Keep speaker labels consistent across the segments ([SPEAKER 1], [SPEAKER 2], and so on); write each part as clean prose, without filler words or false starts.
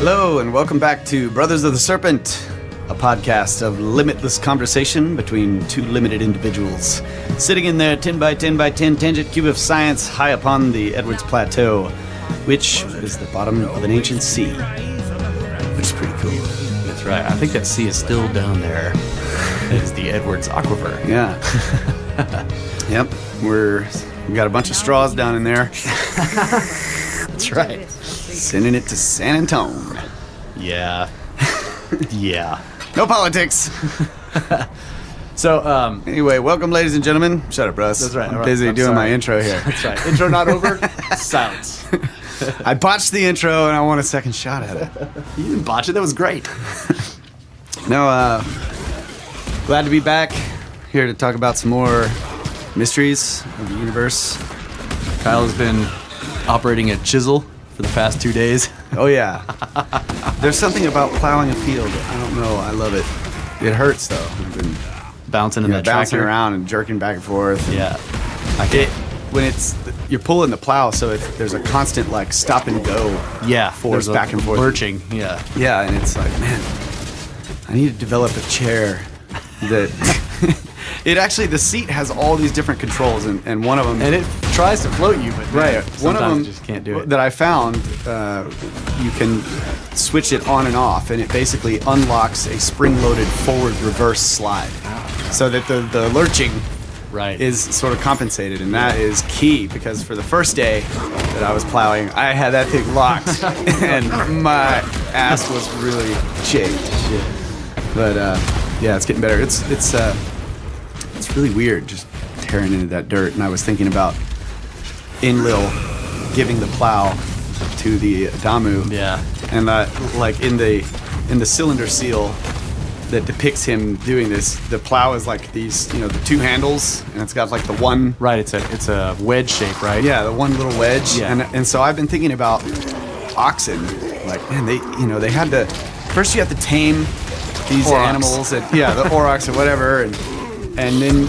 [SPEAKER 1] Hello, and welcome back to Brothers of the Serpent, a podcast of limitless conversation between two limited individuals, sitting in their 10 by 10 by 10 tangent cube of science high upon the Edwards Plateau, which is the bottom of an ancient sea, which is pretty cool.
[SPEAKER 2] That's right. I think that sea is still down there. It is the Edwards Aquifer.
[SPEAKER 1] Yeah. Yep. We got a bunch of straws down in there.
[SPEAKER 2] That's right.
[SPEAKER 1] Sending it to San Antone.
[SPEAKER 2] Yeah. Yeah.
[SPEAKER 1] No politics.
[SPEAKER 2] So,
[SPEAKER 1] Anyway, welcome, ladies and gentlemen. Shut up, Russ.
[SPEAKER 2] That's right.
[SPEAKER 1] I'm busy doing my intro here.
[SPEAKER 2] That's right. Intro not over. Silence.
[SPEAKER 1] I botched the intro, and I want a second shot at it.
[SPEAKER 2] You didn't botch it. That was great.
[SPEAKER 1] No, glad to be back here to talk about some more mysteries of the universe.
[SPEAKER 2] Kyle has been operating a chisel for the past 2 days.
[SPEAKER 1] Oh, yeah. There's something about plowing a field. I don't know. I love it. It hurts, though. I've been
[SPEAKER 2] Bouncing in that
[SPEAKER 1] bouncing
[SPEAKER 2] tractor.
[SPEAKER 1] around and jerking back and forth. And
[SPEAKER 2] Yeah.
[SPEAKER 1] when you're pulling the plow, so there's a constant like stop and go.
[SPEAKER 2] Yeah.
[SPEAKER 1] Force
[SPEAKER 2] there's a
[SPEAKER 1] back and forth.
[SPEAKER 2] Lurching. Yeah.
[SPEAKER 1] Yeah, and it's like, man, I need to develop a chair that. The seat has all these different controls, and one of them.
[SPEAKER 2] And it tries to float you, but
[SPEAKER 1] Right. One of them
[SPEAKER 2] you just can't do it.
[SPEAKER 1] that I found, you can switch it on and off, and it basically unlocks a spring-loaded forward-reverse slide, so that the lurching
[SPEAKER 2] Right.
[SPEAKER 1] is sort of compensated, and that is key, because for the first day that I was plowing, I had that thing locked, and my ass was really chafed. But yeah, it's getting better. It's really weird just tearing into that dirt, and I was thinking about Enlil giving the plow to the Damu.
[SPEAKER 2] Yeah.
[SPEAKER 1] And like in the cylinder seal that depicts him doing this, the plow is like these, the two handles, and it's got like the one.
[SPEAKER 2] Right. It's a wedge shape, right?
[SPEAKER 1] Yeah, the one little wedge.
[SPEAKER 2] Yeah.
[SPEAKER 1] And so I've been thinking about oxen. Like, man, they had to first you have to tame these
[SPEAKER 2] Aurochs.
[SPEAKER 1] animals, the aurochs or whatever, and then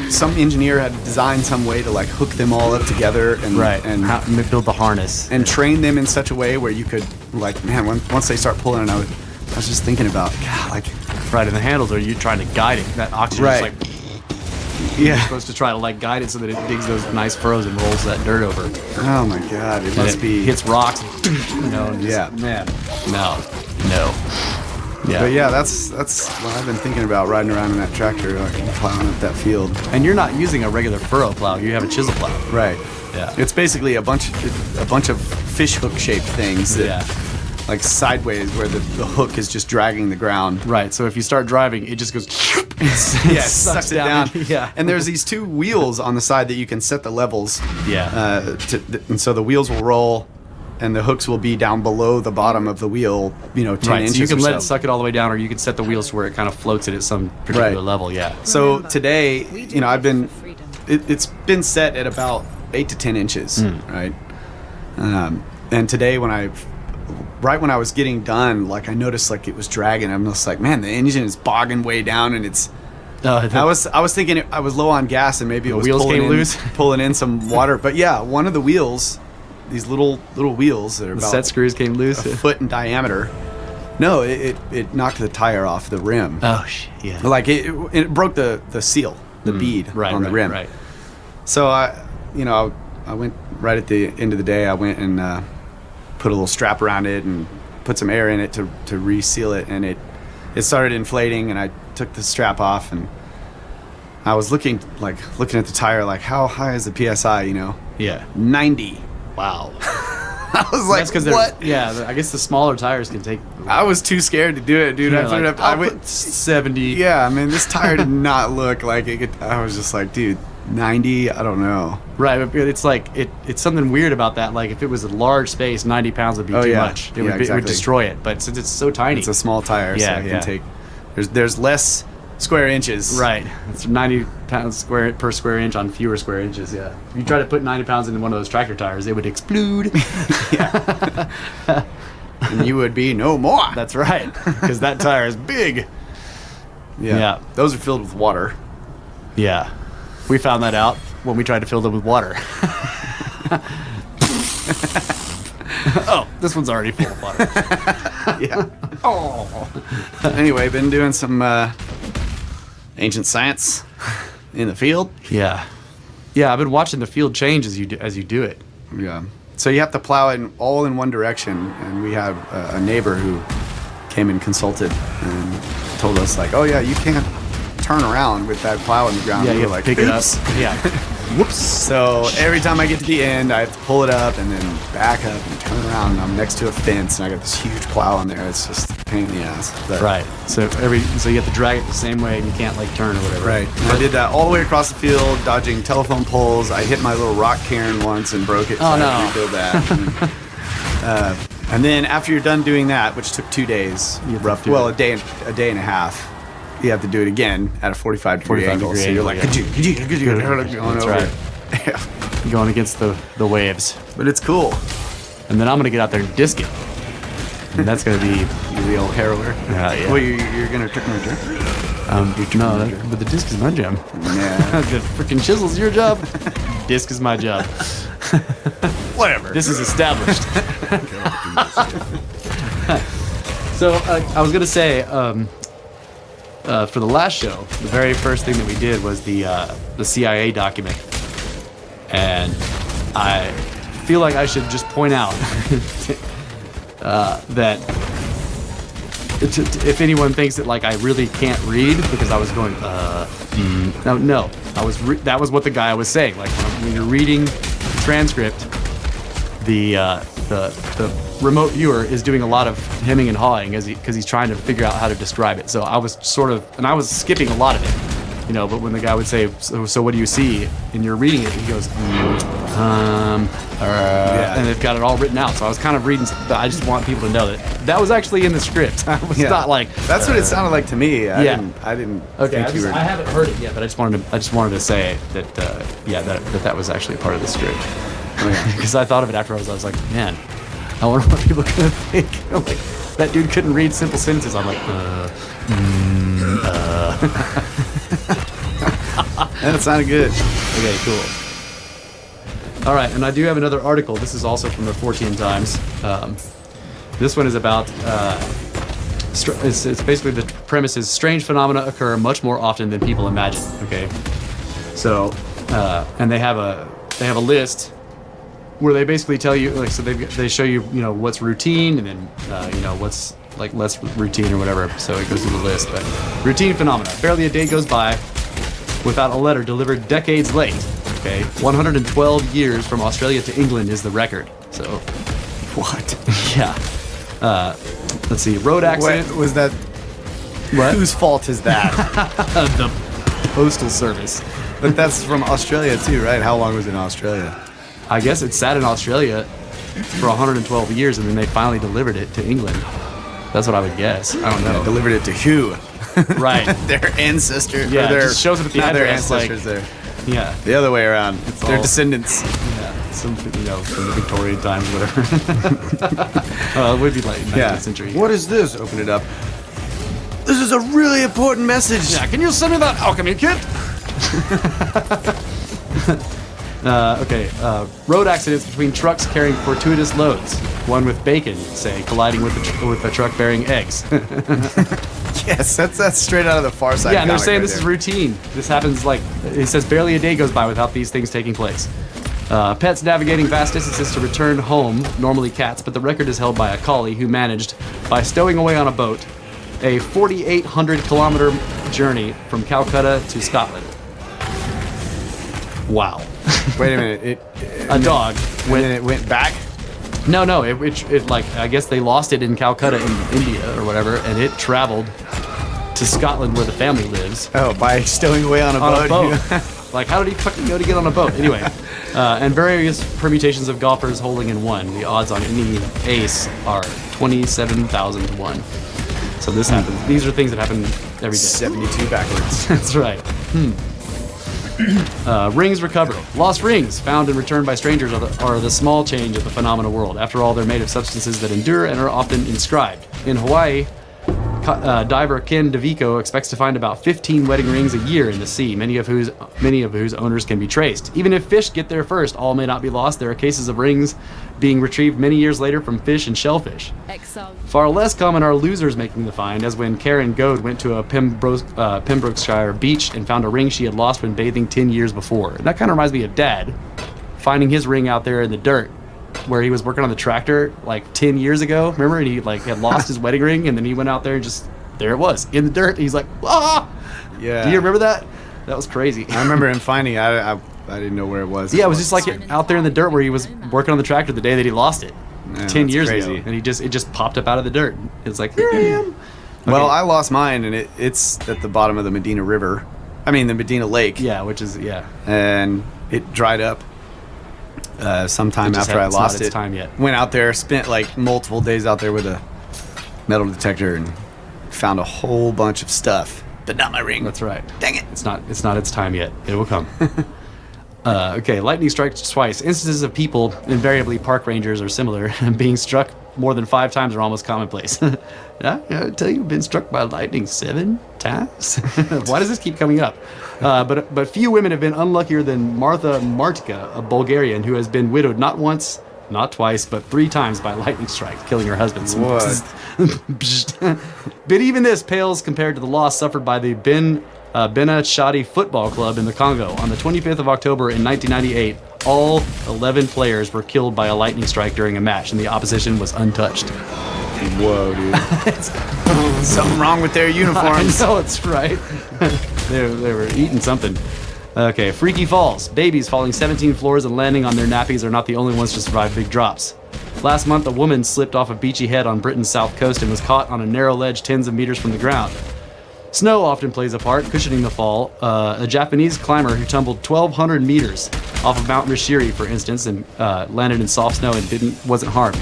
[SPEAKER 1] some engineer had to design some way to like hook them all up together and
[SPEAKER 2] and build the harness
[SPEAKER 1] and train them in such a way where you could, like, man, once they start pulling, I was just thinking about, God, like,
[SPEAKER 2] right in the handles. Are you trying to guide it? That oxygen is like you're supposed to try to like guide it so that it digs those nice furrows and rolls that dirt over.
[SPEAKER 1] Oh my God, it must be
[SPEAKER 2] hits rocks. Man, no. Yeah.
[SPEAKER 1] But yeah, that's what I've been thinking about, riding around in that tractor, like plowing up that field.
[SPEAKER 2] And you're not using a regular furrow plow. You have a chisel plow.
[SPEAKER 1] Right.
[SPEAKER 2] Yeah.
[SPEAKER 1] It's basically a bunch of fish hook shaped things that, like sideways, where the hook is just dragging the ground.
[SPEAKER 2] Right. So if you start driving, it just goes.
[SPEAKER 1] It sucks it down.
[SPEAKER 2] Yeah.
[SPEAKER 1] And there's these two wheels on the side that you can set the levels.
[SPEAKER 2] Yeah.
[SPEAKER 1] And so the wheels will roll, and the hooks will be down below the bottom of the wheel, 10
[SPEAKER 2] right,
[SPEAKER 1] inches
[SPEAKER 2] so you can
[SPEAKER 1] or
[SPEAKER 2] let it suck it all the way down, or you can set the wheels to where it kind of floats it at some particular level. Yeah.
[SPEAKER 1] So today, it's been set at about 8 to 10 inches, right? And today, when I was getting done, like, I noticed like it was dragging. I'm just like, man, the engine is bogging way down, and it's. I was thinking I was low on gas, and maybe it was
[SPEAKER 2] wheels came loose,
[SPEAKER 1] pulling in some water. But yeah, one of the wheels. These little wheels that are about
[SPEAKER 2] set screws came loose,
[SPEAKER 1] a foot in diameter. No, it knocked the tire off the rim.
[SPEAKER 2] Oh shit! Yeah.
[SPEAKER 1] Like it broke the seal, the bead on the rim.
[SPEAKER 2] Right.
[SPEAKER 1] So I went right at the end of the day. I went and put a little strap around it and put some air in it to reseal it, and it started inflating. And I took the strap off, and I was looking at the tire, like, how high is the PSI?
[SPEAKER 2] Yeah.
[SPEAKER 1] 90.
[SPEAKER 2] Wow.
[SPEAKER 1] I was like, what?
[SPEAKER 2] Yeah, I guess the smaller tires can take.
[SPEAKER 1] I was too scared to do it, dude. I
[SPEAKER 2] went 70.
[SPEAKER 1] Yeah, I mean, this tire did not look like it could. I was just like, dude, 90? I don't know.
[SPEAKER 2] Right, but it's like, it's something weird about that. Like, if it was a large space, 90 pounds would be too much. It would destroy it. But since it's so tiny.
[SPEAKER 1] It's a small tire, so it can take. There's less square inches.
[SPEAKER 2] Right. It's 90 pounds per square inch on fewer square inches, yeah. If you try to put 90 pounds into one of those tractor tires, it would explode.
[SPEAKER 1] Yeah. And you would be no more.
[SPEAKER 2] That's right, because that tire is big.
[SPEAKER 1] Yeah. Those are filled with water.
[SPEAKER 2] Yeah. We found that out when we tried to fill them with water. Oh, This one's already full of water.
[SPEAKER 1] Yeah. Oh. Anyway, been doing some ancient science in the field.
[SPEAKER 2] Yeah. Yeah, I've been watching the field change as you do it.
[SPEAKER 1] Yeah. So you have to plow it all in one direction, and we have a neighbor who came and consulted and told us like, oh yeah, you can't turn around with that plow in the ground.
[SPEAKER 2] Yeah,
[SPEAKER 1] we
[SPEAKER 2] you
[SPEAKER 1] were
[SPEAKER 2] have
[SPEAKER 1] like,
[SPEAKER 2] to pick it up.
[SPEAKER 1] oops.
[SPEAKER 2] Yeah. Whoops.
[SPEAKER 1] So every time I get to the end, I have to pull it up and then back up and turn around. And I'm next to a fence, and I got this huge plow on there. It's just a pain in the ass. But
[SPEAKER 2] Right. So you have to drag it the same way, and you can't like turn or whatever.
[SPEAKER 1] Right. And I did that all the way across the field, dodging telephone poles. I hit my little rock cairn once and broke it. So
[SPEAKER 2] Oh,
[SPEAKER 1] I
[SPEAKER 2] no.
[SPEAKER 1] had to rebuild that. And then after you're done doing that, which took 2 days,
[SPEAKER 2] You have to
[SPEAKER 1] rough,
[SPEAKER 2] do
[SPEAKER 1] well,
[SPEAKER 2] it.
[SPEAKER 1] a day and a half, you have to do it again at a 45-degree angle.
[SPEAKER 2] 45-degree
[SPEAKER 1] So you're
[SPEAKER 2] angle,
[SPEAKER 1] like,
[SPEAKER 2] yeah.
[SPEAKER 1] going
[SPEAKER 2] That's
[SPEAKER 1] over.
[SPEAKER 2] right.
[SPEAKER 1] Yeah.
[SPEAKER 2] Going against the waves.
[SPEAKER 1] But it's cool.
[SPEAKER 2] And then I'm going to get out there and disc it. And that's going to be...
[SPEAKER 1] You're the old harrower.
[SPEAKER 2] Yeah.
[SPEAKER 1] Well, you're going to trick me, Jer?
[SPEAKER 2] No, but the disc is my job.
[SPEAKER 1] Yeah.
[SPEAKER 2] The freaking chisel's your job. Disc is my job.
[SPEAKER 1] Whatever.
[SPEAKER 2] This is established. So I was gonna say, for the last show, the very first thing that we did was the CIA document, and I feel like I should just point out that if anyone thinks that like I really can't read because I was going no that was what the guy was saying, like when you're reading the transcript, the remote viewer is doing a lot of hemming and hawing because he's trying to figure out how to describe it. So I was I was skipping a lot of it, you know. But when the guy would say, "So what do you see?" and you're reading it, he goes, and they've got it all written out. So I was kind of reading. I just want people to know that was actually in the script. I was not like
[SPEAKER 1] that's what it sounded like to me. I didn't.
[SPEAKER 2] Okay,
[SPEAKER 1] think you were.
[SPEAKER 2] I haven't heard it yet, but I just wanted to say that that was actually part of the script. Because I thought of it afterwards. I was like, man, I wonder what people are gonna think. I'm like, that dude couldn't read simple sentences. I'm like,
[SPEAKER 1] And it sounded good.
[SPEAKER 2] Okay, cool. All right, and I do have another article. This is also from the 14 Times. This one is about. It's basically the premise is strange phenomena occur much more often than people imagine. Okay, so and they have a list where they basically tell you, like, so they show you, you know, what's routine and then, you know, what's like less routine or whatever. So it goes through the list. But routine phenomena. Barely a day goes by without a letter delivered decades late. Okay, 112 years from Australia to England is the record. So,
[SPEAKER 1] What?
[SPEAKER 2] yeah. Let's see. Road accident.
[SPEAKER 1] What was that?
[SPEAKER 2] What?
[SPEAKER 1] Whose fault is that?
[SPEAKER 2] The Postal Service.
[SPEAKER 1] But that's from Australia too, right? How long was it in Australia?
[SPEAKER 2] I guess it sat in Australia for 112 years, and then they finally delivered it to England. That's what I would guess. I don't know.
[SPEAKER 1] Delivered it to who?
[SPEAKER 2] Right.
[SPEAKER 1] Their ancestors.
[SPEAKER 2] Yeah,
[SPEAKER 1] or
[SPEAKER 2] it
[SPEAKER 1] their,
[SPEAKER 2] just shows up at the
[SPEAKER 1] not their
[SPEAKER 2] address, like-
[SPEAKER 1] ancestors.
[SPEAKER 2] Yeah.
[SPEAKER 1] The other way around. Their
[SPEAKER 2] all-
[SPEAKER 1] descendants.
[SPEAKER 2] Yeah. Some, you know, from the Victorian times, whatever. Well, it would be like 19th century.
[SPEAKER 1] What is this? Open it up. This is a really important message.
[SPEAKER 2] Yeah, can you send me that alchemy kit? Okay, road accidents between trucks carrying fortuitous loads. One with bacon, say, colliding with a truck bearing eggs.
[SPEAKER 1] Yes, that's straight out of the Far Side.
[SPEAKER 2] Yeah, and they're
[SPEAKER 1] comic
[SPEAKER 2] saying
[SPEAKER 1] right
[SPEAKER 2] this is
[SPEAKER 1] there.
[SPEAKER 2] routine. This happens like, it says barely a day goes by without these things taking place. Pets navigating vast distances to return home, normally cats, but the record is held by a collie who managed, by stowing away on a boat, a 4,800-kilometer journey from Calcutta to Scotland. Wow.
[SPEAKER 1] Wait a minute.
[SPEAKER 2] A dog
[SPEAKER 1] When it went back.
[SPEAKER 2] No, it like, I guess they lost it in Calcutta in India or whatever, and it traveled to Scotland where the family lives.
[SPEAKER 1] Oh, by stowing away on a
[SPEAKER 2] On
[SPEAKER 1] boat.
[SPEAKER 2] a boat. Like, how did he fucking know to get on a boat? Anyway, and various permutations of golfers holding in one. The odds on any ace are 27,000 to 1. So this happens. These are things that happen every day.
[SPEAKER 1] 72 backwards.
[SPEAKER 2] That's right. Rings recovered. Lost rings found and returned by strangers are the small change of the phenomena world. After all, they're made of substances that endure and are often inscribed. In Hawaii, diver Ken DeVico expects to find about 15 wedding rings a year in the sea, many of whose owners can be traced. Even if fish get there first, all may not be lost. There are cases of rings being retrieved many years later from fish and shellfish.
[SPEAKER 3] Exile.
[SPEAKER 2] Far less common are losers making the find, as when Karen Goad went to a Pembrokeshire beach and found a ring she had lost when bathing 10 years before. And that kind of reminds me of Dad finding his ring out there in the dirt where he was working on the tractor like 10 years ago. Remember? And he like had lost his wedding ring, and then he went out there and just, there it was in the dirt. He's like, ah!
[SPEAKER 1] Yeah.
[SPEAKER 2] Do you remember that? That was crazy.
[SPEAKER 1] I remember him finding. I didn't know where it was.
[SPEAKER 2] Yeah, it was just like out there in the dirt where he was working on the tractor the day that he lost it.
[SPEAKER 1] Yeah,
[SPEAKER 2] 10
[SPEAKER 1] that's
[SPEAKER 2] years
[SPEAKER 1] crazy.
[SPEAKER 2] ago, and it just popped up out of the dirt. It's like, here I am.
[SPEAKER 1] Well,
[SPEAKER 2] Okay.
[SPEAKER 1] I lost mine, and it's at the bottom of the Medina River. I mean, the Medina Lake.
[SPEAKER 2] Yeah, which is, yeah.
[SPEAKER 1] And it dried up sometime
[SPEAKER 2] It just
[SPEAKER 1] after I
[SPEAKER 2] it's not
[SPEAKER 1] lost
[SPEAKER 2] its
[SPEAKER 1] it.
[SPEAKER 2] time yet.
[SPEAKER 1] Went out there, spent like multiple days out there with a metal detector, and found a whole bunch of stuff, but not my ring.
[SPEAKER 2] That's right.
[SPEAKER 1] Dang it!
[SPEAKER 2] It's not its time yet. It will come. Okay, lightning strikes twice. Instances of people, invariably park rangers or similar, being struck more than 5 times are almost commonplace. Yeah, I tell you, been struck by lightning 7 times. Why does this keep coming up? But few women have been unluckier than Martha Martika, a Bulgarian who has been widowed not once, not twice, but 3 times by lightning strike, killing her husband.
[SPEAKER 1] What?
[SPEAKER 2] But even this pales compared to the loss suffered by the Bena Chadi Football Club in the Congo. On the 25th of October in 1998, all 11 players were killed by a lightning strike during a match, and the opposition was untouched.
[SPEAKER 1] Whoa, dude! Something wrong with their uniforms.
[SPEAKER 2] I know, it's right. they were eating something. Okay, freaky falls. Babies falling 17 floors and landing on their nappies are not the only ones to survive big drops. Last month, a woman slipped off a beachy head on Britain's south coast and was caught on a narrow ledge tens of meters from the ground. Snow often plays a part, cushioning the fall. A Japanese climber who tumbled 1,200 meters off of Mount Rishiri, for instance, and landed in soft snow and wasn't harmed.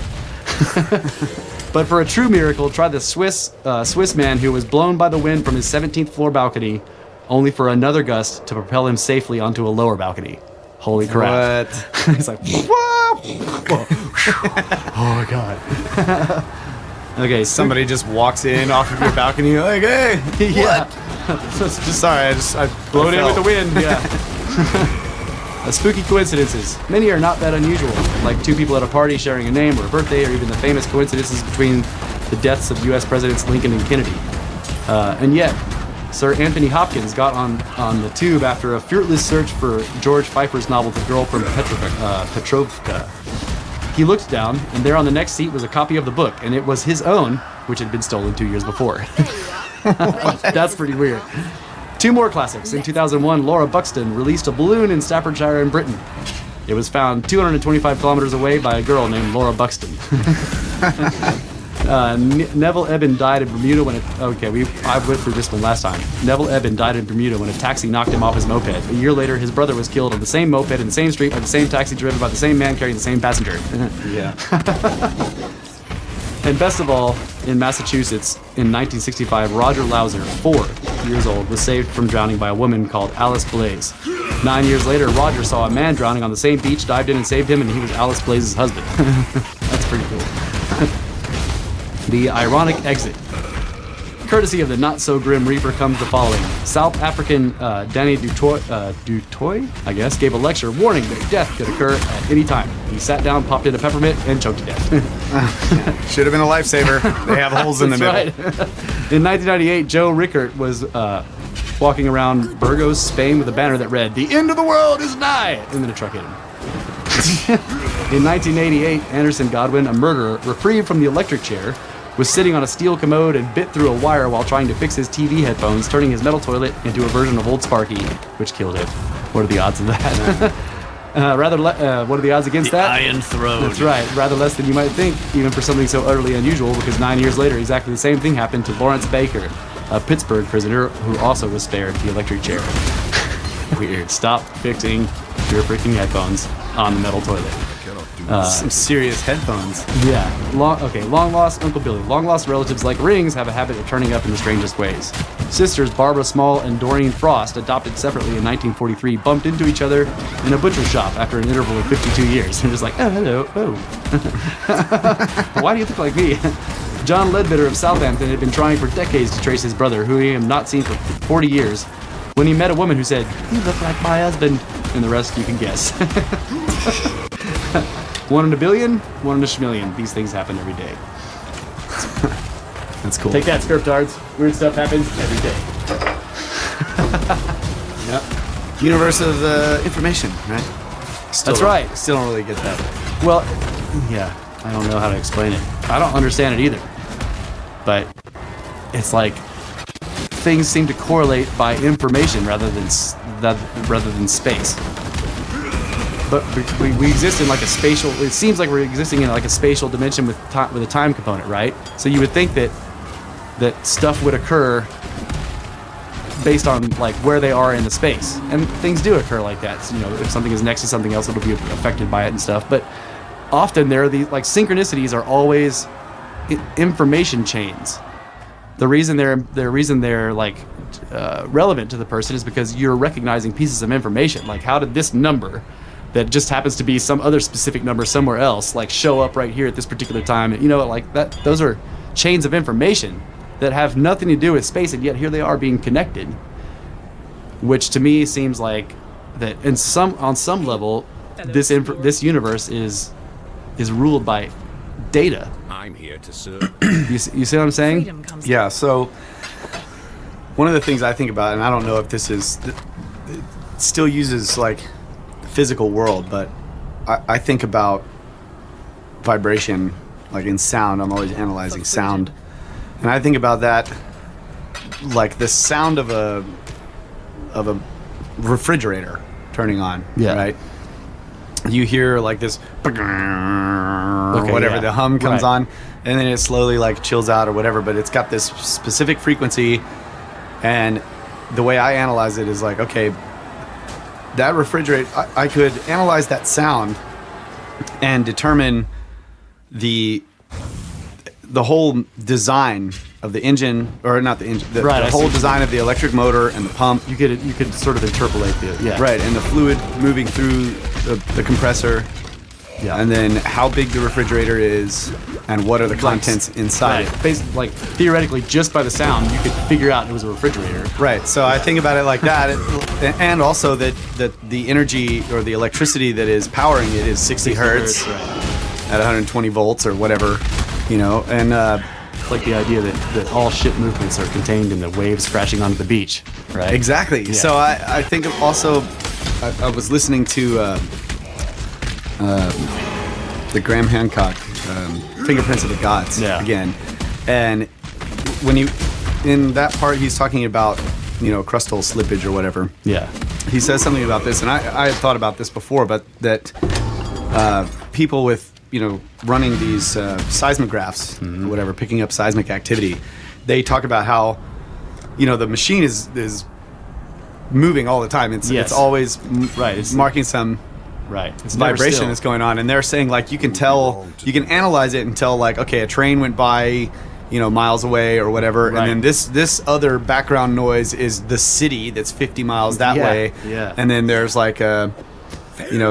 [SPEAKER 2] But for a true miracle, try the Swiss man who was blown by the wind from his 17th floor balcony, only for another gust to propel him safely onto a lower balcony. Holy crap.
[SPEAKER 1] What?
[SPEAKER 2] It's like, whoa! Oh my god. Okay,
[SPEAKER 1] Somebody just walks in off of your balcony, you're like, hey,
[SPEAKER 2] yeah.
[SPEAKER 1] just sorry, I
[SPEAKER 2] Blown in
[SPEAKER 1] fell.
[SPEAKER 2] with the wind, yeah. Spooky coincidences. Many are not that unusual, like 2 people at a party sharing a name or a birthday, or even the famous coincidences between the deaths of U.S. Presidents Lincoln and Kennedy. And yet, Sir Anthony Hopkins got on the tube after a fruitless search for George Pfeiffer's novel The Girl from Petrovka. He looked down, and there on the next seat was a copy of the book, and it was his own, which had been stolen 2 years before. That's pretty weird. 2 more classics. In 2001, Laura Buxton released a balloon in Staffordshire in Britain. It was found 225 kilometers away by a girl named Laura Buxton. Neville Ebbin died in Bermuda when I went through this one last time. Neville Ebbin died in Bermuda when a taxi knocked him off his moped. A year later, his brother was killed on the same moped in the same street by the same taxi driven by the same man carrying the same passenger.
[SPEAKER 1] Yeah.
[SPEAKER 2] And best of all, in Massachusetts, in 1965, Roger Lauser, 4 years old, was saved from drowning by a woman called Alice Blaze. 9 years later, Roger saw a man drowning on the same beach, dived in and saved him, and he was Alice Blaze's husband. That's pretty cool. The ironic exit. Courtesy of the not-so-grim Reaper comes the following. South African Danny Dutoy, I guess, gave a lecture warning that death could occur at any time. He sat down, popped in a peppermint, and choked to death.
[SPEAKER 1] Should have been a lifesaver. They have holes in the middle.
[SPEAKER 2] That's right. In 1998, Joe Rickert was walking around Burgos, Spain, with a banner that read, "The end of the world is nigh!" And then a truck hit him. In 1988, Anderson Godwin, a murderer, reprieved from the electric chair, was sitting on a steel commode and bit through a wire while trying to fix his TV headphones, turning his metal toilet into a version of Old Sparky, which killed him. What are the odds of that? What are the odds against that?
[SPEAKER 1] Iron Throne.
[SPEAKER 2] That's right. Rather less than you might think, even for something so utterly unusual, because 9 years later, exactly the same thing happened to Lawrence Baker, a Pittsburgh prisoner who also was spared the electric chair. Weird. Stop fixing your freaking headphones on the metal toilet.
[SPEAKER 1] Some serious headphones.
[SPEAKER 2] Yeah. Long lost Uncle Billy. Long lost relatives like rings have a habit of turning up in the strangest ways. Sisters Barbara Small and Doreen Frost, adopted separately in 1943, bumped into each other in a butcher shop after an interval of 52 years. They're just like, oh, hello, oh. Why do you look like me? John Ledbetter of Southampton had been trying for decades to trace his brother, who he had not seen for 40 years, when he met a woman who said, "You look like my husband," and the rest you can guess. 1 in a billion, 1 in a schmillion. These things happen every day.
[SPEAKER 1] That's cool.
[SPEAKER 2] Take that, scriptards. Weird stuff happens every day.
[SPEAKER 1] Yep. Universe of information, right?
[SPEAKER 2] That's right.
[SPEAKER 1] Still don't really get that.
[SPEAKER 2] Well, yeah, I don't know how to explain it. I don't understand it either. But it's like things seem to correlate by information rather than space. But we exist in like a spatial. It seems like we're existing in like a spatial dimension with a time component, right? So you would think that stuff would occur based on like where they are in the space, and things do occur like that. So, if something is next to something else, it'll be affected by it and stuff. But often there are these like synchronicities are always information chains. The reason they're like relevant to the person is because you're recognizing pieces of information. Like, how did this number that just happens to be some other specific number somewhere else like show up right here at this particular time? Like that. Those are chains of information that have nothing to do with space, and yet here they are being connected. Which to me seems like that on some level, this universe is ruled by data.
[SPEAKER 3] I'm here to serve.
[SPEAKER 2] You see what I'm saying?
[SPEAKER 1] Yeah. So one of the things I think about, and I don't know if this is it still uses like the physical world, but I think about vibration, like in sound. I'm always analyzing sound. And I think about that like the sound of a refrigerator turning on, right? You hear like this whatever, the hum comes on, and then it slowly like chills out or whatever, but it's got this specific frequency. And the way I analyze it is like, okay, that refrigerator, I could analyze that sound and determine the whole design of the engine, or not the engine, the whole design of the electric motor and the pump.
[SPEAKER 2] You could sort of interpolate
[SPEAKER 1] right, and the fluid moving through the compressor, and then how big the refrigerator is, and what are the contents inside it.
[SPEAKER 2] Basically, like theoretically, just by the sound, you could figure out it was a refrigerator.
[SPEAKER 1] Right. So I think about it like that, and also that the energy or the electricity that is powering it is 60 hertz at 120 volts or whatever, and.
[SPEAKER 2] Like the idea that all ship movements are contained in the waves crashing onto the beach, right?
[SPEAKER 1] Exactly. Yeah. So I think also, I was listening to the Graham Hancock Fingerprints of the Gods again, and when in that part he's talking about crustal slippage or whatever. Yeah. He says something about this, and I had thought about this before, but that people with running these seismographs or whatever, picking up seismic activity, they talk about how, the machine is moving all the time. It's always It's marking some vibration that's going on, and they're saying like you can analyze it and tell like, okay, a train went by, miles away or whatever, and then this other background noise is the city that's 50 miles that way, and then there's like a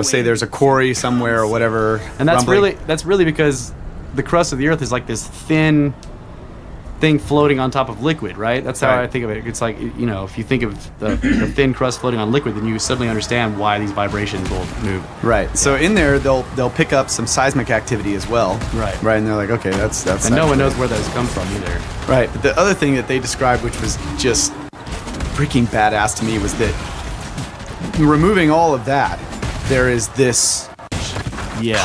[SPEAKER 1] say there's a quarry somewhere or whatever.
[SPEAKER 2] And that's really because the crust of the earth is like this thin thing floating on top of liquid, right? That's how I think of it. It's like, if you think of the thin crust floating on liquid, then you suddenly understand why these vibrations will move.
[SPEAKER 1] Right. So in there, they'll pick up some seismic activity as well. Right. And they're like, okay, that's.
[SPEAKER 2] And no one knows where those come from either.
[SPEAKER 1] Right. But the other thing that they described, which was just freaking badass to me, was that removing all of that, there is this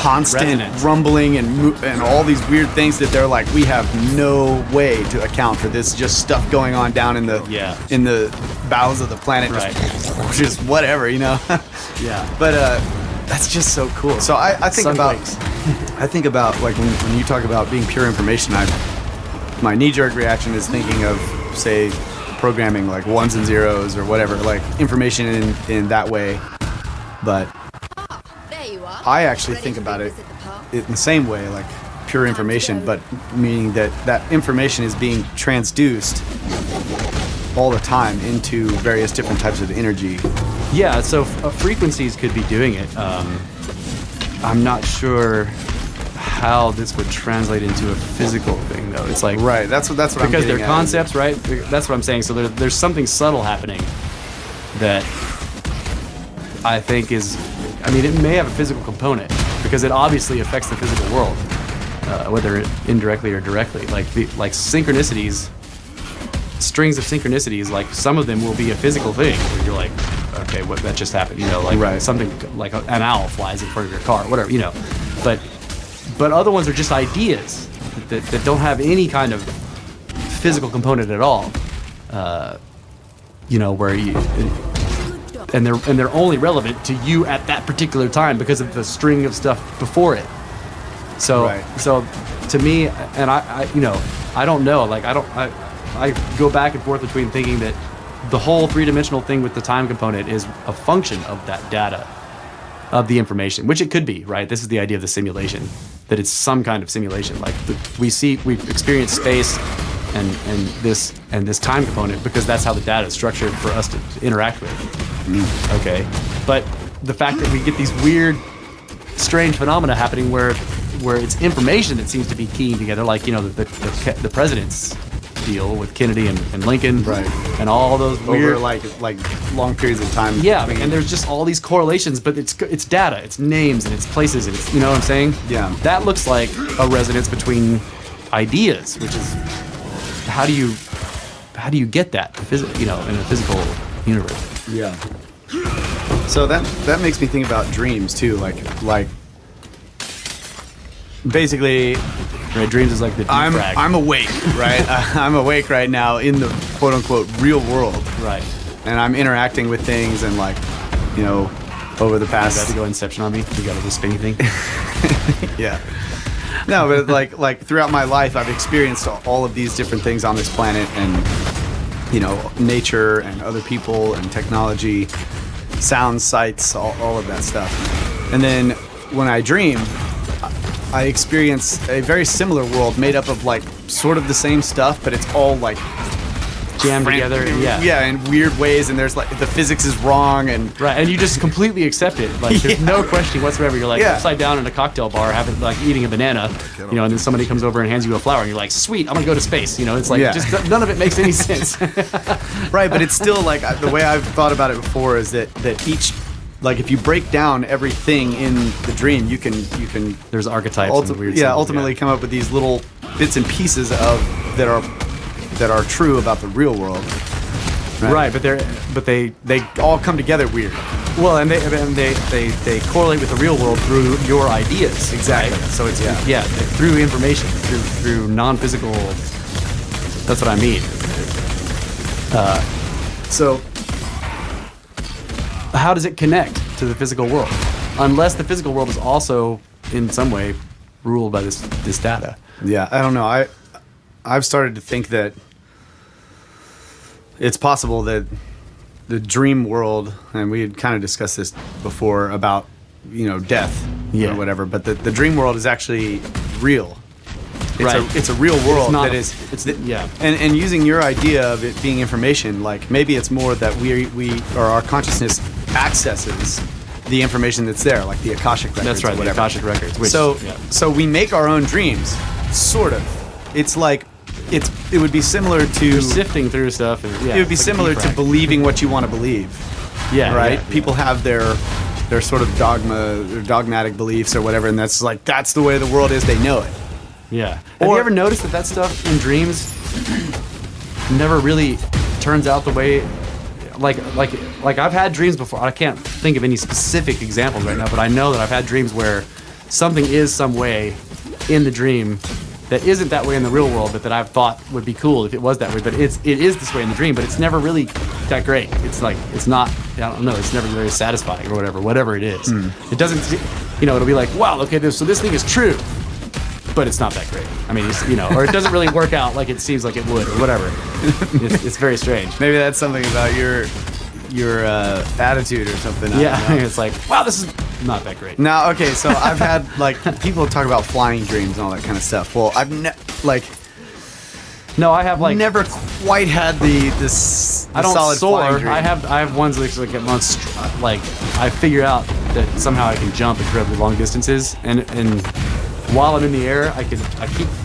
[SPEAKER 1] constant resonance, rumbling and all these weird things that they're like, we have no way to account for this just stuff going on down in the bowels of the planet, just whatever, But that's just so cool. So I think about like when you talk about being pure information, my knee-jerk reaction is thinking of, say, programming like ones and zeros or whatever, like information in that way. But I actually think about it in the same way, like pure information, but meaning that information is being transduced all the time into various different types of energy.
[SPEAKER 2] Yeah, so frequencies could be doing it. I'm not sure how this would translate into a physical thing, though. It's like
[SPEAKER 1] Right. That's what I'm
[SPEAKER 2] because
[SPEAKER 1] getting
[SPEAKER 2] they're
[SPEAKER 1] at.
[SPEAKER 2] concepts, right? That's what I'm saying. So there's something subtle happening that I think is, I mean, it may have a physical component because it obviously affects the physical world, whether it indirectly or directly. Like synchronicities, strings of synchronicities, like some of them will be a physical thing where you're like, okay, what that just happened, you know, like
[SPEAKER 1] Right.
[SPEAKER 2] something like an owl flies in front of your car, whatever, you know. But other ones are just ideas that don't have any kind of physical component at all. You know, where you and they're only relevant to you at that particular time because of the string of stuff before it. So
[SPEAKER 1] Right.
[SPEAKER 2] so to me, and I you know, I don't know, like I go back and forth between thinking that the whole three-dimensional thing with the time component is a function of that data, of the information, which it could be, right? This is the idea of the simulation, that it's some kind of simulation. Like we experience space and this time component because that's how the data is structured for us to interact with. Okay, but the fact that we get these weird, strange phenomena happening where it's information that seems to be keying together, like, you know, the president's deal with Kennedy and Lincoln,
[SPEAKER 1] Right.
[SPEAKER 2] and all those weird,
[SPEAKER 1] over like long periods of time.
[SPEAKER 2] yeah, and there's just all these correlations, but it's data, it's names, and it's places, and it's, you know what I'm saying?
[SPEAKER 1] Yeah.
[SPEAKER 2] That looks like a resonance between ideas, which is how do you get that, you know, in a physical universe?
[SPEAKER 1] Yeah. So that makes me think about dreams too. Like basically,
[SPEAKER 2] Right, dreams is like the deep frag.
[SPEAKER 1] I'm awake, right? I'm awake right now in the quote unquote real world,
[SPEAKER 2] right.
[SPEAKER 1] and I'm interacting with things and, like, you know, over the
[SPEAKER 2] You got to
[SPEAKER 1] past.
[SPEAKER 2] go Inception on me. You got to do spinny thing.
[SPEAKER 1] Yeah. No, but like throughout my life, I've experienced all of these different things on this planet, and, you know, nature and other people and technology, sound, sights, all of that stuff. And then when I dream, I experience a very similar world made up of, like, sort of the same stuff, but it's all, like,
[SPEAKER 2] Jammed together, yeah.
[SPEAKER 1] Yeah, in weird ways, and there's, like, the physics is wrong, and
[SPEAKER 2] Right, and you just completely accept it. Like, there's
[SPEAKER 1] Yeah.
[SPEAKER 2] no questioning whatsoever. You're like
[SPEAKER 1] Yeah.
[SPEAKER 2] upside down in a cocktail bar, having, like, eating a banana, you know, and then somebody comes over and hands you a flower, and you're like, sweet, I'm gonna go to space. You know, it's like,
[SPEAKER 1] Yeah.
[SPEAKER 2] just none of it makes any sense.
[SPEAKER 1] right, but it's still, like, the way I've thought about it before is that each, like, if you break down everything in the dream, you can
[SPEAKER 2] There's archetypes and weird symbols,
[SPEAKER 1] ultimately come up with these little bits and pieces that are true about the real world.
[SPEAKER 2] Right, but they
[SPEAKER 1] All come together weird.
[SPEAKER 2] well, and they correlate with the real world through your ideas.
[SPEAKER 1] Exactly.
[SPEAKER 2] Right? So it's
[SPEAKER 1] Yeah.
[SPEAKER 2] through information, through non-physical. That's what I mean. So how does it connect to the physical world? Unless the physical world is also in some way ruled by this data.
[SPEAKER 1] Yeah, I don't know. I've started to think that it's possible that the dream world, and we had kind of discussed this before about, you know, death
[SPEAKER 2] Yeah.
[SPEAKER 1] or whatever, but the dream world is actually real. It's
[SPEAKER 2] Right.
[SPEAKER 1] it's a real world
[SPEAKER 2] not
[SPEAKER 1] that
[SPEAKER 2] a-
[SPEAKER 1] is.
[SPEAKER 2] it's yeah.
[SPEAKER 1] And using your idea of it being information, like, maybe it's more that we or our consciousness accesses the information that's there, like the Akashic records.
[SPEAKER 2] That's right,
[SPEAKER 1] or
[SPEAKER 2] the
[SPEAKER 1] whatever.
[SPEAKER 2] Akashic records. Which,
[SPEAKER 1] So
[SPEAKER 2] yeah.
[SPEAKER 1] so we make our own dreams, sort of. It's like it would be similar to
[SPEAKER 2] You're sifting through stuff. And, yeah,
[SPEAKER 1] it would be
[SPEAKER 2] it's like a
[SPEAKER 1] similar to
[SPEAKER 2] deep frag.
[SPEAKER 1] believing what you want to believe,
[SPEAKER 2] Yeah,
[SPEAKER 1] right?
[SPEAKER 2] yeah,
[SPEAKER 1] People have their sort of dogmatic beliefs or whatever, and that's the way the world is. They know it.
[SPEAKER 2] Yeah. Have you ever noticed that stuff in dreams never really turns out the way, like I've had dreams before. I can't think of any specific examples right now, but I know that I've had dreams where something is some way in the dream that isn't that way in the real world, but that I've thought would be cool if it was that way. But it is this way in the dream, but it's never really that great. It's like, it's not, I don't know, it's never very satisfying or whatever it is. It doesn't, you know, it'll be like, wow, okay, so this thing is true, but it's not that great. I mean, it's, you know, or it doesn't really work out like it seems like it would or whatever. It's very strange.
[SPEAKER 1] Maybe that's something about your attitude or something. I
[SPEAKER 2] Yeah,
[SPEAKER 1] don't know.
[SPEAKER 2] it's like, wow, this is not that great.
[SPEAKER 1] Now, okay, so I've had, like, people talk about flying dreams and all that kind of stuff. Well, I've
[SPEAKER 2] No, I have like
[SPEAKER 1] never quite had the
[SPEAKER 2] I don't
[SPEAKER 1] solid
[SPEAKER 2] soar.
[SPEAKER 1] flying dream.
[SPEAKER 2] I have ones that like like I figure out that somehow I can jump incredibly long distances, and while I'm in the air,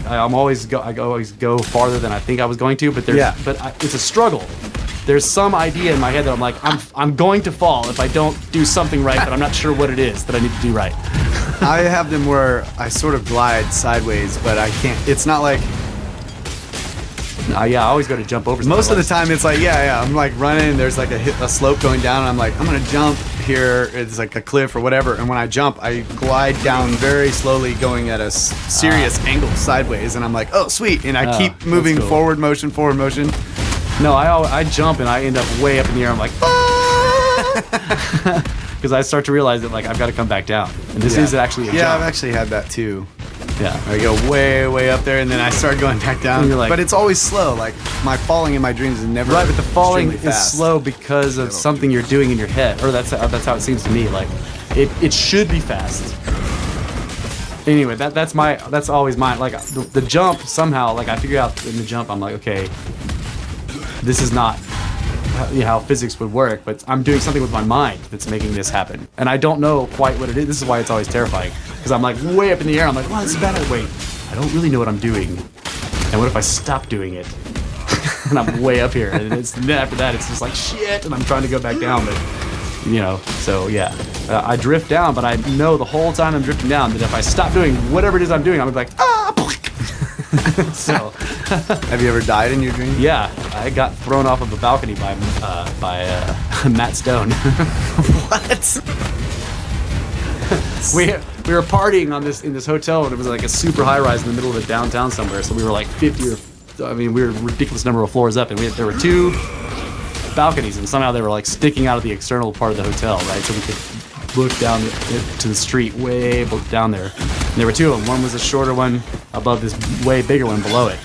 [SPEAKER 2] I always go farther than I think I was going to, but it's a struggle. There's some idea in my head that I'm like, I'm going to fall if I don't do something right, but I'm not sure what it is that I need to do right.
[SPEAKER 1] I have them where I sort of glide sideways, but I can't. It's not like.
[SPEAKER 2] I always go to jump over.
[SPEAKER 1] Most of the time, it's like, I'm like running. There's like a slope going down, and I'm like, I'm gonna jump here. It's like a cliff or whatever. And when I jump, I glide down very slowly, going at a serious angle sideways. And I'm like, oh sweet, and I keep moving
[SPEAKER 2] cool.
[SPEAKER 1] forward motion.
[SPEAKER 2] No, I jump and I end up way up in the air. I'm like, because I start to realize that like I've got to come back down, and this is actually a jump.
[SPEAKER 1] Yeah, I've actually had that too.
[SPEAKER 2] Yeah,
[SPEAKER 1] I go way up there, and then I start going back down.
[SPEAKER 2] And you're like,
[SPEAKER 1] but it's always slow. Like my falling in my dreams is never
[SPEAKER 2] right. But the falling
[SPEAKER 1] extremely
[SPEAKER 2] is
[SPEAKER 1] fast.
[SPEAKER 2] slow because of something you're doing in your head, or that's how it seems to me. Like it should be fast. Anyway, that's always mine. Like the jump somehow, like I figure out in the jump, I'm like, okay, this is not how physics would work, but I'm doing something with my mind that's making this happen. And I don't know quite what it is. This is why it's always terrifying. Because I'm like way up in the air. I'm like, wow, this is bad. Wait, I don't really know what I'm doing. And what if I stop doing it? And I'm way up here. And then after that, it's just like, shit. And I'm trying to go back down. But, so yeah. I drift down, but I know the whole time I'm drifting down that if I stop doing whatever it is I'm doing, I'm gonna be like, So,
[SPEAKER 1] have you ever died in your dream?
[SPEAKER 2] Yeah, I got thrown off of a balcony by Matt Stone.
[SPEAKER 1] What?
[SPEAKER 2] We were partying in this hotel, and it was like a super high rise in the middle of the downtown somewhere. So we were like 50 we were a ridiculous number of floors up, and there were 2 balconies, and somehow they were like sticking out of the external part of the hotel, right? So we could look down to the street way down there. And there were 2 of them. One was a shorter one above this way bigger one below it.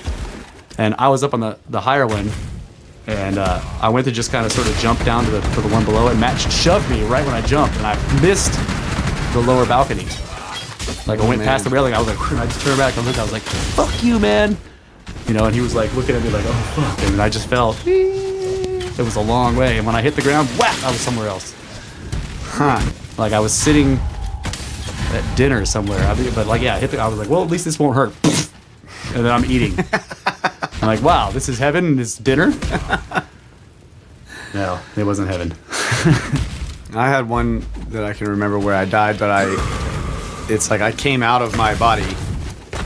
[SPEAKER 2] And I was up on the higher one, and I went to just kind of sort of jump down to the one below it. Matt shoved me right when I jumped, and I missed the lower balcony. Like I went past the railing, I was like, and I just turned back and looked, I was like, fuck you, man. And he was like looking at me like, oh fuck, and I just fell. It was a long way, and when I hit the ground, whap, I was somewhere else. Like I was sitting at dinner somewhere. I was like, well, at least this won't hurt. And then I'm eating. I'm like, wow, this is heaven, this dinner? No, it wasn't heaven.
[SPEAKER 1] I had one that I can remember where I died, but it's like I came out of my body,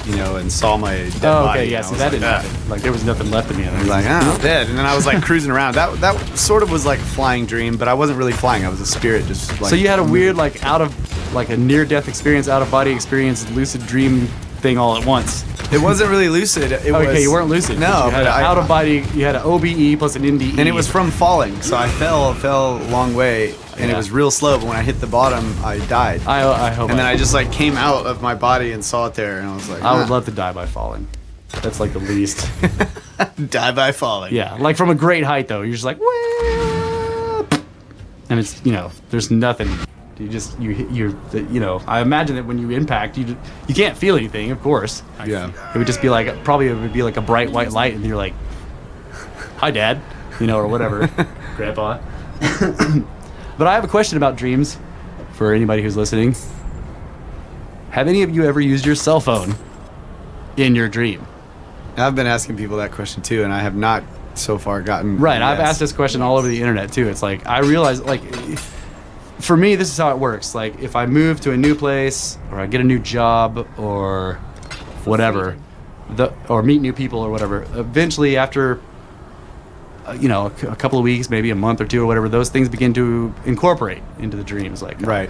[SPEAKER 1] and saw my dead body.
[SPEAKER 2] Okay, yeah, so that didn't happen. Like there was nothing left of me.
[SPEAKER 1] I was like, I'm dead. And then I was like cruising around. That sort of was like a flying dream, but I wasn't really flying. I was a spirit just like.
[SPEAKER 2] So you had a weird like a near-death experience, out-of-body experience, lucid dream thing all at once.
[SPEAKER 1] It wasn't really lucid.
[SPEAKER 2] Okay, you weren't lucid.
[SPEAKER 1] No,
[SPEAKER 2] you had an out-of-body. You had an OBE plus an NDE.
[SPEAKER 1] And it was from falling, so I fell a long way, and it was real slow. But when I hit the bottom, I died.
[SPEAKER 2] I hope.
[SPEAKER 1] And then I just like came out of my body and saw it there, and I was like,
[SPEAKER 2] I would love to die by falling. That's like the least.
[SPEAKER 1] Die by falling.
[SPEAKER 2] Yeah, like from a great height though. You're just like, whoop, and it's there's nothing. I imagine that when you impact, you can't feel anything, of course.
[SPEAKER 1] Yeah.
[SPEAKER 2] It would just be like, it would be like a bright white light, and you're like, hi, Dad, or whatever, Grandpa. But I have a question about dreams for anybody who's listening. Have any of you ever used your cell phone in your dream?
[SPEAKER 1] I've been asking people that question too, and I have not so far gotten.
[SPEAKER 2] Right, I've asked this question all over the internet too. It's like, I realize, like, for me, this is how it works. Like, if I move to a new place, or I get a new job, or whatever, or meet new people, or whatever, eventually after, a couple of weeks, maybe a month or 2 or whatever, those things begin to incorporate into the dreams. Like,
[SPEAKER 1] right.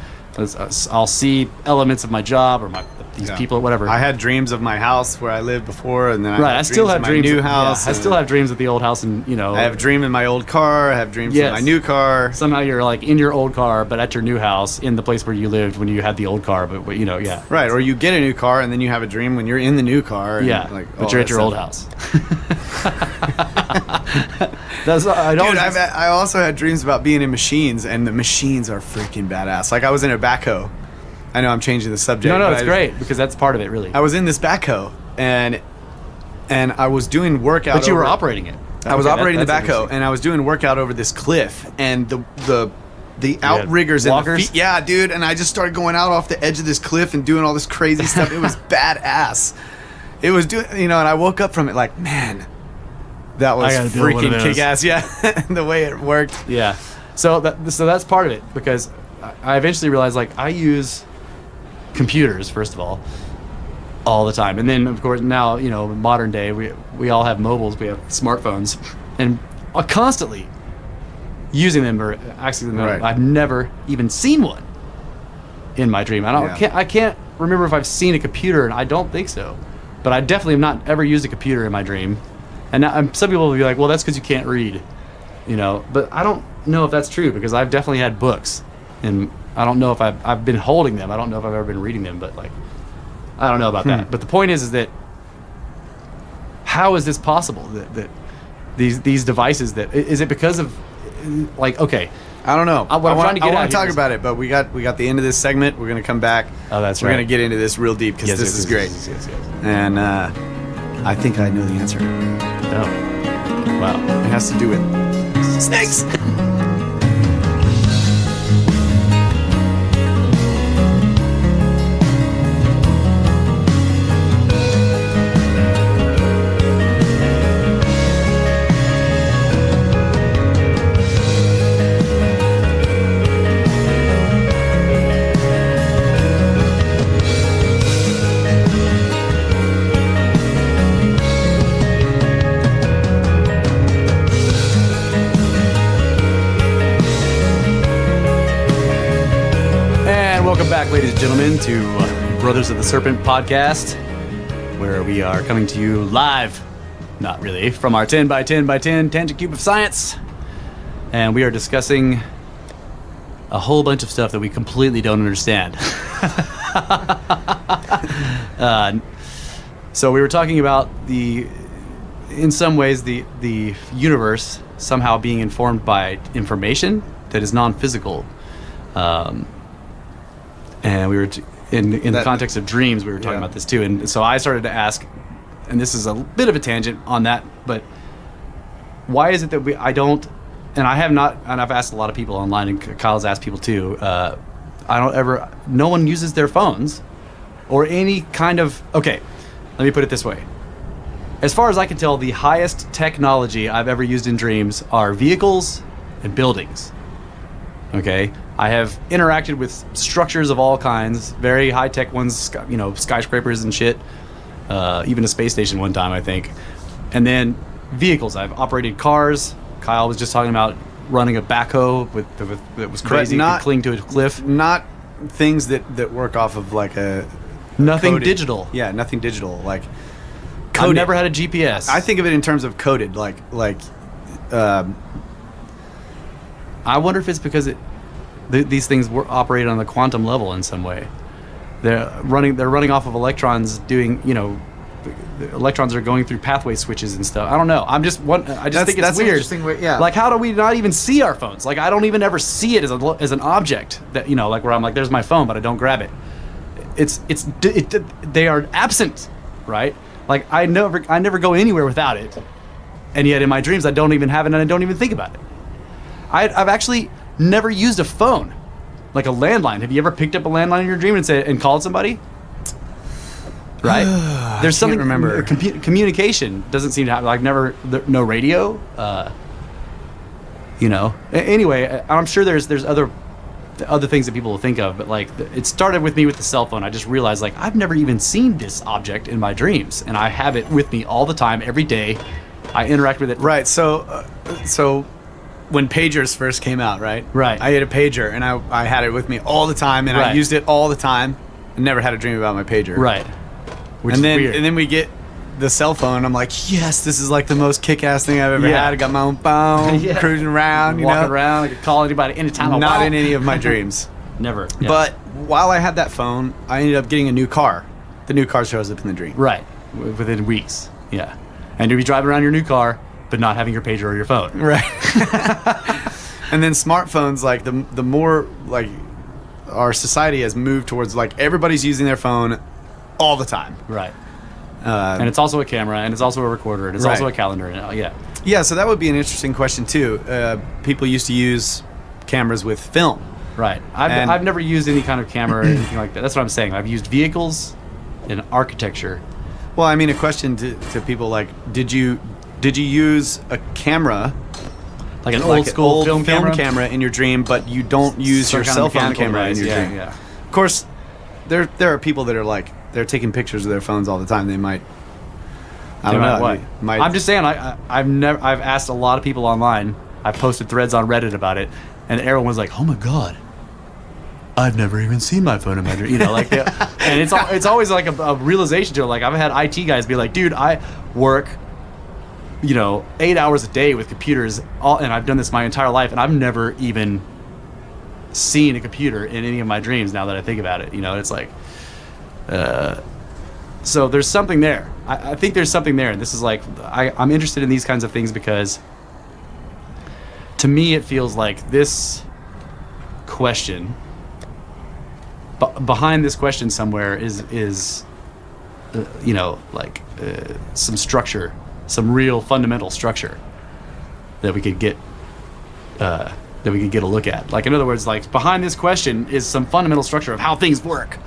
[SPEAKER 2] I'll see elements of my job or these people or whatever.
[SPEAKER 1] I had dreams of my house where I lived before, and then
[SPEAKER 2] I still have dreams
[SPEAKER 1] of my new
[SPEAKER 2] of,
[SPEAKER 1] house.
[SPEAKER 2] Yeah, I still have dreams of the old house, and
[SPEAKER 1] I have a dream in my old car. I have dreams of my new car.
[SPEAKER 2] Somehow you're like in your old car, but at your new house, in the place where you lived when you had the old car. But yeah.
[SPEAKER 1] Right, or you get a new car, and then you have a dream when you're in the new car. And
[SPEAKER 2] but you're at your old house.
[SPEAKER 1] I also had dreams about being in machines, and the machines are freaking badass. Like I was in a backhoe. I know I'm changing the subject.
[SPEAKER 2] No, it's great because that's part of it, really.
[SPEAKER 1] I was in this backhoe, and I was doing workout.
[SPEAKER 2] But you were operating it.
[SPEAKER 1] I was operating the backhoe, and I was doing workout over this cliff, and the the outriggers and the
[SPEAKER 2] walkers?
[SPEAKER 1] feet. Yeah, dude. And I just started going out off the edge of this cliff and doing all this crazy stuff. It was badass. It was doing, and I woke up from it like, man, that was freaking kick-ass. Yeah, the way it worked.
[SPEAKER 2] Yeah. So that's part of it, because I eventually realized, like, I use computers, first of all the time. And then, of course, now, modern day, we all have mobiles, we have smartphones, and constantly using them or accessing them.
[SPEAKER 1] Right.
[SPEAKER 2] I've never even seen one in my dream. I can't remember if I've seen a computer, and I don't think so. But I definitely have not ever used a computer in my dream. And now, some people will be like, well, that's because you can't read, But I don't know if that's true, because I've definitely had books, and I don't know if I've been holding them. I don't know if I've ever been reading them, but like, I don't know about that. But the point is that how is this possible? That these devices, is it because of, like, okay,
[SPEAKER 1] I don't know.
[SPEAKER 2] I want
[SPEAKER 1] to talk about it, but we got the end of this segment. We're gonna come back.
[SPEAKER 2] Oh, that's
[SPEAKER 1] We're
[SPEAKER 2] right.
[SPEAKER 1] gonna get into this real deep, because this is great.
[SPEAKER 2] Yes.
[SPEAKER 1] And I think I know the answer.
[SPEAKER 2] Oh, wow.
[SPEAKER 1] It has to do with snakes.
[SPEAKER 2] Ladies and gentlemen, to Brothers of the Serpent podcast, where we are coming to you live, not really, from our 10 by 10 by 10 tangent cube of science, and we are discussing a whole bunch of stuff that we completely don't understand. So we were talking about in some ways, the universe somehow being informed by information that is non-physical. And we were in the context of dreams, we were talking about this too. And so I started to ask, and this is a bit of a tangent on that, but why is it that I don't, and I have not, and I've asked a lot of people online, and Kyle's asked people too, no one uses their phones or any kind of, okay, let me put it this way. As far as I can tell, the highest technology I've ever used in dreams are vehicles and buildings. Okay? I have interacted with structures of all kinds, very high-tech ones, skyscrapers and shit. Even a space station one time, I think. And then vehicles. I've operated cars. Kyle was just talking about running a backhoe that was crazy. Could cling to a cliff.
[SPEAKER 1] Not things that work off of like a
[SPEAKER 2] nothing
[SPEAKER 1] coded,
[SPEAKER 2] digital.
[SPEAKER 1] Yeah, nothing digital. Like
[SPEAKER 2] coded. I've never had a GPS.
[SPEAKER 1] I think of it in terms of coded.
[SPEAKER 2] I wonder if it's because these things operate on the quantum level in some way. They're running off of electrons, doing the electrons are going through pathway switches and stuff. I don't know. I just think it's weird.
[SPEAKER 1] Interesting way, yeah.
[SPEAKER 2] Like, how do we not even see our phones? Like, I don't even ever see it as an object that like where I'm like, there's my phone, but I don't grab it. They are absent, right? Like, I never go anywhere without it, and yet in my dreams I don't even have it, and I don't even think about it. I've actually never used a phone, like a landline. Have you ever picked up a landline in your dream and called somebody? Right? There's something.
[SPEAKER 1] Remember.
[SPEAKER 2] Communication doesn't seem to have, like, no radio. Anyway, I'm sure there's other things that people will think of, but like it started with me with the cell phone. I just realized, like, I've never even seen this object in my dreams, and I have it with me all the time, every day. I interact with it.
[SPEAKER 1] Right. So when pagers first came out, right?
[SPEAKER 2] Right.
[SPEAKER 1] I had a pager, and I had it with me all the time, and I used it all the time. I never had a dream about my pager.
[SPEAKER 2] Right. Which
[SPEAKER 1] and
[SPEAKER 2] is
[SPEAKER 1] then
[SPEAKER 2] weird.
[SPEAKER 1] And then we get the cell phone. I'm like, yes, this is like the most kick-ass thing I've ever had. I got my own phone, cruising around,
[SPEAKER 2] walking around. I could call anybody anytime I want.
[SPEAKER 1] Not in any of my dreams.
[SPEAKER 2] Never. Yeah.
[SPEAKER 1] But while I had that phone, I ended up getting a new car. The new car shows up in the dream.
[SPEAKER 2] Right. Within weeks. Yeah. And you'll be driving around your new car, but not having your pager or your phone.
[SPEAKER 1] Right. And then smartphones, like the more like our society has moved towards, like, everybody's using their phone all the time.
[SPEAKER 2] Right. And it's also a camera, and it's also a recorder, and it's also a calendar. And, yeah.
[SPEAKER 1] Yeah, so that would be an interesting question too. People used to use cameras with film.
[SPEAKER 2] Right.
[SPEAKER 1] And-
[SPEAKER 2] I've never used any kind of camera or anything like that. That's what I'm saying. I've used vehicles and architecture.
[SPEAKER 1] Well, I mean, a question to people like, did you use a camera,
[SPEAKER 2] Like an
[SPEAKER 1] like
[SPEAKER 2] old school
[SPEAKER 1] an old
[SPEAKER 2] film camera?
[SPEAKER 1] in your dream, but you don't use
[SPEAKER 2] Some
[SPEAKER 1] your
[SPEAKER 2] kind of
[SPEAKER 1] cell phone
[SPEAKER 2] mechanical
[SPEAKER 1] camera in
[SPEAKER 2] device,
[SPEAKER 1] your
[SPEAKER 2] yeah,
[SPEAKER 1] dream?
[SPEAKER 2] yeah.
[SPEAKER 1] Of course, there are people that are like, they're taking pictures of their phones all the time. They might, I don't know.
[SPEAKER 2] What?
[SPEAKER 1] Might,
[SPEAKER 2] I'm just saying. I've asked a lot of people online. I've posted threads on Reddit about it, and everyone was like, "Oh my god, I've never even seen my phone in my dream." You know, like, and it's always like a realization to it. Like, I've had IT guys be like, "Dude, I work, 8 hours a day with computers, and I've done this my entire life, and I've never even seen a computer in any of my dreams." Now that I think about it, it's like, so there's something there. I think there's something there, and this is like, I'm interested in these kinds of things because, to me, it feels like this question, behind this question somewhere is some structure, some real fundamental structure that we could get a look at. Like, in other words, like, behind this question is some fundamental structure of how things work,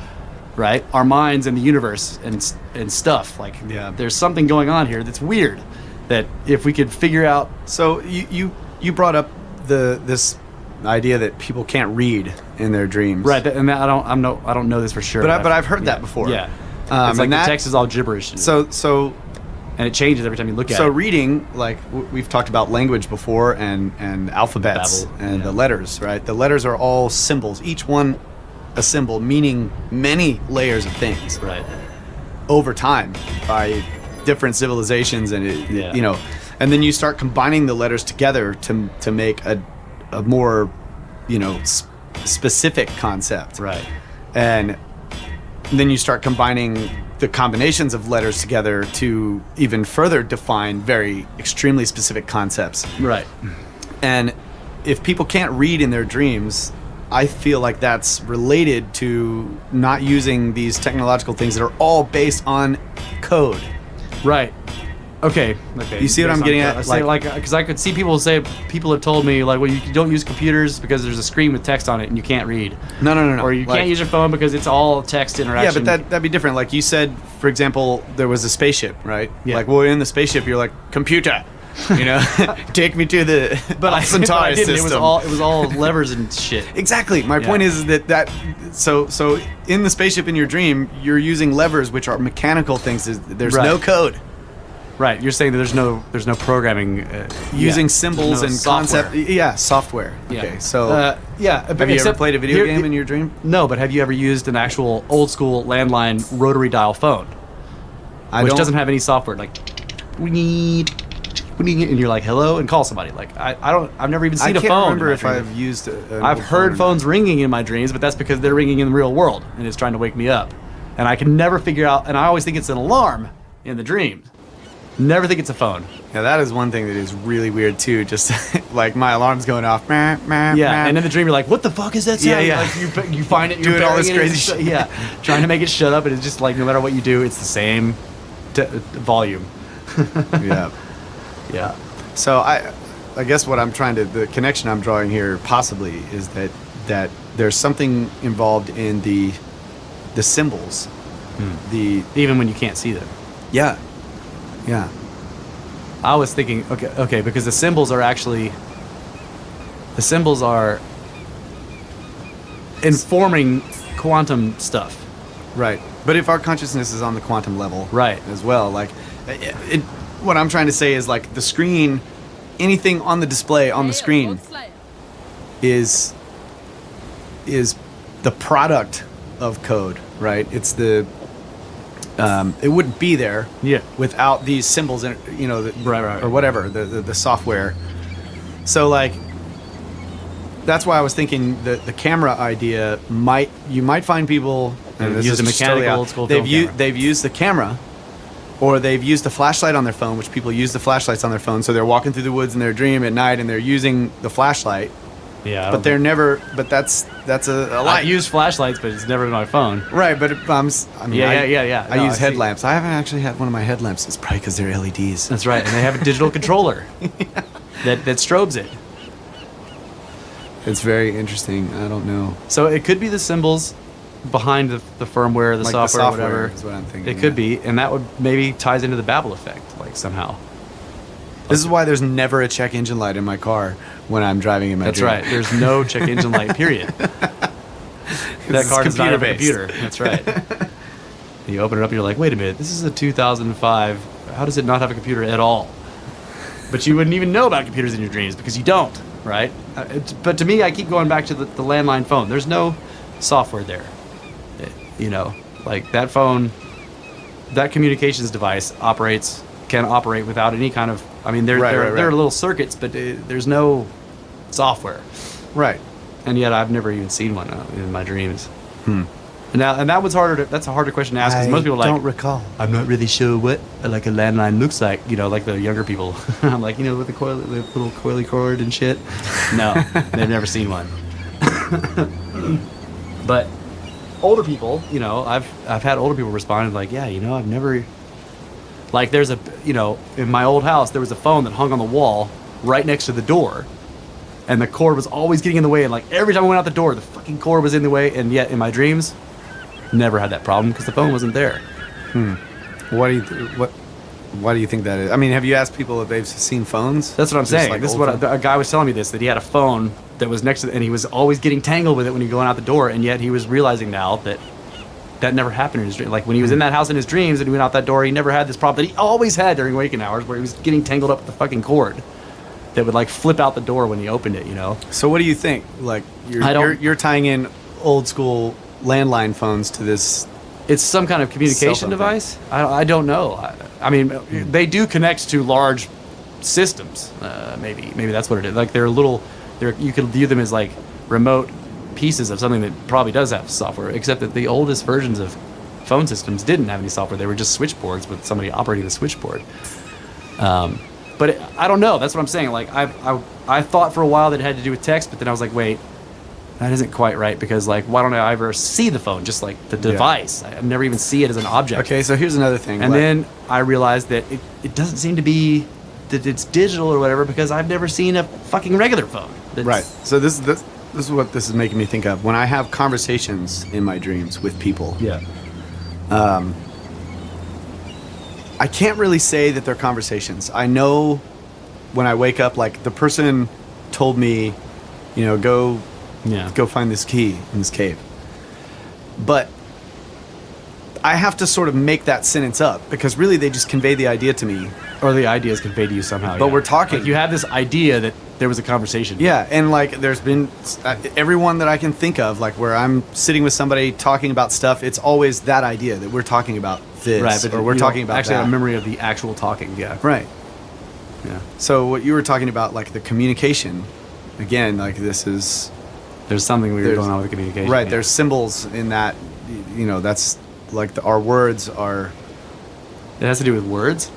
[SPEAKER 2] right? Our minds and the universe and stuff. Like,
[SPEAKER 1] Yeah.
[SPEAKER 2] there's something going on here that's weird. That if we could figure out,
[SPEAKER 1] So you brought up this idea that people can't read in their dreams,
[SPEAKER 2] right? And I don't know this for sure.
[SPEAKER 1] But I've heard that before.
[SPEAKER 2] Yeah, it's
[SPEAKER 1] and
[SPEAKER 2] like
[SPEAKER 1] that-
[SPEAKER 2] the text is all gibberish.
[SPEAKER 1] So
[SPEAKER 2] and it changes every time you look at
[SPEAKER 1] So
[SPEAKER 2] it.
[SPEAKER 1] reading, like we've talked about language before, and alphabets
[SPEAKER 2] Babble,
[SPEAKER 1] and
[SPEAKER 2] yeah.
[SPEAKER 1] the letters, right? The letters are all symbols, each one a symbol meaning many layers of things
[SPEAKER 2] Right.
[SPEAKER 1] over time by different civilizations, and
[SPEAKER 2] Yeah.
[SPEAKER 1] and then you start combining the letters together to make a more specific concept,
[SPEAKER 2] Right.
[SPEAKER 1] and then you start combining the combinations of letters together to even further define very extremely specific concepts.
[SPEAKER 2] Right.
[SPEAKER 1] And if people can't read in their dreams, I feel like that's related to not using these technological things that are all based on code.
[SPEAKER 2] Right. Okay.
[SPEAKER 1] You see what I'm getting at?
[SPEAKER 2] Like, because I could see people have told me, like, well, you don't use computers because there's a screen with text on it and you can't read.
[SPEAKER 1] No.
[SPEAKER 2] Or you can't use your phone because it's all text
[SPEAKER 1] Yeah,
[SPEAKER 2] interaction.
[SPEAKER 1] but that'd be different. Like you said, for example, there was a spaceship, right?
[SPEAKER 2] Yeah.
[SPEAKER 1] Like, well, in the spaceship, you're like, computer, take me to the Centauri
[SPEAKER 2] didn't.
[SPEAKER 1] system.
[SPEAKER 2] It was all levers and shit.
[SPEAKER 1] Exactly. My point is that so in the spaceship in your dream, you're using levers, which are mechanical things. There's
[SPEAKER 2] Right.
[SPEAKER 1] no code.
[SPEAKER 2] Right. You're saying that there's no programming
[SPEAKER 1] Using symbols and concept. Yeah, software.
[SPEAKER 2] Yeah.
[SPEAKER 1] Okay. So
[SPEAKER 2] yeah.
[SPEAKER 1] have you ever played a video game in your dream?
[SPEAKER 2] No, but have you ever used an actual old school landline rotary dial phone, which doesn't have any software? Like, we need, and you're like, hello, and call somebody. Like, I've never even seen a phone.
[SPEAKER 1] I can't remember
[SPEAKER 2] in my
[SPEAKER 1] if
[SPEAKER 2] dream.
[SPEAKER 1] I've used.
[SPEAKER 2] I've heard phones ringing in my dreams, but that's because they're ringing in the real world and it's trying to wake me up. And I can never figure out, and I always think it's an alarm in the dream. Never think it's a phone.
[SPEAKER 1] Yeah, that is one thing that is really weird too. Just like my alarm's going off.
[SPEAKER 2] Yeah, and in the dream you're like, what the fuck is that sound?
[SPEAKER 1] Yeah.
[SPEAKER 2] Like you find it, you're
[SPEAKER 1] Doing all this
[SPEAKER 2] burying it,
[SPEAKER 1] crazy shit.
[SPEAKER 2] Yeah, trying to make it shut up, and it's just like no matter what you do, it's the same volume.
[SPEAKER 1] Yeah.
[SPEAKER 2] Yeah.
[SPEAKER 1] So I guess what I'm the connection I'm drawing here possibly is that there's something involved in the symbols.
[SPEAKER 2] Even when you can't see them.
[SPEAKER 1] Yeah.
[SPEAKER 2] I was thinking, okay, because the symbols are informing quantum stuff.
[SPEAKER 1] Right. But if our consciousness is on the quantum level,
[SPEAKER 2] Right.
[SPEAKER 1] as well, like what I'm trying to say is like the screen, anything on the display on the screen is the product of code, right? It's it wouldn't be there
[SPEAKER 2] Yeah.
[SPEAKER 1] without these symbols,
[SPEAKER 2] Right.
[SPEAKER 1] or whatever, the software. So like, that's why I was thinking the camera idea you might find people, and this
[SPEAKER 2] Use
[SPEAKER 1] is
[SPEAKER 2] a
[SPEAKER 1] just totally
[SPEAKER 2] mechanical
[SPEAKER 1] out,
[SPEAKER 2] old school film camera.
[SPEAKER 1] they've used the camera, or they've used the flashlight on their phone, which people use the flashlights on their phone. So they're walking through the woods in their dream at night, and they're using the flashlight,
[SPEAKER 2] Yeah.
[SPEAKER 1] but they're never. But that's a
[SPEAKER 2] I
[SPEAKER 1] light.
[SPEAKER 2] use flashlights, but it's never been my phone.
[SPEAKER 1] Right, but I mean,
[SPEAKER 2] Yeah.
[SPEAKER 1] I
[SPEAKER 2] No,
[SPEAKER 1] use
[SPEAKER 2] I see.
[SPEAKER 1] headlamps. I haven't actually had one of my headlamps. It's probably because they're LEDs.
[SPEAKER 2] That's right, and they have a digital controller that strobes it.
[SPEAKER 1] It's very interesting. I don't know.
[SPEAKER 2] So it could be the symbols behind the firmware, the
[SPEAKER 1] Like
[SPEAKER 2] software,
[SPEAKER 1] the
[SPEAKER 2] whatever.
[SPEAKER 1] is what I'm thinking.
[SPEAKER 2] It could be, and that would maybe ties into the Babel effect, like somehow.
[SPEAKER 1] This is why there's never a check engine light in my car when I'm driving in my
[SPEAKER 2] That's
[SPEAKER 1] dream.
[SPEAKER 2] right. There's no check engine light, period. That car does not have a
[SPEAKER 1] computer-based.
[SPEAKER 2] computer. That's right. You open it up and you're like, wait a minute, this is a 2005. How does it not have a computer at all? But you wouldn't even know about computers in your dreams because you don't, right? But to me, I keep going back to the landline phone. There's no software there. Like that phone, that communications device can operate without any kind of. I mean, there are little circuits, but there's no software.
[SPEAKER 1] Right.
[SPEAKER 2] And yet, I've never even seen one in my dreams. And that was harder. That's a harder question to ask because most people are like,
[SPEAKER 1] don't recall.
[SPEAKER 2] I'm not really sure what like a landline looks like. Like the younger people. I'm like, with the little coily cord and shit. No, they've never seen one. But older people, I've had older people respond like, yeah, I've never. Like there's in my old house there was a phone that hung on the wall right next to the door, and the cord was always getting in the way. And like every time I went out the door, the fucking cord was in the way. And yet in my dreams, never had that problem because the phone wasn't there.
[SPEAKER 1] Why do you think that is? I mean, have you asked people if they've seen phones?
[SPEAKER 2] That's what I'm
[SPEAKER 1] Just
[SPEAKER 2] saying.
[SPEAKER 1] like
[SPEAKER 2] This is
[SPEAKER 1] old
[SPEAKER 2] what
[SPEAKER 1] phones?
[SPEAKER 2] a guy was telling me that he had a phone that was next to, and he was always getting tangled with it when he was going out the door. And yet he was realizing now that never happened in his dream. Like when he was in that house in his dreams and he went out that door, he never had this problem that he always had during waking hours, where he was getting tangled up with the fucking cord that would like flip out the door when he opened it.
[SPEAKER 1] So what do you think? Like you're tying in old school landline phones to this.
[SPEAKER 2] It's some kind of communication
[SPEAKER 1] Cell phone
[SPEAKER 2] device. I don't know. I mean, they do connect to large systems. Maybe that's what it is. Like you could view them as like remote pieces of something that probably does have software, except that the oldest versions of phone systems didn't have any software. They were just switchboards with somebody operating the switchboard. But I don't know. That's what I'm saying. Like I thought for a while that it had to do with text, but then I was like, wait, that isn't quite right, because like why don't I ever see the phone, just like the device? I never even see it as an object.
[SPEAKER 1] Okay, so here's another thing.
[SPEAKER 2] And then I realized that it doesn't seem to be that it's digital or whatever, because I've never seen a fucking regular phone.
[SPEAKER 1] Right. So this is what this is making me think of. When I have conversations in my dreams with people,
[SPEAKER 2] Yeah.
[SPEAKER 1] I can't really say that they're conversations. I know when I wake up, like the person told me, go find this key in this cave. But I have to sort of make that sentence up, because really they just convey the idea to me.
[SPEAKER 2] Or the idea is conveyed to you somehow.
[SPEAKER 1] But we're talking.
[SPEAKER 2] Like you have this idea that there was a conversation.
[SPEAKER 1] Yeah, and like there's been everyone that I can think of, like where I'm sitting with somebody talking about stuff, it's always that idea that we're talking about this,
[SPEAKER 2] Right, but
[SPEAKER 1] or we're
[SPEAKER 2] you
[SPEAKER 1] talking
[SPEAKER 2] don't
[SPEAKER 1] about
[SPEAKER 2] actually
[SPEAKER 1] that.
[SPEAKER 2] have a memory of the actual talking. Yeah.
[SPEAKER 1] Right.
[SPEAKER 2] Yeah.
[SPEAKER 1] So what you were talking about, like the communication, again, like this is
[SPEAKER 2] There's something weird
[SPEAKER 1] There's-
[SPEAKER 2] going on with the communication.
[SPEAKER 1] right.
[SPEAKER 2] yeah.
[SPEAKER 1] There's symbols in that, that's like our words are.
[SPEAKER 2] It has to do with words.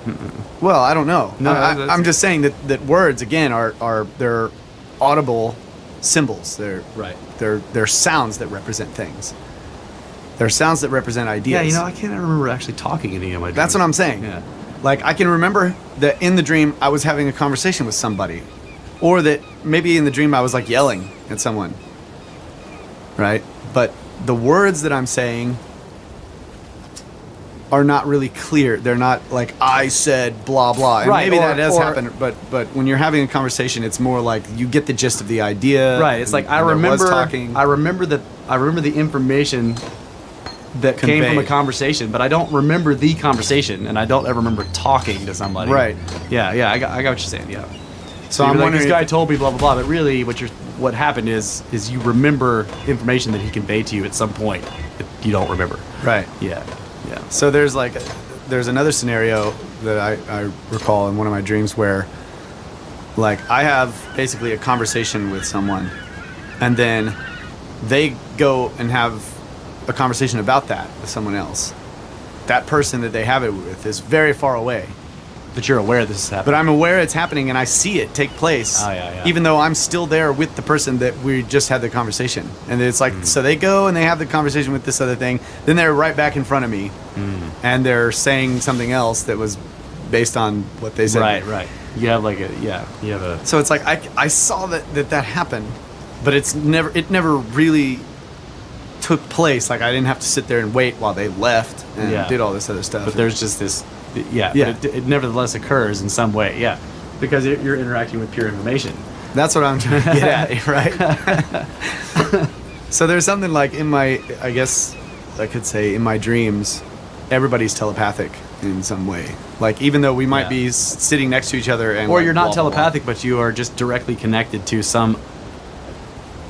[SPEAKER 1] Well, I don't know.
[SPEAKER 2] No, that's-
[SPEAKER 1] I'm just saying that words again are they're audible symbols.
[SPEAKER 2] Right.
[SPEAKER 1] They're sounds that represent things. They're sounds that represent ideas.
[SPEAKER 2] Yeah, I can't remember actually talking any of my dreams.
[SPEAKER 1] That's what I'm saying.
[SPEAKER 2] Yeah.
[SPEAKER 1] Like I can remember that in the dream I was having a conversation with somebody, or that maybe in the dream I was like yelling at someone. Right? But the words that I'm saying are not really clear. They're not like I said blah blah. And
[SPEAKER 2] Right,
[SPEAKER 1] maybe that
[SPEAKER 2] or-
[SPEAKER 1] does
[SPEAKER 2] or-
[SPEAKER 1] happen, but when you're having a conversation, it's more like you get the gist of the idea.
[SPEAKER 2] Right. It's like
[SPEAKER 1] and
[SPEAKER 2] I
[SPEAKER 1] there was
[SPEAKER 2] remember.
[SPEAKER 1] talking.
[SPEAKER 2] I remember the information that came from a
[SPEAKER 1] Conveyed.
[SPEAKER 2] conversation, but I don't remember the conversation, and I don't ever remember talking to somebody.
[SPEAKER 1] Right.
[SPEAKER 2] Yeah. I got what you're saying. Yeah.
[SPEAKER 1] So
[SPEAKER 2] You're
[SPEAKER 1] I'm
[SPEAKER 2] like,
[SPEAKER 1] wondering
[SPEAKER 2] this
[SPEAKER 1] if-
[SPEAKER 2] guy told me blah blah blah, but really what happened is you remember information that he conveyed to you at some point that you don't remember.
[SPEAKER 1] Right.
[SPEAKER 2] Yeah.
[SPEAKER 1] So there's another scenario that I recall in one of my dreams where like I have basically a conversation with someone, and then they go and have a conversation about that with someone else. That person that they have it with is very far away,
[SPEAKER 2] But you're aware this is
[SPEAKER 1] but
[SPEAKER 2] happening.
[SPEAKER 1] I'm aware it's happening and I see it take place.
[SPEAKER 2] Oh, yeah.
[SPEAKER 1] Even though I'm still there with the person that we just had the conversation. And it's like, so they go and they have the conversation with this other thing, then they're right back in front of me, and they're saying something else that was based on what they said.
[SPEAKER 2] Right. You have like you have a.
[SPEAKER 1] So it's like I saw that happened, but it never really took place. Like I didn't have to sit there and wait while they left and did all this other stuff.
[SPEAKER 2] But there's just this, but it nevertheless occurs in some way, because you're interacting with pure information.
[SPEAKER 1] That's what I'm trying to get at, right? So there's something like in my, I guess I could say in my dreams, everybody's telepathic in some way. Like even though we might be sitting next to each other and
[SPEAKER 2] or
[SPEAKER 1] like,
[SPEAKER 2] you're not
[SPEAKER 1] blah, blah,
[SPEAKER 2] telepathic,
[SPEAKER 1] blah.
[SPEAKER 2] but you are just directly connected to some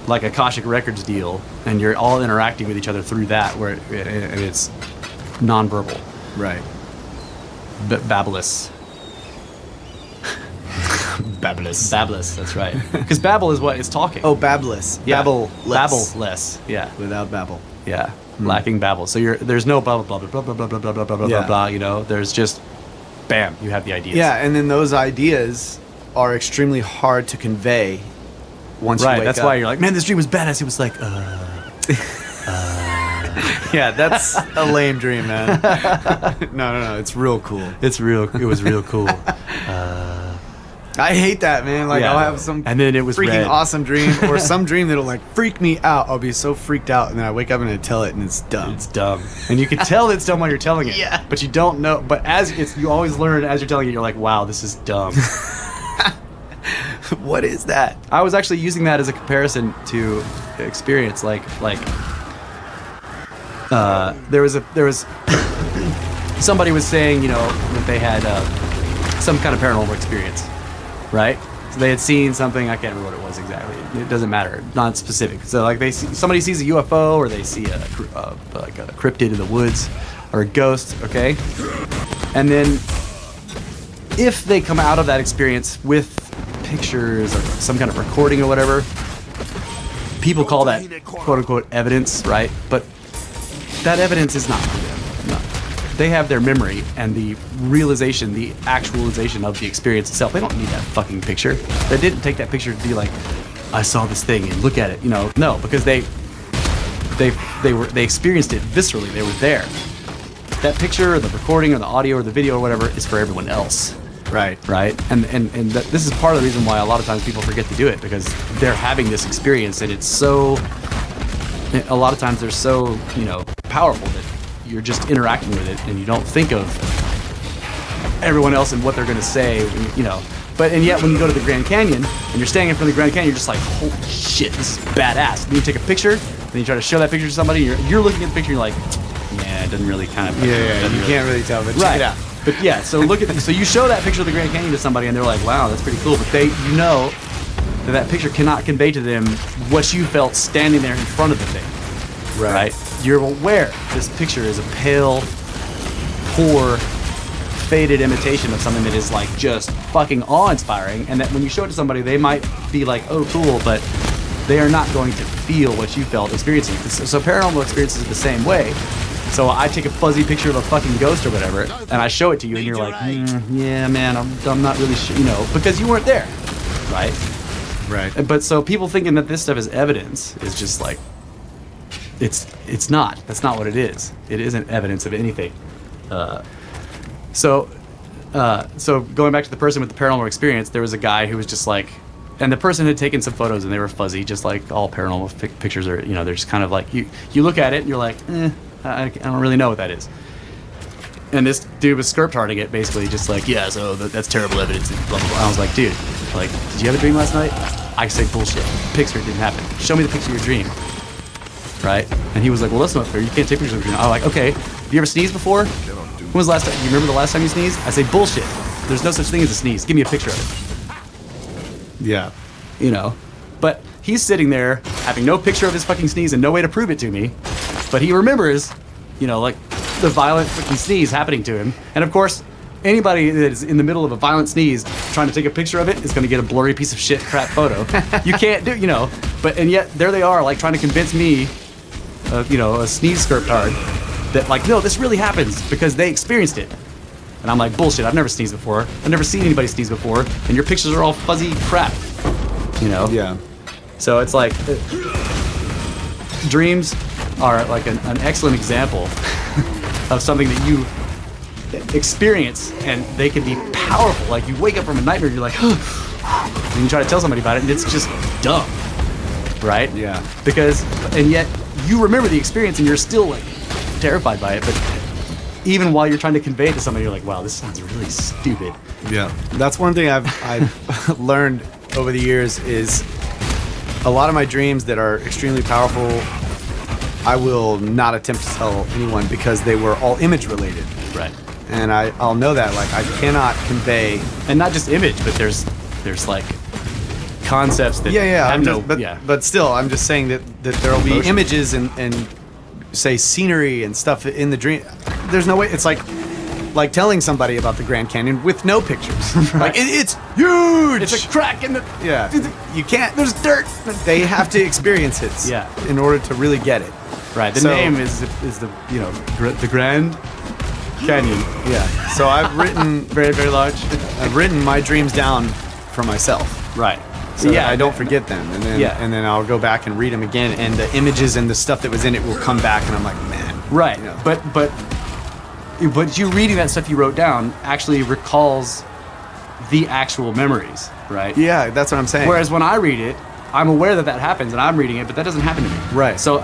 [SPEAKER 2] like Akashic Records deal, and you're all interacting with each other through that, where and it's nonverbal.
[SPEAKER 1] Right.
[SPEAKER 2] Babbleless.
[SPEAKER 1] Babbleless.
[SPEAKER 2] That's right. Because babble is what is talking.
[SPEAKER 1] Oh, babbleless.
[SPEAKER 2] Yeah.
[SPEAKER 1] Babbleless.
[SPEAKER 2] Babbleless. Yeah.
[SPEAKER 1] Without babble.
[SPEAKER 2] Yeah. Lacking babble. So there's no blah blah blah blah blah blah blah blah blah blah blah blah. You know, there's just bam, you have the ideas.
[SPEAKER 1] Yeah, and then those ideas are extremely hard to convey once you wake up.
[SPEAKER 2] That's why you're like, man, this dream was badass. It was like,
[SPEAKER 1] yeah, that's a lame dream, man. No, it's real cool.
[SPEAKER 2] It was real cool.
[SPEAKER 1] I hate that, man. Like I'll have some
[SPEAKER 2] and then it was
[SPEAKER 1] freaking awesome dream or some dream that'll like freak me out. I'll be so freaked out, and then I wake up and I tell it, and it's dumb.
[SPEAKER 2] It's dumb, and you can tell it's dumb while you're telling it.
[SPEAKER 1] Yeah.
[SPEAKER 2] But you don't know. But you always learn as you're telling it. You're like, wow, this is dumb.
[SPEAKER 1] What is that?
[SPEAKER 2] I was actually using that as a comparison to experience. Like there was somebody was saying, that they had some kind of paranormal experience, right? So they had seen something. I can't remember what it was exactly. It doesn't matter. Not specific. So like somebody sees a UFO, or they see like a cryptid in the woods, or a ghost. Okay, and then if they come out of that experience with pictures or some kind of recording or whatever, people call that quote unquote evidence, right? But that evidence is not for them. No. They have their memory and the realization, the actualization of the experience itself. They don't need that fucking picture. They didn't take that picture to be like, I saw this thing and look at it. No, because they experienced it viscerally. They were there. That picture or the recording or the audio or the video or whatever is for everyone else. Right. And this is part of the reason why a lot of times people forget to do it, because they're having this experience, and it's so, a lot of times they're so, powerful that you're just interacting with it, and you don't think of everyone else and what they're going to say, and yet when you go to the Grand Canyon and you're standing in front of the Grand Canyon, you're just like, holy shit, this is badass. Then you take a picture, then you try to show that picture to somebody, you're looking at the picture, and you're like, yeah, it doesn't really kind of,
[SPEAKER 1] you can't really tell, but check it out.
[SPEAKER 2] But yeah, so so you show that picture of the Grand Canyon to somebody, and they're like, wow, that's pretty cool. But that picture cannot convey to them what you felt standing there in front of the thing. Right? You're aware this picture is a pale, poor, faded imitation of something that is like just fucking awe-inspiring, and that when you show it to somebody, they might be like, oh, cool, but they are not going to feel what you felt experiencing. So paranormal experiences are the same way. So I take a fuzzy picture of a fucking ghost or whatever, and I show it to you, and you're like, yeah, man, I'm not really sure, because you weren't there, right? Right. But so people thinking that this stuff is evidence is just like, it's not. That's not what it is. It isn't evidence of anything. So going back to the person with the paranormal experience, there was a guy who was just like, and the person had taken some photos, and they were fuzzy, just like all paranormal pictures are. They're just kind of like you look at it, and you're like, I don't really know what that is. And this dude was skirp-harding it, basically, just like, yeah, so that's terrible evidence, and blah, blah, blah. I was like, dude, did you have a dream last night? I say, bullshit. Picture didn't happen. Show me the picture of your dream. Right? And he was like, well, that's not fair. You can't take pictures of your dream. I was like, okay, have you ever sneezed before? When was the last time? You remember the last time you sneezed? I say, bullshit. There's no such thing as a sneeze. Give me a picture of it.
[SPEAKER 1] Yeah.
[SPEAKER 2] But he's sitting there having no picture of his fucking sneeze and no way to prove it to me. But he remembers, like the violent fucking sneeze happening to him. And of course, anybody that is in the middle of a violent sneeze trying to take a picture of it is going to get a blurry piece of shit crap photo. You can't do, and yet there they are, like trying to convince me, a sneeze skirp-hard, that like, no, this really happens because they experienced it. And I'm like, bullshit, I've never sneezed before. I've never seen anybody sneeze before. And your pictures are all fuzzy crap,
[SPEAKER 1] Yeah.
[SPEAKER 2] So it's like, dreams are like an excellent example of something that you experience, and they can be powerful. Like you wake up from a nightmare, and you're like, and you try to tell somebody about it, and it's just dumb. right?
[SPEAKER 1] Yeah.
[SPEAKER 2] And yet you remember the experience and you're still like terrified by it, but even while you're trying to convey it to somebody, you're like, wow, this sounds really stupid.
[SPEAKER 1] Yeah. That's one thing I've learned over the years is a lot of my dreams that are extremely powerful, I will not attempt to tell anyone because they were all image related.
[SPEAKER 2] Right.
[SPEAKER 1] And I'll know that, like, I cannot convey.
[SPEAKER 2] And not just image, but there's like concepts that
[SPEAKER 1] But still, I'm just saying that there will be
[SPEAKER 2] Emotion.
[SPEAKER 1] images and say scenery and stuff in the dream. There's no way. It's like telling somebody about the Grand Canyon with no pictures.
[SPEAKER 2] Right.
[SPEAKER 1] Like it's huge.
[SPEAKER 2] it's a crack in the
[SPEAKER 1] You can't. There's dirt. They have to experience it.
[SPEAKER 2] Yeah.
[SPEAKER 1] In order to really get it.
[SPEAKER 2] right. The
[SPEAKER 1] So-
[SPEAKER 2] name is the the Grand Canyon.
[SPEAKER 1] Yeah. So I've written
[SPEAKER 2] Very, very large.
[SPEAKER 1] I've written my dreams down for myself.
[SPEAKER 2] Right.
[SPEAKER 1] So that I don't forget them, and then I'll go back and read them again, and the images and the stuff that was in it will come back, and I'm like, man,
[SPEAKER 2] Right.
[SPEAKER 1] you know.
[SPEAKER 2] But you reading that stuff you wrote down actually recalls the actual memories, right?
[SPEAKER 1] Yeah, that's what I'm saying.
[SPEAKER 2] Whereas when I read it, I'm aware that happens and I'm reading it, but that doesn't happen to me.
[SPEAKER 1] Right.
[SPEAKER 2] So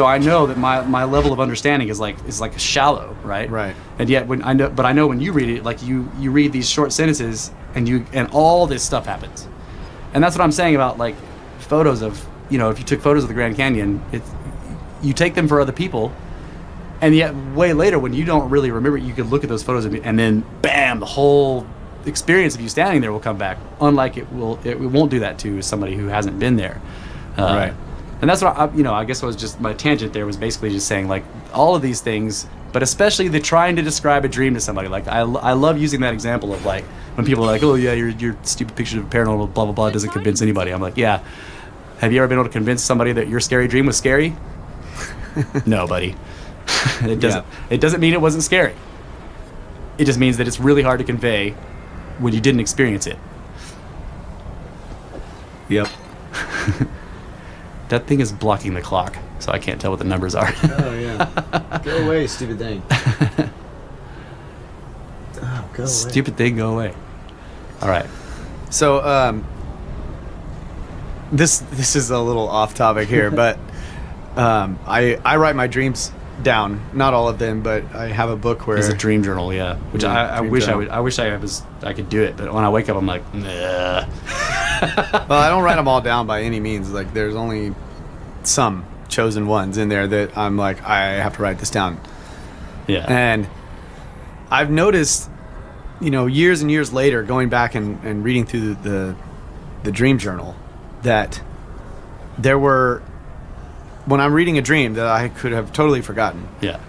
[SPEAKER 2] I know that my level of understanding is like shallow, right?
[SPEAKER 1] Right.
[SPEAKER 2] And yet I know when you read it, like you read these short sentences and all this stuff happens. And that's what I'm saying about like photos of, if you took photos of the Grand Canyon, you take them for other people. And yet, way later, when you don't really remember it, you could look at those photos and then, bam, the whole experience of you standing there will come back. Unlike it won't do that to somebody who hasn't been there.
[SPEAKER 1] Right.
[SPEAKER 2] And that's what I guess my tangent there was basically just saying like all of these things, but especially the trying to describe a dream to somebody. Like I love using that example of like when people are like, oh yeah, your stupid picture of paranormal blah blah blah doesn't convince anybody. I'm like, yeah. Have you ever been able to convince somebody that your scary dream was scary? No, buddy. It doesn't.
[SPEAKER 1] Yeah.
[SPEAKER 2] It doesn't mean it wasn't scary. It just means that it's really hard to convey when you didn't experience it.
[SPEAKER 1] Yep.
[SPEAKER 2] That thing is blocking the clock, so I can't tell what the numbers are.
[SPEAKER 1] Oh yeah. Go away, stupid thing. Oh, go away.
[SPEAKER 2] Stupid thing, go away. All right.
[SPEAKER 1] So this is a little off topic here, but I write my dreams down, not all of them, but I have a book where
[SPEAKER 2] It's a dream journal, yeah. Which
[SPEAKER 1] Yeah,
[SPEAKER 2] I
[SPEAKER 1] dream
[SPEAKER 2] wish
[SPEAKER 1] journal.
[SPEAKER 2] I wish I could do it, but when I wake up, I'm like, nah.
[SPEAKER 1] well, I don't write them all down by any means. Like there's only some chosen ones in there that I'm like, I have to write this down.
[SPEAKER 2] Yeah.
[SPEAKER 1] And I've noticed, years and years later, going back and reading through the dream journal, that there were, when I'm reading a dream that I could have totally forgotten,
[SPEAKER 2] Yeah.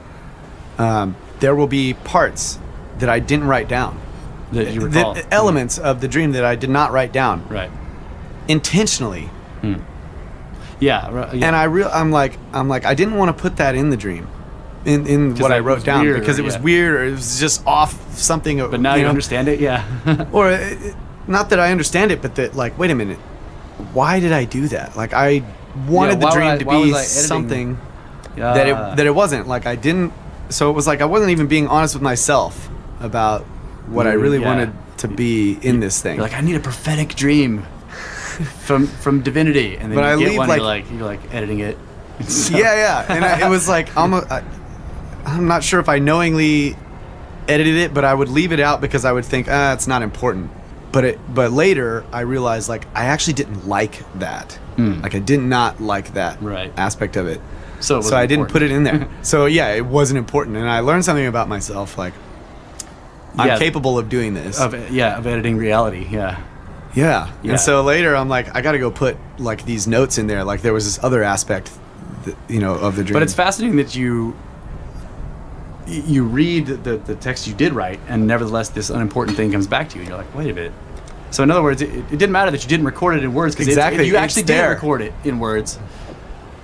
[SPEAKER 1] there will be parts that I didn't write down.
[SPEAKER 2] That you recall.
[SPEAKER 1] The elements of the dream that I did not write down
[SPEAKER 2] Right.
[SPEAKER 1] intentionally.
[SPEAKER 2] Yeah. Yeah.
[SPEAKER 1] And I'm like I didn't want to put that in the dream, in what
[SPEAKER 2] like,
[SPEAKER 1] I
[SPEAKER 2] it
[SPEAKER 1] wrote
[SPEAKER 2] was
[SPEAKER 1] down,
[SPEAKER 2] weird,
[SPEAKER 1] because it was
[SPEAKER 2] yeah.
[SPEAKER 1] weird, or it was just off something.
[SPEAKER 2] But now you understand it, yeah.
[SPEAKER 1] Or not that I understand it, but that like, wait a minute, why did I do that? Like I wanted the
[SPEAKER 2] why
[SPEAKER 1] dream
[SPEAKER 2] was I-
[SPEAKER 1] to
[SPEAKER 2] why was
[SPEAKER 1] be
[SPEAKER 2] I editing?
[SPEAKER 1] something that it wasn't. Like I didn't. So it was like I wasn't even being honest with myself about what I really
[SPEAKER 2] Yeah.
[SPEAKER 1] wanted to be in this thing.
[SPEAKER 2] You're like, I need a prophetic dream from divinity, and then
[SPEAKER 1] But
[SPEAKER 2] you
[SPEAKER 1] I
[SPEAKER 2] get
[SPEAKER 1] leave,
[SPEAKER 2] one.
[SPEAKER 1] like-
[SPEAKER 2] You're like editing it. So-
[SPEAKER 1] Yeah. And it was like I'm not sure if I knowingly edited it, but I would leave it out because I would think, it's not important. But later I realized like I actually didn't like that. Like I did not like that
[SPEAKER 2] Right.
[SPEAKER 1] aspect of it.
[SPEAKER 2] So
[SPEAKER 1] I didn't put it in there. So yeah, it wasn't important, and I learned something about myself. Like I'm
[SPEAKER 2] Yeah.
[SPEAKER 1] capable of doing this.
[SPEAKER 2] of editing reality. Yeah.
[SPEAKER 1] Yeah.
[SPEAKER 2] Yeah.
[SPEAKER 1] And so later I'm like, I got to go put like these notes in there. Like there was this other aspect, of the dream.
[SPEAKER 2] But it's fascinating that you read the text you did write, and nevertheless this unimportant thing comes back to you, and you're like, wait a bit. So in other words, it didn't matter that you didn't record it in words, because
[SPEAKER 1] Exactly,
[SPEAKER 2] you actually
[SPEAKER 1] it's
[SPEAKER 2] did
[SPEAKER 1] there.
[SPEAKER 2] record it in words.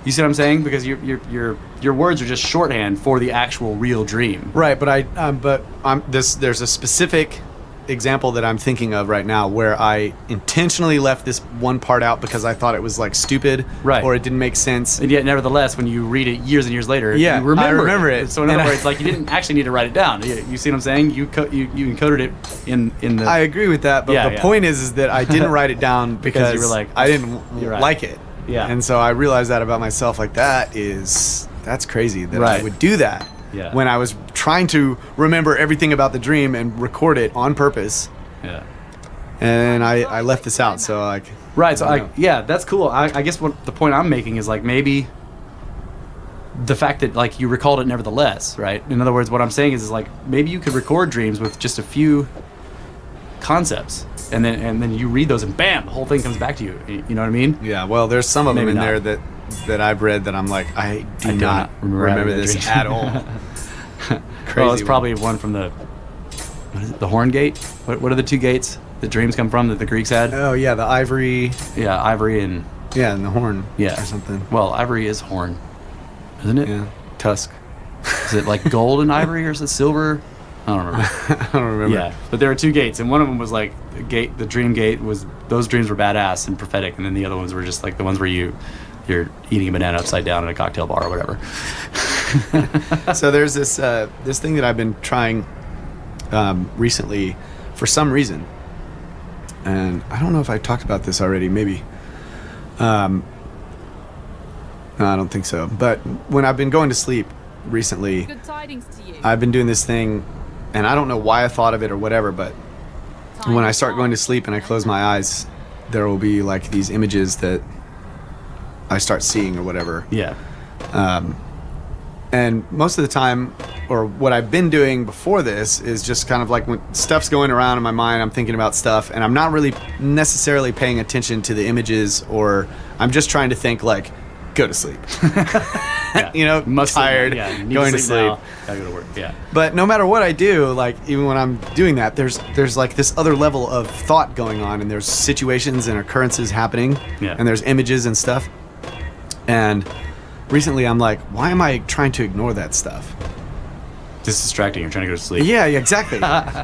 [SPEAKER 2] You see what I'm saying? Because your words are just shorthand for the actual real dream.
[SPEAKER 1] Right, but there's a specific example that I'm thinking of right now where I intentionally left this one part out because I thought it was like stupid,
[SPEAKER 2] Right.
[SPEAKER 1] or it didn't make sense.
[SPEAKER 2] And yet, nevertheless, when you read it years and years later,
[SPEAKER 1] Yeah,
[SPEAKER 2] you remember
[SPEAKER 1] I remember it.
[SPEAKER 2] So in other
[SPEAKER 1] And
[SPEAKER 2] words, like you didn't actually need to write it down. You see what I'm saying? You encoded it in the.
[SPEAKER 1] I agree with that, but
[SPEAKER 2] Yeah,
[SPEAKER 1] the
[SPEAKER 2] yeah.
[SPEAKER 1] point is that I didn't write it down because
[SPEAKER 2] you were like,
[SPEAKER 1] I didn't
[SPEAKER 2] You're right.
[SPEAKER 1] like it.
[SPEAKER 2] Yeah.
[SPEAKER 1] And so I realized that about myself. Like that's crazy that I
[SPEAKER 2] Right.
[SPEAKER 1] would do that.
[SPEAKER 2] Yeah.
[SPEAKER 1] When I was trying to remember everything about the dream and record it on purpose,
[SPEAKER 2] Yeah.
[SPEAKER 1] and I left this out. So like.
[SPEAKER 2] Right. So
[SPEAKER 1] I don't know.
[SPEAKER 2] yeah, that's cool. I guess what the point I'm making is like maybe the fact that like you recalled it nevertheless, right? In other words, what I'm saying is like maybe you could record dreams with just a few concepts, and then you read those, and bam, the whole thing comes back to you. You know what I mean?
[SPEAKER 1] Yeah, well, there's some of them
[SPEAKER 2] Maybe
[SPEAKER 1] in
[SPEAKER 2] not.
[SPEAKER 1] there that I've read that I'm like, I do
[SPEAKER 2] do
[SPEAKER 1] not
[SPEAKER 2] not remember
[SPEAKER 1] remember
[SPEAKER 2] having that
[SPEAKER 1] this
[SPEAKER 2] dream.
[SPEAKER 1] at all. Crazy.
[SPEAKER 2] Well, it's
[SPEAKER 1] one.
[SPEAKER 2] probably one from the what is it, the Horn Gate. What are the two gates that dreams come from that the Greeks had?
[SPEAKER 1] Oh yeah, the ivory.
[SPEAKER 2] Yeah, ivory and
[SPEAKER 1] Yeah, and the horn.
[SPEAKER 2] yeah
[SPEAKER 1] or something.
[SPEAKER 2] Well, ivory is horn, isn't it?
[SPEAKER 1] Yeah, tusk.
[SPEAKER 2] Is it like gold and ivory, or is it silver? I don't remember.
[SPEAKER 1] I don't remember.
[SPEAKER 2] Yeah, but there were two gates, and one of them was like the dream gate was those dreams were badass and prophetic, and then the other ones were just like the ones where you're eating a banana upside down in a cocktail bar or whatever.
[SPEAKER 1] So there's this thing that I've been trying recently for some reason, and I don't know if I talked about this already. Maybe. No, I don't think so. But when I've been going to sleep recently,
[SPEAKER 3] Good tidings to you.
[SPEAKER 1] I've been doing this thing, and I don't know why I thought of it or whatever, but when I start going to sleep and I close my eyes, there will be like these images that I start seeing or whatever.
[SPEAKER 2] Yeah.
[SPEAKER 1] And most of the time, or what I've been doing before this, is just kind of like when stuff's going around in my mind, I'm thinking about stuff, and I'm not really necessarily paying attention to the images, or I'm just trying to think like, go to sleep.
[SPEAKER 2] Yeah.
[SPEAKER 1] You know, tired,
[SPEAKER 2] Yeah, need
[SPEAKER 1] going to
[SPEAKER 2] sleep.
[SPEAKER 1] sleep.
[SPEAKER 2] Now. Gotta go to work. Yeah.
[SPEAKER 1] But no matter what I do, like even when I'm doing that, there's like this other level of thought going on, and there's situations and occurrences happening,
[SPEAKER 2] Yeah.
[SPEAKER 1] and there's images and stuff. And recently I'm like, why am I trying to ignore that stuff?
[SPEAKER 2] Just distracting. You're trying to go to sleep.
[SPEAKER 1] Yeah, exactly.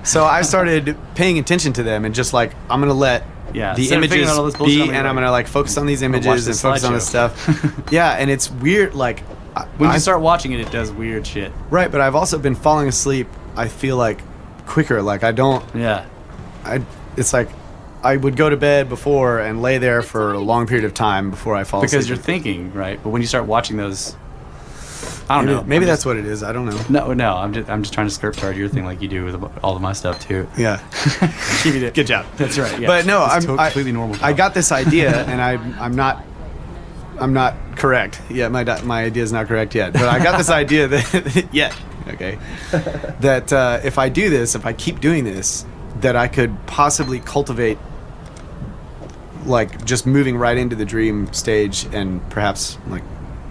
[SPEAKER 1] So I started paying attention to them and just like, I'm gonna let
[SPEAKER 2] Yeah,
[SPEAKER 1] the
[SPEAKER 2] instead of thinking
[SPEAKER 1] images
[SPEAKER 2] about all this bullshit,
[SPEAKER 1] be,
[SPEAKER 2] I'm gonna
[SPEAKER 1] and I'm
[SPEAKER 2] like,
[SPEAKER 1] gonna like focus on these
[SPEAKER 2] watch
[SPEAKER 1] images and
[SPEAKER 2] this
[SPEAKER 1] focus on this
[SPEAKER 2] slideshow.
[SPEAKER 1] stuff. Yeah, and it's weird. Like
[SPEAKER 2] When
[SPEAKER 1] I
[SPEAKER 2] you start watching it, it does weird shit.
[SPEAKER 1] right, but I've also been falling asleep. I feel like quicker. Like I don't.
[SPEAKER 2] Yeah.
[SPEAKER 1] It's like I would go to bed before and lay there for a long period of time before I fall
[SPEAKER 2] Because
[SPEAKER 1] asleep.
[SPEAKER 2] you're thinking, right? But when you start watching those, I don't
[SPEAKER 1] maybe,
[SPEAKER 2] know.
[SPEAKER 1] Maybe
[SPEAKER 2] I'm
[SPEAKER 1] that's
[SPEAKER 2] just,
[SPEAKER 1] what it is. I don't know.
[SPEAKER 2] No. I'm just trying to skirt toward your thing like you do with all of my stuff too.
[SPEAKER 1] Yeah.
[SPEAKER 2] Give you the-
[SPEAKER 1] Good job.
[SPEAKER 2] That's right. Yeah.
[SPEAKER 1] But no,
[SPEAKER 2] It's
[SPEAKER 1] I'm
[SPEAKER 2] completely normal.
[SPEAKER 1] I got this idea, and I'm not correct. Yeah, my idea is not correct yet. But I got this idea that yet. Okay. That if I do this, if I keep doing this, that I could possibly cultivate, like just moving right into the dream stage, and perhaps like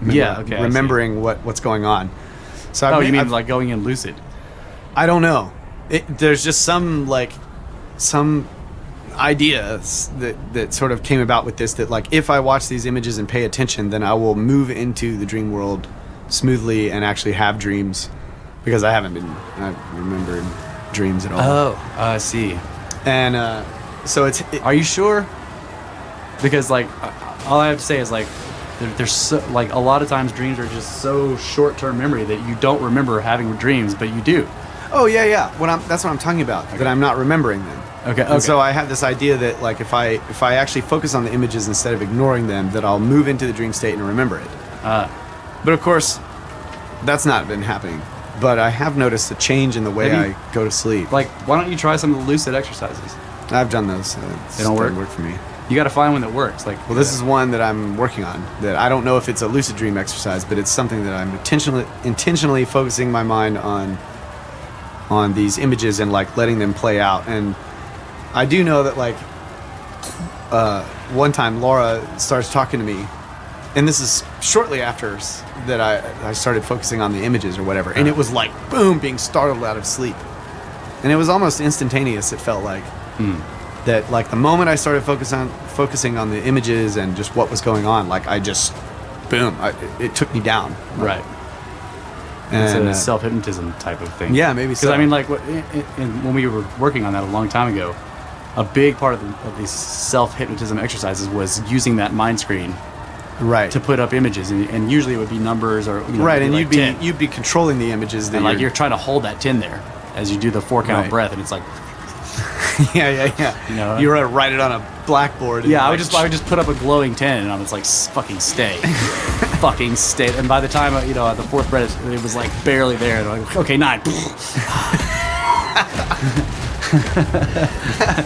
[SPEAKER 2] Yeah, okay, I see.
[SPEAKER 1] remembering what's going on. So
[SPEAKER 2] Oh,
[SPEAKER 1] I've,
[SPEAKER 2] you mean
[SPEAKER 1] I've-
[SPEAKER 2] like going in lucid?
[SPEAKER 1] I don't know. There's just some ideas that sort of came about with this, that like if I watch these images and pay attention, then I will move into the dream world smoothly and actually have dreams, because I haven't been remembered dreams at all.
[SPEAKER 2] Oh, I see.
[SPEAKER 1] And so
[SPEAKER 2] Are you sure? Because like, all I have to say is like, there's so like a lot of times dreams are just so short-term memory that you don't remember having dreams, but you do.
[SPEAKER 1] oh yeah. That's what I'm talking about. That I'm not remembering them.
[SPEAKER 2] Okay.
[SPEAKER 1] And so I have this idea that like if I actually focus on the images instead of ignoring them, that I'll move into the dream state and remember it. But of course, that's not been happening. But I have noticed a change in the way
[SPEAKER 2] Have you-
[SPEAKER 1] I go to sleep.
[SPEAKER 2] Like, why don't you try some of the lucid exercises?
[SPEAKER 1] I've done those.
[SPEAKER 2] They don't work?
[SPEAKER 1] Doesn't work for me.
[SPEAKER 2] You got to find one that works. Like,
[SPEAKER 1] Well, this is one that I'm working on. That I don't know if it's a lucid dream exercise, but it's something that I'm intentionally focusing my mind on these images and like letting them play out. And I do know that like one time Laura starts talking to me, and this is shortly after that I started focusing on the images or whatever, and it was like boom, being startled out of sleep, and it was almost instantaneous. It felt like that, like the moment I started focusing on the images and just what was going on, like I just boom, it took me down.
[SPEAKER 2] right. It's
[SPEAKER 1] And
[SPEAKER 2] a self-hypnotism type of thing.
[SPEAKER 1] yeah, maybe
[SPEAKER 2] Because
[SPEAKER 1] so.
[SPEAKER 2] I mean, like, when we were working on that a long time ago, a big part of these self-hypnotism exercises was using that mind screen
[SPEAKER 1] right,
[SPEAKER 2] to put up images, and usually it would be numbers or
[SPEAKER 1] right,
[SPEAKER 2] it'd
[SPEAKER 1] and
[SPEAKER 2] like 10.
[SPEAKER 1] you'd be controlling the images that
[SPEAKER 2] and like you're trying to hold that 10 there as you do the 4 count
[SPEAKER 1] Right.
[SPEAKER 2] breath, and it's like
[SPEAKER 1] Yeah.
[SPEAKER 2] You know?
[SPEAKER 1] You were to write it on a blackboard.
[SPEAKER 2] Yeah, I
[SPEAKER 1] and,
[SPEAKER 2] would just put up a glowing 10 and I was like, fucking stay. Fucking stay. And by the time, at the fourth bread, it was like barely there. And I'm like, okay, 9.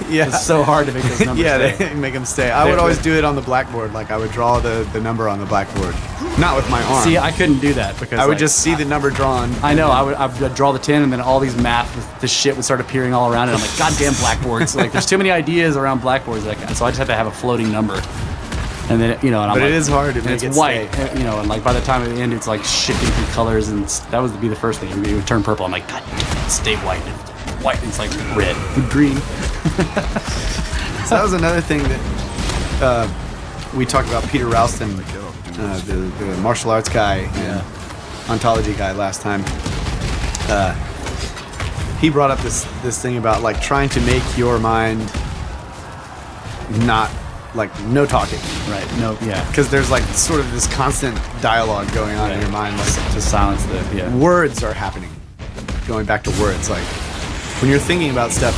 [SPEAKER 1] Yeah.
[SPEAKER 2] It's so hard to make those numbers
[SPEAKER 1] Yeah,
[SPEAKER 2] stay.
[SPEAKER 1] they make them stay. I would always do it on the blackboard. Like I would draw the number on the blackboard, not with my arm.
[SPEAKER 2] See, I couldn't do that because
[SPEAKER 1] I would
[SPEAKER 2] like,
[SPEAKER 1] just see the number drawn.
[SPEAKER 2] I know. I would draw the 10, and then all these math, this shit would start appearing all around it. I'm like, goddamn blackboards! Like, there's too many ideas around blackboards. Like, so I just have to have a floating number, and then and I'm
[SPEAKER 1] But
[SPEAKER 2] like,
[SPEAKER 1] it is hard to
[SPEAKER 2] and
[SPEAKER 1] make
[SPEAKER 2] it's
[SPEAKER 1] it
[SPEAKER 2] white,
[SPEAKER 1] stay.
[SPEAKER 2] and like by the time at the end, it's like shifting through colors, and that would be the first thing. It would turn purple. I'm like, God, stay white. White. It's like red, green.
[SPEAKER 1] So that was another thing that we talked about Peter Ralston, the martial arts guy and ontology guy last time. He brought up this thing about like trying to make your mind not like no talking,
[SPEAKER 2] Right. No. Yeah.
[SPEAKER 1] because there's like sort of this constant dialogue going on in your mind. Like
[SPEAKER 2] To silence the
[SPEAKER 1] words are happening. Going back to words, like when you're thinking about stuff,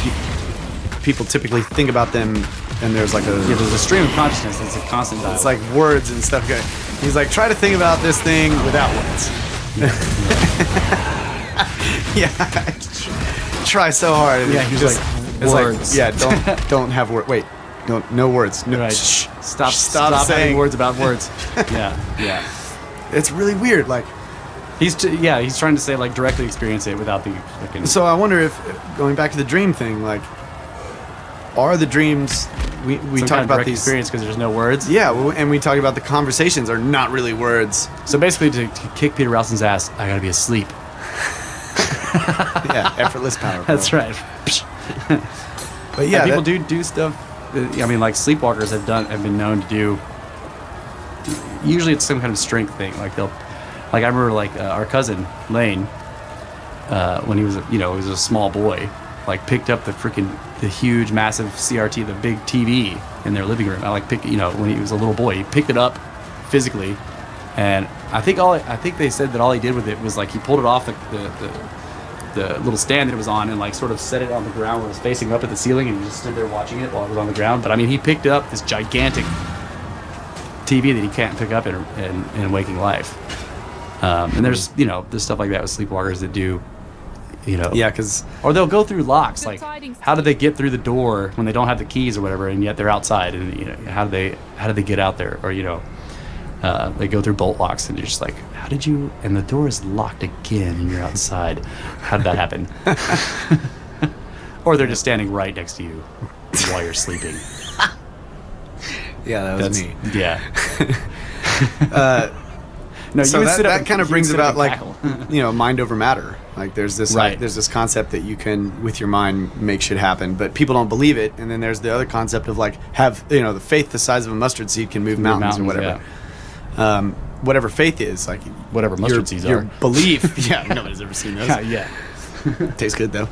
[SPEAKER 1] people typically think about them, and there's like
[SPEAKER 2] there's a stream of consciousness. It's a constant dialogue.
[SPEAKER 1] it's like words and stuff going. He's like, try to think about this thing without words. Yeah. Try so hard. and
[SPEAKER 2] Yeah,
[SPEAKER 1] it's
[SPEAKER 2] he's
[SPEAKER 1] just,
[SPEAKER 2] like,
[SPEAKER 1] it's
[SPEAKER 2] words.
[SPEAKER 1] Like, yeah, don't have word. Wait, no words. No,
[SPEAKER 2] Right.
[SPEAKER 1] shh,
[SPEAKER 2] Stop
[SPEAKER 1] saying
[SPEAKER 2] having words about words. Yeah.
[SPEAKER 1] It's really weird. Like,
[SPEAKER 2] He's trying to say like directly experience it without the fucking.
[SPEAKER 1] so I wonder if going back to the dream thing, like, are the dreams we
[SPEAKER 2] some
[SPEAKER 1] talk
[SPEAKER 2] kind of
[SPEAKER 1] about
[SPEAKER 2] direct
[SPEAKER 1] these?
[SPEAKER 2] experience because there's no words.
[SPEAKER 1] Yeah, and we talk about the conversations are not really words.
[SPEAKER 2] So basically, to kick Peter Ralston's ass, I gotta be asleep.
[SPEAKER 1] Yeah, effortless power.
[SPEAKER 2] That's right.
[SPEAKER 1] But yeah,
[SPEAKER 2] And people do stuff. I mean, like sleepwalkers have been known to do. Usually, it's some kind of strength thing. Like I remember like our cousin Lane, when he was he was a small boy, like picked up the huge massive CRT, the big TV in their living room. I like when he was a little boy, he picked it up physically, and I think they said that all he did with it was like he pulled it off the little stand that it was on and like sort of set it on the ground where it was facing up at the ceiling, and he just stood there watching it while it was on the ground. But I mean, he picked up this gigantic TV that he can't pick up in waking life. And there's stuff like that with sleepwalkers that do,
[SPEAKER 1] yeah, because
[SPEAKER 2] or they'll go through locks. Like, how do they get through the door when they don't have the keys or whatever, and yet they're outside? And how do they get out there? Or they go through bolt locks, and you're just like, how did you? And the door is locked again, and you're outside. How did that happen? Or they're just standing right next to you while you're sleeping.
[SPEAKER 1] yeah, that was me.
[SPEAKER 2] Yeah. No,
[SPEAKER 1] So
[SPEAKER 2] you would sit up
[SPEAKER 1] that
[SPEAKER 2] and-
[SPEAKER 1] kind of
[SPEAKER 2] you would
[SPEAKER 1] brings
[SPEAKER 2] sit up
[SPEAKER 1] about
[SPEAKER 2] and
[SPEAKER 1] like
[SPEAKER 2] cackle.
[SPEAKER 1] mind over matter. Like there's this
[SPEAKER 2] Right.
[SPEAKER 1] there's this concept that you can with your mind make shit happen, but people don't believe it. And then there's the other concept of like have the faith the size of a mustard seed can move mountains or whatever.
[SPEAKER 2] Yeah.
[SPEAKER 1] Whatever faith is, like
[SPEAKER 2] Whatever mustard seeds
[SPEAKER 1] your
[SPEAKER 2] are.
[SPEAKER 1] belief. Yeah, nobody's ever seen those.
[SPEAKER 2] Yeah.
[SPEAKER 1] Tastes good though.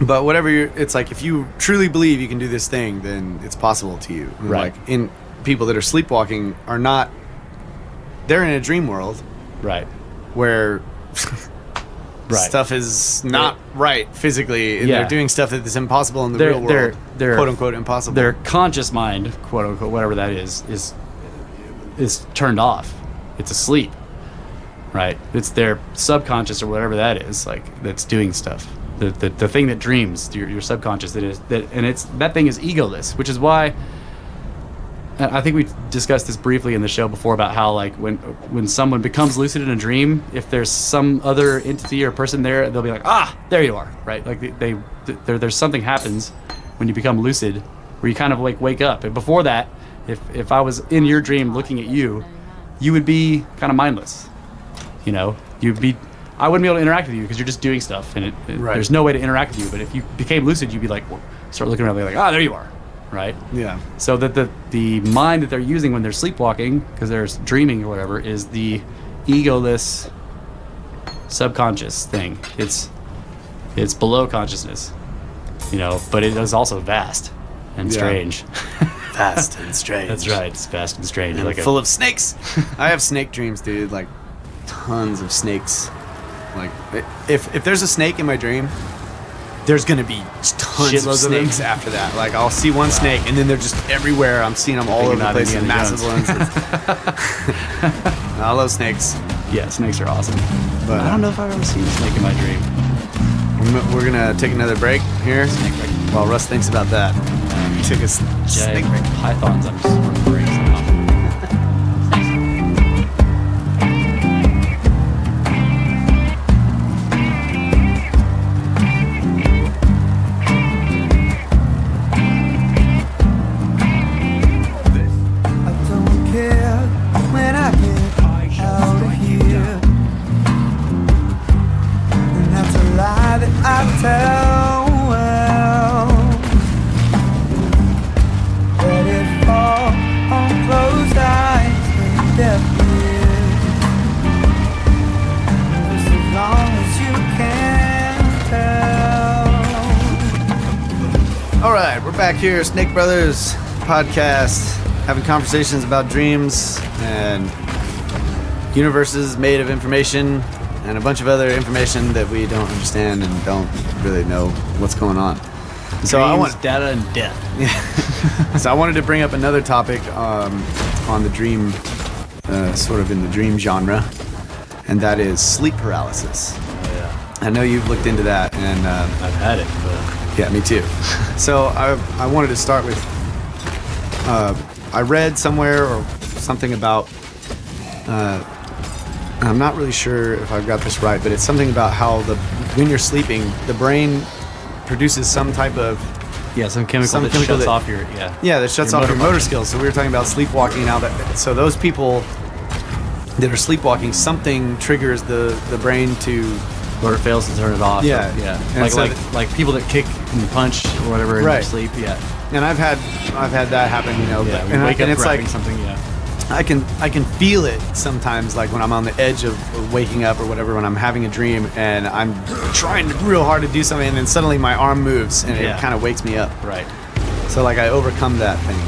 [SPEAKER 1] But whatever it's like, if you truly believe you can do this thing, then it's possible to you. And
[SPEAKER 2] Right.
[SPEAKER 1] Like in people that are sleepwalking are not. They're in a dream world
[SPEAKER 2] Right.
[SPEAKER 1] where
[SPEAKER 2] Right.
[SPEAKER 1] stuff is not right physically, and
[SPEAKER 2] Yeah.
[SPEAKER 1] they're doing stuff that is impossible in the
[SPEAKER 2] They're-
[SPEAKER 1] real world.
[SPEAKER 2] they're-
[SPEAKER 1] Quote unquote impossible.
[SPEAKER 2] Their conscious mind, quote unquote, whatever that is turned off. It's asleep. Right. It's their subconscious or whatever that is, like that's doing stuff. The thing that dreams, your subconscious, that thing is egoless, which is why I think we discussed this briefly in the show before about how like when someone becomes lucid in a dream, if there's some other entity or person there, they'll be like, there you are, right? Like there's something happens when you become lucid where you kind of like wake up. And before that, if I was in your dream looking at you, you would be kind of mindless. I wouldn't be able to interact with you because you're just doing stuff, and
[SPEAKER 1] Right.
[SPEAKER 2] there's no way to interact with you. But if you became lucid, you'd be like, start looking around, like, there you are, right?
[SPEAKER 1] yeah.
[SPEAKER 2] So that the mind that they're using when they're sleepwalking, because they're dreaming or whatever, is the egoless subconscious thing. It's below consciousness, but it is also vast and
[SPEAKER 1] Yeah.
[SPEAKER 2] strange.
[SPEAKER 1] Fast and strange.
[SPEAKER 2] That's right. It's vast and strange.
[SPEAKER 1] And
[SPEAKER 2] Like
[SPEAKER 1] full of snakes. I have snake dreams, dude. Like tons of snakes. Like if there's a snake in my dream, there's gonna be tons of
[SPEAKER 2] Shitloads of them.
[SPEAKER 1] snakes after that. Like I'll see one snake, and then they're just everywhere. I'm seeing them all over the
[SPEAKER 2] not
[SPEAKER 1] place,
[SPEAKER 2] Indiana
[SPEAKER 1] massive
[SPEAKER 2] Jones.
[SPEAKER 1] ones. I love snakes,
[SPEAKER 2] Yeah, snakes are awesome.
[SPEAKER 1] but
[SPEAKER 2] I don't know if I've ever seen a snake in my dream.
[SPEAKER 1] we're gonna take another break here while Russ thinks about that. We took a snake
[SPEAKER 2] Giant
[SPEAKER 1] break.
[SPEAKER 2] pythons, I'm just remembering somehow.
[SPEAKER 3] I don't care when I get out of here. And that's a lie that I tell well. Let it fall on closed eyes and deaf ears. Just as long as you can tell.
[SPEAKER 1] All right, we're back here, Snake Brothers podcast, having conversations about dreams and universes made of information and a bunch of other information that we don't understand and don't really know what's going on. So I
[SPEAKER 2] Dreams,
[SPEAKER 1] want,
[SPEAKER 2] data, and death.
[SPEAKER 1] so I wanted to bring up another topic on the dream, sort of in the dream genre, and that is sleep paralysis.
[SPEAKER 2] Yeah,
[SPEAKER 1] I know you've looked into that, and
[SPEAKER 2] I've had it, but
[SPEAKER 1] yeah, me too. So I wanted to start with, I read somewhere or something about, I'm not really sure if I've got this right, but it's something about how when you're sleeping, the brain produces some type of,
[SPEAKER 2] yeah, some chemical that
[SPEAKER 1] chemical
[SPEAKER 2] shuts
[SPEAKER 1] that-
[SPEAKER 2] off your
[SPEAKER 1] that shuts off your motor skills. So we were talking about sleepwalking now. So those people that are sleepwalking, something triggers the brain to,
[SPEAKER 2] or it fails to turn it off.
[SPEAKER 1] Yeah.
[SPEAKER 2] yeah.
[SPEAKER 1] And
[SPEAKER 2] Like
[SPEAKER 1] so
[SPEAKER 2] like people that kick and punch or whatever in
[SPEAKER 1] Right.
[SPEAKER 2] their sleep. Yeah,
[SPEAKER 1] and I've had that happen, you know,
[SPEAKER 2] yeah.
[SPEAKER 1] but-
[SPEAKER 2] We wake up
[SPEAKER 1] and it's like,
[SPEAKER 2] grabbing something. Yeah,
[SPEAKER 1] I can feel it sometimes, like when I'm on the edge of waking up or whatever, when I'm having a dream and I'm trying real hard to do something, and then suddenly my arm moves and
[SPEAKER 2] Yeah.
[SPEAKER 1] it kind of wakes me up.
[SPEAKER 2] right.
[SPEAKER 1] So like I overcome that thing.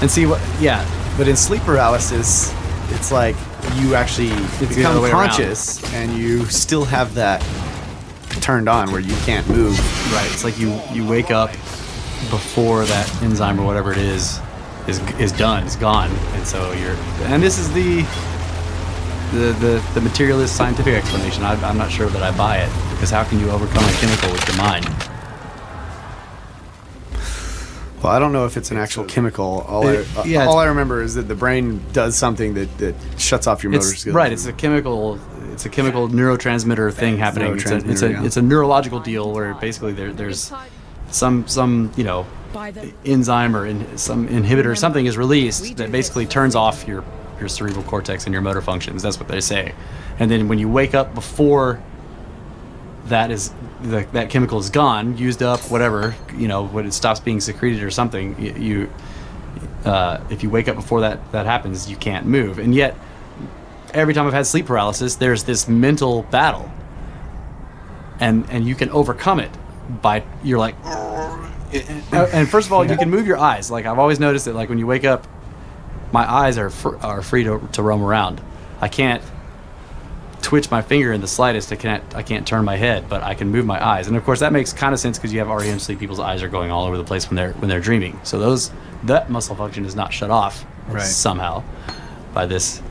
[SPEAKER 2] And see what? Yeah,
[SPEAKER 1] But in sleep paralysis, it's like you actually
[SPEAKER 2] the other
[SPEAKER 1] become
[SPEAKER 2] way around.
[SPEAKER 1] conscious and you still have that turned on where you can't move.
[SPEAKER 2] right. It's like you wake up before that enzyme or whatever it is done, is gone, and so and this is the materialist scientific explanation. I'm not sure that I buy it, because how can you overcome a chemical with your mind?
[SPEAKER 1] Well, I don't know if it's an actual chemical. All I remember is that the brain does something that shuts off your motor skills.
[SPEAKER 2] Right. It's a chemical neurotransmitter thing happening.
[SPEAKER 1] Neurotransmitter,
[SPEAKER 2] It's a neurological deal where basically there's some enzyme or some inhibitor or something is released that basically turns off your cerebral cortex and your motor functions. That's what they say. And then when you wake up before that chemical is gone, used up, whatever, when it stops being secreted or something, if you wake up before that happens, you can't move. And yet every time I've had sleep paralysis, there's this mental battle, and you can overcome it by, you're like, and first of all, you can move your eyes. Like I've always noticed that, like when you wake up, my eyes are free to roam around. I can't twitch my finger in the slightest. I can't turn my head, but I can move my eyes. And of course that makes kind of sense, because you have REM sleep, people's eyes are going all over the place when they're dreaming. So that muscle function is not shut off somehow by this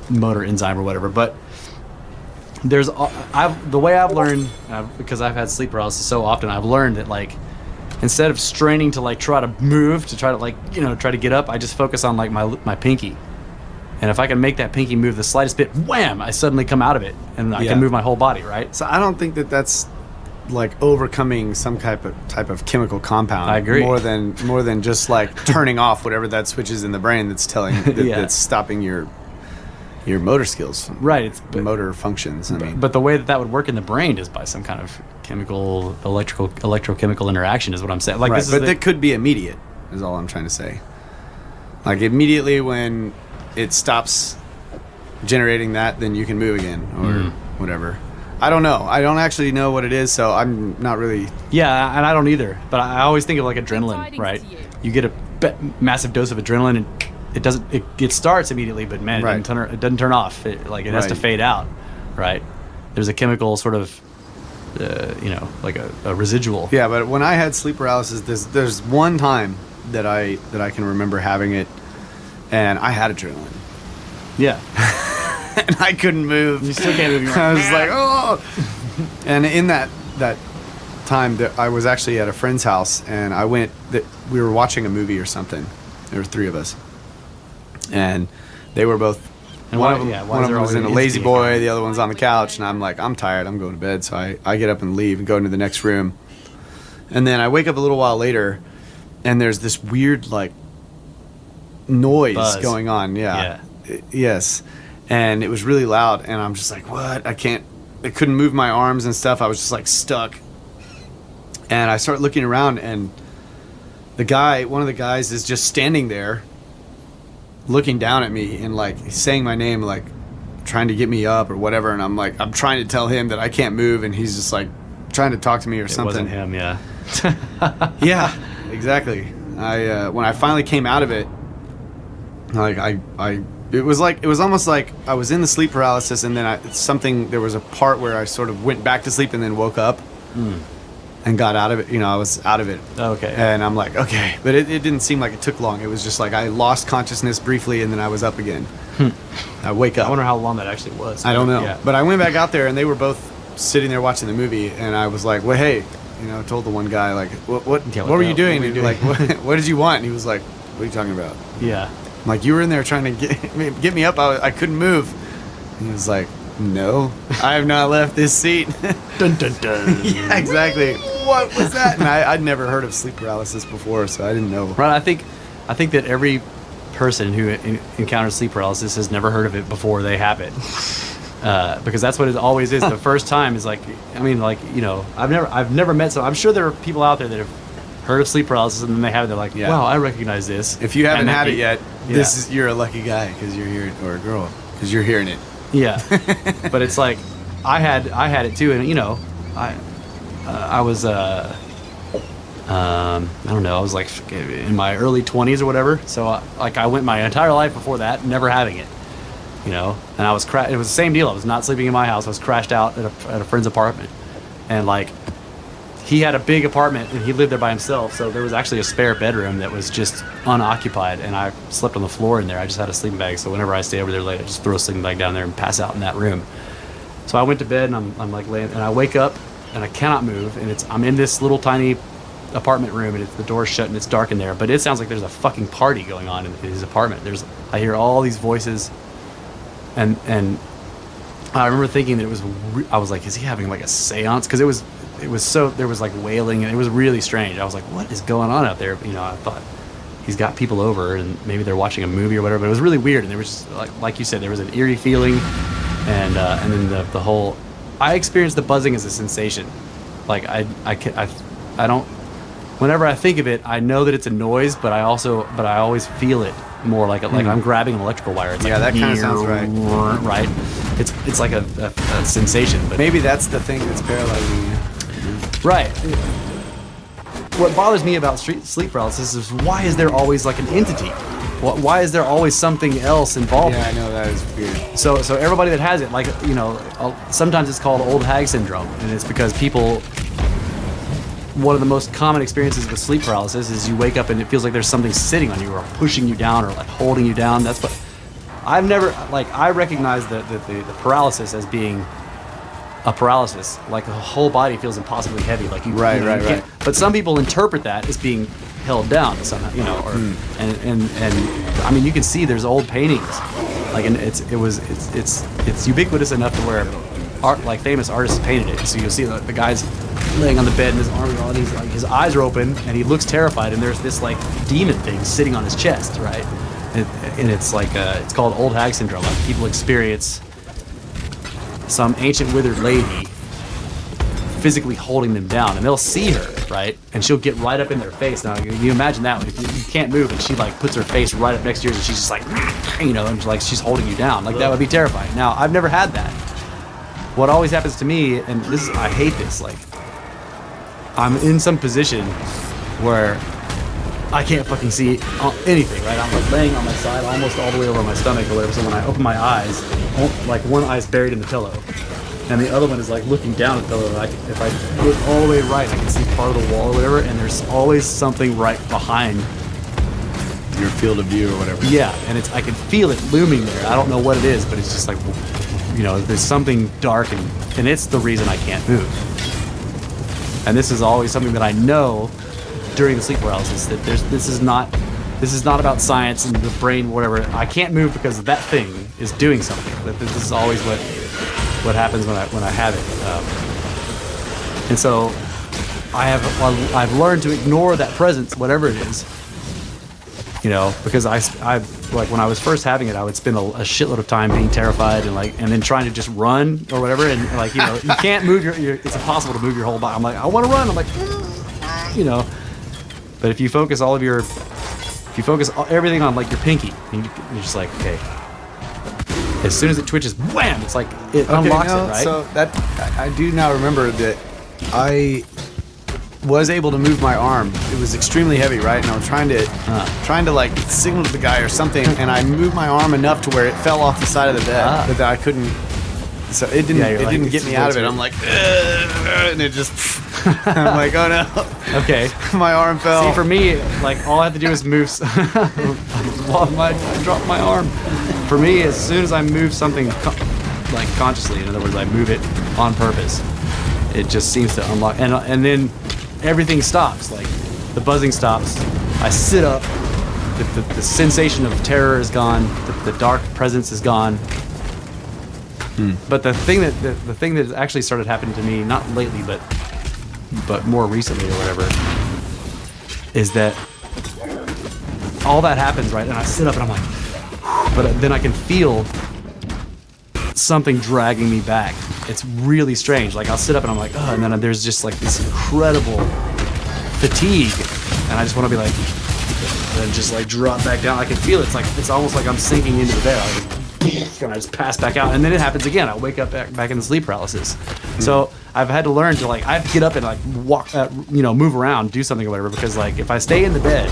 [SPEAKER 2] motor enzyme or whatever. But the way I've learned, because I've had sleep paralysis so often, I've learned that, like, instead of straining to like try to move, to try to try to get up, I just focus on like my pinky. And if I can make that pinky move the slightest bit, wham, I suddenly come out of it, and I can move my whole body, right?
[SPEAKER 1] So I don't think that's like overcoming some type of chemical compound.
[SPEAKER 2] I agree.
[SPEAKER 1] More than just like turning off whatever that switch is in the brain that's that's stopping your motor skills.
[SPEAKER 2] Right.
[SPEAKER 1] Motor functions.
[SPEAKER 2] But the way that would work in the brain is by some kind of electrochemical interaction, is what I'm saying. Like,
[SPEAKER 1] right. But that could be immediate, is all I'm trying to say. Like immediately when it stops generating that, then you can move again or whatever. I don't know. I don't actually know what it is, so I'm not really.
[SPEAKER 2] Yeah, and I don't either. But I always think of like adrenaline, right? You get a massive dose of adrenaline, and it starts immediately, but man, it doesn't turn off. It has to fade out, right? There's a chemical sort of like a residual.
[SPEAKER 1] Yeah, but when I had sleep paralysis, there's one time that I can remember having it, and I had adrenaline.
[SPEAKER 2] Yeah.
[SPEAKER 1] And I couldn't move.
[SPEAKER 2] You still can't move.
[SPEAKER 1] I was like, oh. And in that time, that I was actually at a friend's house, and we were watching a movie or something. There were 3 of us, and they were both.
[SPEAKER 2] And
[SPEAKER 1] one
[SPEAKER 2] why-
[SPEAKER 1] of them,
[SPEAKER 2] yeah, why
[SPEAKER 1] one
[SPEAKER 2] is
[SPEAKER 1] of
[SPEAKER 2] there
[SPEAKER 1] them was
[SPEAKER 2] always
[SPEAKER 1] in a
[SPEAKER 2] an
[SPEAKER 1] lazy
[SPEAKER 2] entity
[SPEAKER 1] boy,
[SPEAKER 2] around?
[SPEAKER 1] the other one's on the couch, and I'm like, I'm tired, I'm going to bed. So I get up and leave and go into the next room, and then I wake up a little while later, and there's this weird like noise
[SPEAKER 2] Buzz.
[SPEAKER 1] going on. Yes, and it was really loud, and I'm just like, what? I couldn't move my arms and stuff. I was just like stuck, and I start looking around, and one of the guys is just standing there looking down at me and like saying my name, like trying to get me up or whatever, and I'm trying to tell him that I can't move, and he's just like trying to talk to me or
[SPEAKER 2] It
[SPEAKER 1] something.
[SPEAKER 2] wasn't him, yeah.
[SPEAKER 1] Yeah, exactly. When I finally came out of it, like it was almost like I was in the sleep paralysis, and then there was a part where I sort of went back to sleep and then woke up and got out of it. I was out of it.
[SPEAKER 2] Okay.
[SPEAKER 1] And I'm like, okay, but it didn't seem like it took long. It was just like I lost consciousness briefly, and then I was up again. I wake up.
[SPEAKER 2] I wonder how long that actually was.
[SPEAKER 1] I don't know.
[SPEAKER 2] Yeah.
[SPEAKER 1] But I went back out there, and they were both sitting there watching the movie, and I was like, well, hey, I told the one guy, like, what were you doing?
[SPEAKER 2] What were you
[SPEAKER 1] Like, what did you want? And he was like, what are you talking about?
[SPEAKER 2] Yeah.
[SPEAKER 1] I'm like, you were in there trying to get me up. I couldn't move. And he was like, no, I have not left this seat.
[SPEAKER 2] Dun, dun, dun.
[SPEAKER 1] Yeah, exactly. What was that? And I'd never heard of sleep paralysis before, so I didn't know.
[SPEAKER 2] Right. I think that every person who encounters sleep paralysis has never heard of it before they have it. Because that's what it always is. The first time is like, I've never met I'm sure there are people out there that have heard of sleep paralysis, and then they have it, they're like,
[SPEAKER 1] Yeah.
[SPEAKER 2] wow, I recognize this.
[SPEAKER 1] If you haven't
[SPEAKER 2] And
[SPEAKER 1] had it yet,
[SPEAKER 2] yeah.
[SPEAKER 1] you're a lucky guy because you're here, or a girl because you're hearing it.
[SPEAKER 2] Yeah. But it's like, I had it too, and I was I don't know, I was like in my early 20s or whatever, so I went my entire life before that never having it, and I was it was the same deal. I was not sleeping in my house. I was crashed out at a friend's apartment, and like he had a big apartment and he lived there by himself, so there was actually a spare bedroom that was just unoccupied, and I slept on the floor in there. I just had a sleeping bag, so whenever I stay over there late, I just throw a sleeping bag down there and pass out in that room. So I went to bed, and I'm like laying, and I wake up and I cannot move, and I'm in this little tiny apartment room, and the door's shut and it's dark in there, but it sounds like there's a fucking party going on in his apartment. I hear all these voices, and I remember thinking that I was like, is he having like a seance? Because there was like wailing, and it was really strange. I was like, what is going on out there? I thought he's got people over, and maybe they're watching a movie or whatever, but it was really weird, and there was just like you said, there was an eerie feeling, and then the whole, I experienced the buzzing as a sensation. Like I don't, whenever I think of it, I know that it's a noise, but I always feel it more like I'm grabbing an electrical wire. It's
[SPEAKER 1] Yeah,
[SPEAKER 2] like,
[SPEAKER 1] that kinda sounds right.
[SPEAKER 2] Right? It's like a sensation. But
[SPEAKER 1] Maybe that's the thing that's paralyzing you.
[SPEAKER 2] right. What bothers me about sleep paralysis is, why is there always like an entity? Why is there always something else involved?
[SPEAKER 1] Yeah, I know, that is weird.
[SPEAKER 2] So everybody that has it, like, sometimes it's called old hag syndrome, and it's because one of the most common experiences with sleep paralysis is you wake up and it feels like there's something sitting on you or pushing you down or like holding you down. That's what I've never, like, I recognize the paralysis as being a paralysis. Like the whole body feels impossibly heavy. Like you,
[SPEAKER 1] Right,
[SPEAKER 2] you know,
[SPEAKER 1] right,
[SPEAKER 2] you can't-
[SPEAKER 1] right.
[SPEAKER 2] But some people interpret that as being held down somehow, or and I mean, you can see there's old paintings, like, and it's ubiquitous enough to where famous artists painted it. So you'll see the guy's laying on the bed and his arms are on, he's like, his eyes are open and he looks terrified, and there's this like demon thing sitting on his chest, right? And it's like it's called old hag syndrome. Like, people experience some ancient withered lady physically holding them down, and they'll see her, right? And she'll get right up in their face. Now, you imagine that, if you can't move, and she like puts her face right up next to yours, and she's just like, and like she's holding you down. Like, that would be terrifying. Now, I've never had that. What always happens to me, and I hate this, like, I'm in some position where I can't fucking see anything, right? I'm like laying on my side, almost all the way over my stomach or whatever. So when I open my eyes, like one eye's buried in the pillow, and the other one is like looking down at the pillow. Like if I look all the way right, I can see part of the wall or whatever, and there's always something right behind
[SPEAKER 1] Your field of view or whatever.
[SPEAKER 2] Yeah, and I can feel it looming there. I don't know what it is, but it's just like, you know, there's something dark, and it's the reason I can't move. And this is always something that I know during the sleep paralysis, that this is not about science and the brain, whatever. I can't move because that thing is doing something. That this is always what happens when I have it. And so I've learned to ignore that presence, whatever it is. You know, because I like when I was first having it, I would spend a shitload of time being terrified and then trying to just run or whatever, and like, you know, you can't move it's impossible to move your whole body. I'm like, I want to run. I'm like, you know, but if you focus everything on like your pinky, and you're just like, okay. As soon as it twitches, wham! It's like it unlocks it, right?
[SPEAKER 1] So that I do now remember that I was able to move my arm. It was extremely heavy, right? And I was trying to like signal to the guy or something, and I moved my arm enough to where it fell off the side of the bed, but that I couldn't. So it didn't get me out of it. I'm like, and it just. I'm like, oh no.
[SPEAKER 2] Okay.
[SPEAKER 1] My arm fell.
[SPEAKER 2] See, for me, like all I have to do is move. I dropped my arm. For me, as soon as I move something like consciously, in other words, I move it on purpose, it just seems to unlock, and then everything stops. Like the buzzing stops. I sit up. The sensation of terror is gone. The dark presence is gone. But the thing that actually started happening to me, not lately, but more recently or whatever, is that all that happens, right? And I sit up and I'm like, but then I can feel something dragging me back. It's really strange. Like I'll sit up and I'm like, oh, and then there's just like this incredible fatigue, and I just want to be like, and just like drop back down. I can feel it. It's almost like I'm sinking into the bed. And I just pass back out, and then it happens again. I wake up back in the sleep paralysis. So I've had to learn to like, I have to get up and like walk, move around, do something or whatever, because like if I stay in the bed,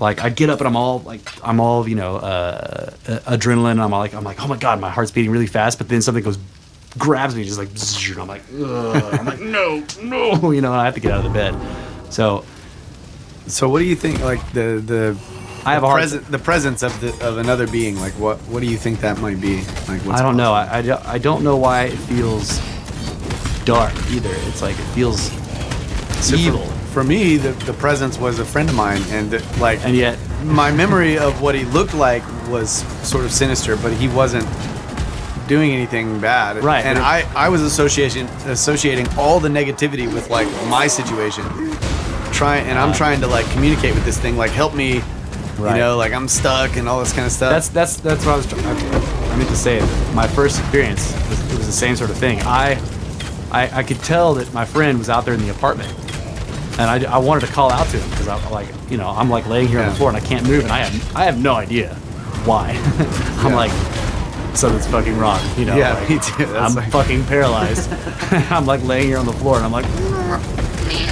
[SPEAKER 2] like I get up and I'm all adrenaline. I'm like, oh my god, my heart's beating really fast. But then something grabs me, just like, and I'm like, ugh. I'm like, no, and I have to get out of the bed. So
[SPEAKER 1] what do you think? Like
[SPEAKER 2] I have
[SPEAKER 1] the presence of another being. Like what do you think that might be? Like what's
[SPEAKER 2] I don't know. I don't know why it feels dark either. It's like it feels evil.
[SPEAKER 1] For me, the presence was a friend of mine, and
[SPEAKER 2] yet
[SPEAKER 1] my memory of what he looked like was sort of sinister, but he wasn't doing anything bad.
[SPEAKER 2] Right.
[SPEAKER 1] And I was associating all the negativity with like my situation. I'm trying to like communicate with this thing, like help me. Right. You know, like I'm stuck and all this kind of stuff.
[SPEAKER 2] That's what I was trying. I meant to say. My first experience was the same sort of thing. I could tell that my friend was out there in the apartment, and I wanted to call out to him because I'm like laying here on the floor and I can't move, and I have no idea why. I'm like, something's fucking wrong.
[SPEAKER 1] Yeah,
[SPEAKER 2] like,
[SPEAKER 1] me too.
[SPEAKER 2] I'm fucking paralyzed. I'm like laying here on the floor and I'm like,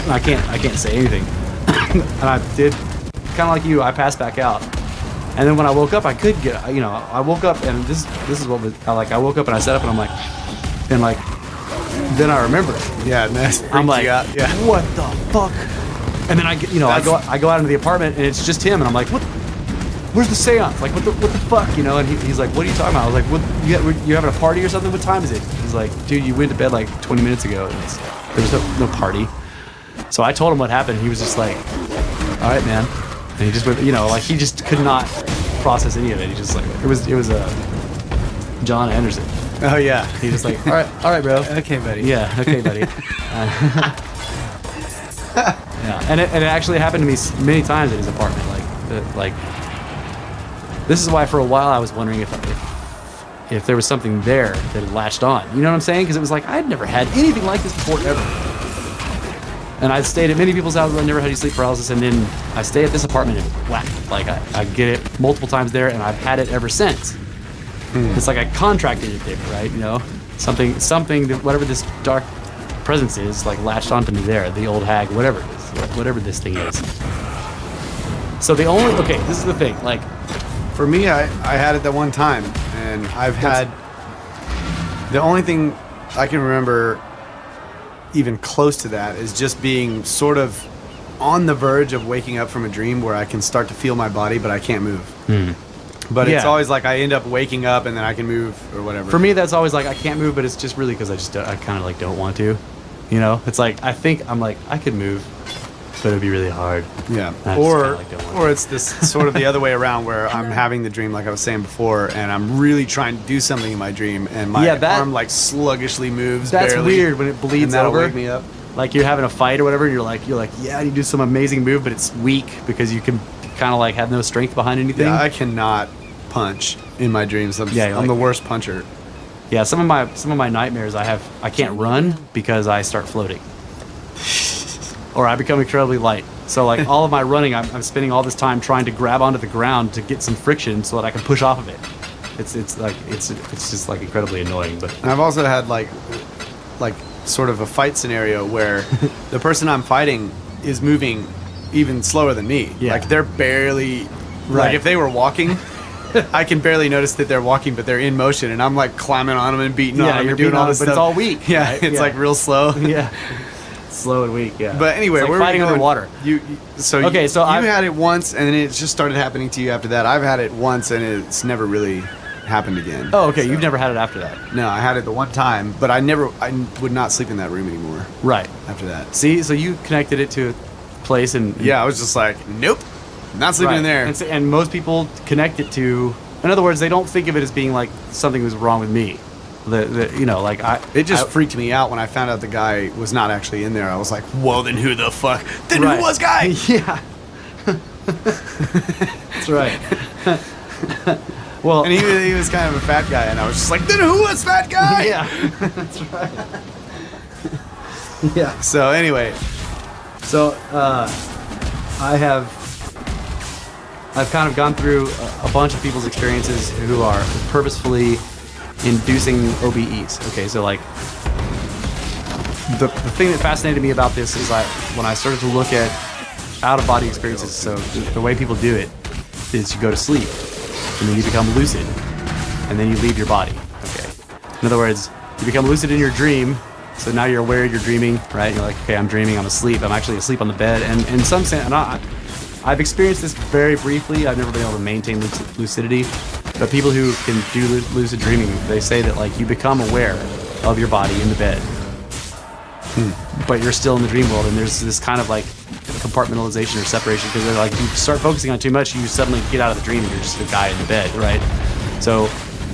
[SPEAKER 2] I can't say anything. And I did. Kind of like you, I passed back out, and then when I woke up, I could get, I woke up, and this is what was like. I woke up and I sat up and I'm like, and like, then I remember it.
[SPEAKER 1] Yeah, man.
[SPEAKER 2] I'm like,
[SPEAKER 1] yeah.
[SPEAKER 2] What the fuck? And then I go out into the apartment and it's just him, and I'm like, what? Where's the seance? Like, what the fuck? And he's like, what are you talking about? I was like, what? You having a party or something? What time is it? He's like, dude, you went to bed like 20 minutes ago. And there's no party. So I told him what happened. He was just like, all right, man. And he just went, like he just could not process any of it. He just like, it was John Anderson.
[SPEAKER 1] Oh yeah.
[SPEAKER 2] He just like, all right, bro.
[SPEAKER 1] Okay, buddy.
[SPEAKER 2] Yeah, okay, buddy. Yeah, and it actually happened to me many times in his apartment. Like this is why for a while I was wondering if there was something there that had latched on. You know what I'm saying? Because it was like I'd never had anything like this before ever. And I'd stayed at many people's houses. I never had any sleep paralysis, and then I stay at this apartment and whack. Like I get it multiple times there, and I've had it ever since. It's like I contracted it there, right? Something that whatever this dark presence is, like latched onto me there. The old hag, whatever it is, whatever this thing is. So this is the thing. Like
[SPEAKER 1] for me, I had it that one time, and I've had The only thing I can remember even close to that is just being sort of on the verge of waking up from a dream where I can start to feel my body, but I can't move. But it's
[SPEAKER 2] Yeah.
[SPEAKER 1] always like I end up waking up and then I can move or whatever.
[SPEAKER 2] For me, that's always like I can't move, but it's just really because I kind of like don't want to. You know, it's like I think I'm like I could move, but it'd be really hard.
[SPEAKER 1] Yeah.
[SPEAKER 2] I just kinda, like, don't want
[SPEAKER 1] Or
[SPEAKER 2] to.
[SPEAKER 1] it's this sort of the other way around where I'm having the dream like I was saying before, and I'm really trying to do something in my dream, and my arm like sluggishly moves.
[SPEAKER 2] That's
[SPEAKER 1] barely,
[SPEAKER 2] weird when it bleeds
[SPEAKER 1] and that'll
[SPEAKER 2] over.
[SPEAKER 1] wake me up.
[SPEAKER 2] Like you're having a fight or whatever, and you're like, yeah, you do some amazing move, but it's weak because you can kind of like have no strength behind anything.
[SPEAKER 1] Yeah, I cannot punch in my dreams. I'm
[SPEAKER 2] Yeah,
[SPEAKER 1] the worst puncher.
[SPEAKER 2] Yeah, some of my nightmares I can't run because I start floating. Or I become incredibly light. So like all of my running, I'm spending all this time trying to grab onto the ground to get some friction so that I can push off of it. It's just like incredibly annoying. But
[SPEAKER 1] And I've also had like sort of a fight scenario where the person I'm fighting is moving even slower than me.
[SPEAKER 2] Yeah.
[SPEAKER 1] Like they're barely
[SPEAKER 2] Right.
[SPEAKER 1] like if they were walking, I can barely notice that they're walking, but they're in motion, and I'm like climbing on them and beating on them
[SPEAKER 2] you're
[SPEAKER 1] and doing
[SPEAKER 2] beating
[SPEAKER 1] all
[SPEAKER 2] on
[SPEAKER 1] this
[SPEAKER 2] it, but
[SPEAKER 1] stuff.
[SPEAKER 2] it's all weak.
[SPEAKER 1] Yeah,
[SPEAKER 2] right?
[SPEAKER 1] it's
[SPEAKER 2] Yeah.
[SPEAKER 1] like real slow.
[SPEAKER 2] Yeah, slow and weak. Yeah.
[SPEAKER 1] But anyway,
[SPEAKER 2] it's like
[SPEAKER 1] where were we
[SPEAKER 2] fighting
[SPEAKER 1] going?
[SPEAKER 2] underwater. Okay, so
[SPEAKER 1] you
[SPEAKER 2] I've-
[SPEAKER 1] had it once, and then it just started happening to you after that. I've had it once, and it's never really happened again.
[SPEAKER 2] Oh, okay.
[SPEAKER 1] So-
[SPEAKER 2] You've never had it after that,
[SPEAKER 1] No, I had it the one time, but I would not sleep in that room anymore
[SPEAKER 2] right?
[SPEAKER 1] after that.
[SPEAKER 2] See, so you connected it to a place, and
[SPEAKER 1] Yeah, I was just like, nope, not sleeping in there.
[SPEAKER 2] And most people connect it to. In other words, they don't think of it as being like something was wrong with me.
[SPEAKER 1] It just freaked me out when I found out the guy was not actually in there. I was like, well, then who the fuck? Then
[SPEAKER 2] Right.
[SPEAKER 1] who was guy?
[SPEAKER 2] Yeah. That's right. Well,
[SPEAKER 1] And he was kind of a fat guy, and I was just like, then who was fat guy?
[SPEAKER 2] yeah. That's right. Yeah.
[SPEAKER 1] So anyway,
[SPEAKER 2] So I've kind of gone through a bunch of people's experiences who are purposefully inducing OBEs. Okay, so like the thing that fascinated me about this is when I started to look at out-of-body experiences. So the way people do it is you go to sleep, and then you become lucid, and then you leave your body. Okay. In other words, you become lucid in your dream. So now you're aware you're dreaming, right? You're like, okay, I'm dreaming, I'm asleep. I'm actually asleep on the bed. And in some sense, I've experienced this very briefly. I've never been able to maintain lucidity. But people who can do lucid dreaming, they say that like you become aware of your body in the bed. But you're still in the dream world, and there's this kind of like compartmentalization or separation because like you start focusing on it too much, you suddenly get out of the dream and you're just a guy in the bed, right? So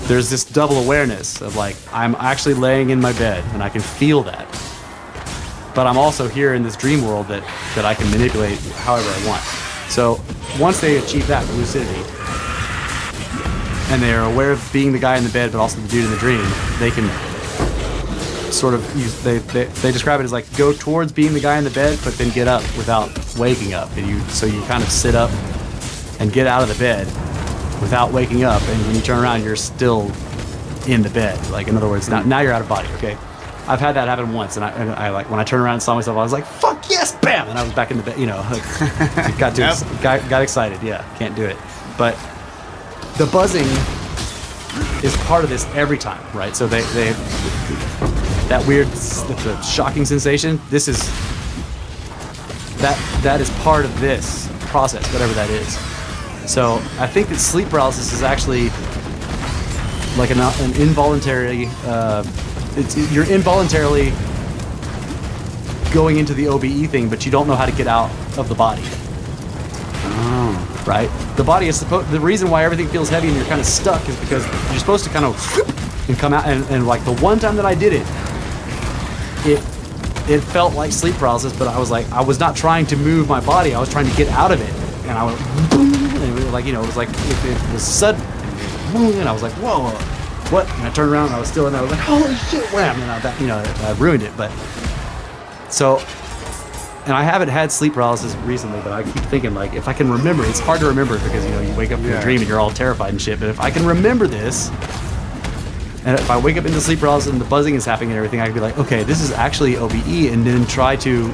[SPEAKER 2] there's this double awareness of like I'm actually laying in my bed and I can feel that, but I'm also here in this dream world that I can manipulate however I want. So once they achieve that lucidity and they're aware of being the guy in the bed but also the dude in the dream, they can sort of use, they describe it as like go towards being the guy in the bed but then get up without waking up, and you kind of sit up and get out of the bed without waking up, and when you turn around you're still in the bed. Like in other words, now you're out of body. Okay, I've had that happen once, and I like when I turned around and saw myself, I was like, fuck yes, bam, and I was back in the bed, you know, like got excited. Yeah, can't do it. But the buzzing is part of this every time, right? So they that weird, the shocking sensation, this is that is part of this process, whatever that is. So I think that sleep paralysis is actually like an involuntary. You're involuntarily going into the OBE thing, but you don't know how to get out of the body.
[SPEAKER 1] oh,
[SPEAKER 2] Right? The body is supposed. The reason why everything feels heavy and you're kind of stuck is because you're supposed to kind of and come out. And like the one time that I did it, it felt like sleep paralysis, but I was not trying to move my body. I was trying to get out of it, and I went boom, and it was like, you know, it was like it was sudden, and I was like, whoa, what? And I turned around and I was still in there. I was like, holy shit, wham! And I ruined it. But so, and I haven't had sleep paralysis recently, but I keep thinking like, if I can remember, it's hard to remember because you know you wake up from a dream and you're all terrified and shit. But if I can remember this. And if I wake up into sleep paralysis and the buzzing is happening and everything, I could be like, okay, this is actually OBE, and then try to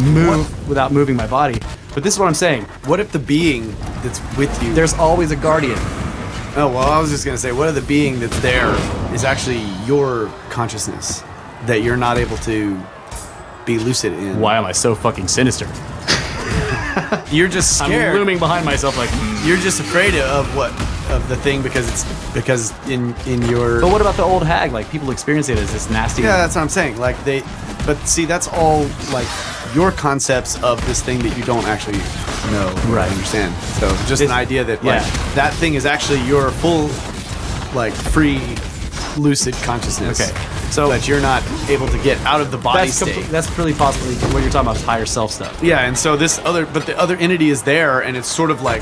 [SPEAKER 2] move without moving my body. But this is what I'm saying.
[SPEAKER 1] what if the being that's with you?
[SPEAKER 2] There's always a guardian.
[SPEAKER 1] Oh, well, I was just going to say, what if the being that's there is actually your consciousness that you're not able to be lucid in?
[SPEAKER 2] Why am I so fucking sinister?
[SPEAKER 1] You're just scared.
[SPEAKER 2] I'm looming behind myself like,
[SPEAKER 1] You're just afraid of the thing because in your.
[SPEAKER 2] But what about the old hag? Like, people experience it as this nasty.
[SPEAKER 1] Yeah, that's what I'm saying. Like but see, that's all like your concepts of this thing that you don't actually know or
[SPEAKER 2] Right.
[SPEAKER 1] understand. So just an idea that like that thing is actually your full, like, free, lucid consciousness.
[SPEAKER 2] Okay. So
[SPEAKER 1] but you're not able to get out of the body
[SPEAKER 2] that's
[SPEAKER 1] state.
[SPEAKER 2] that's really possibly what you're talking about, is higher self stuff.
[SPEAKER 1] Yeah, and so the other entity is there, and it's sort of like,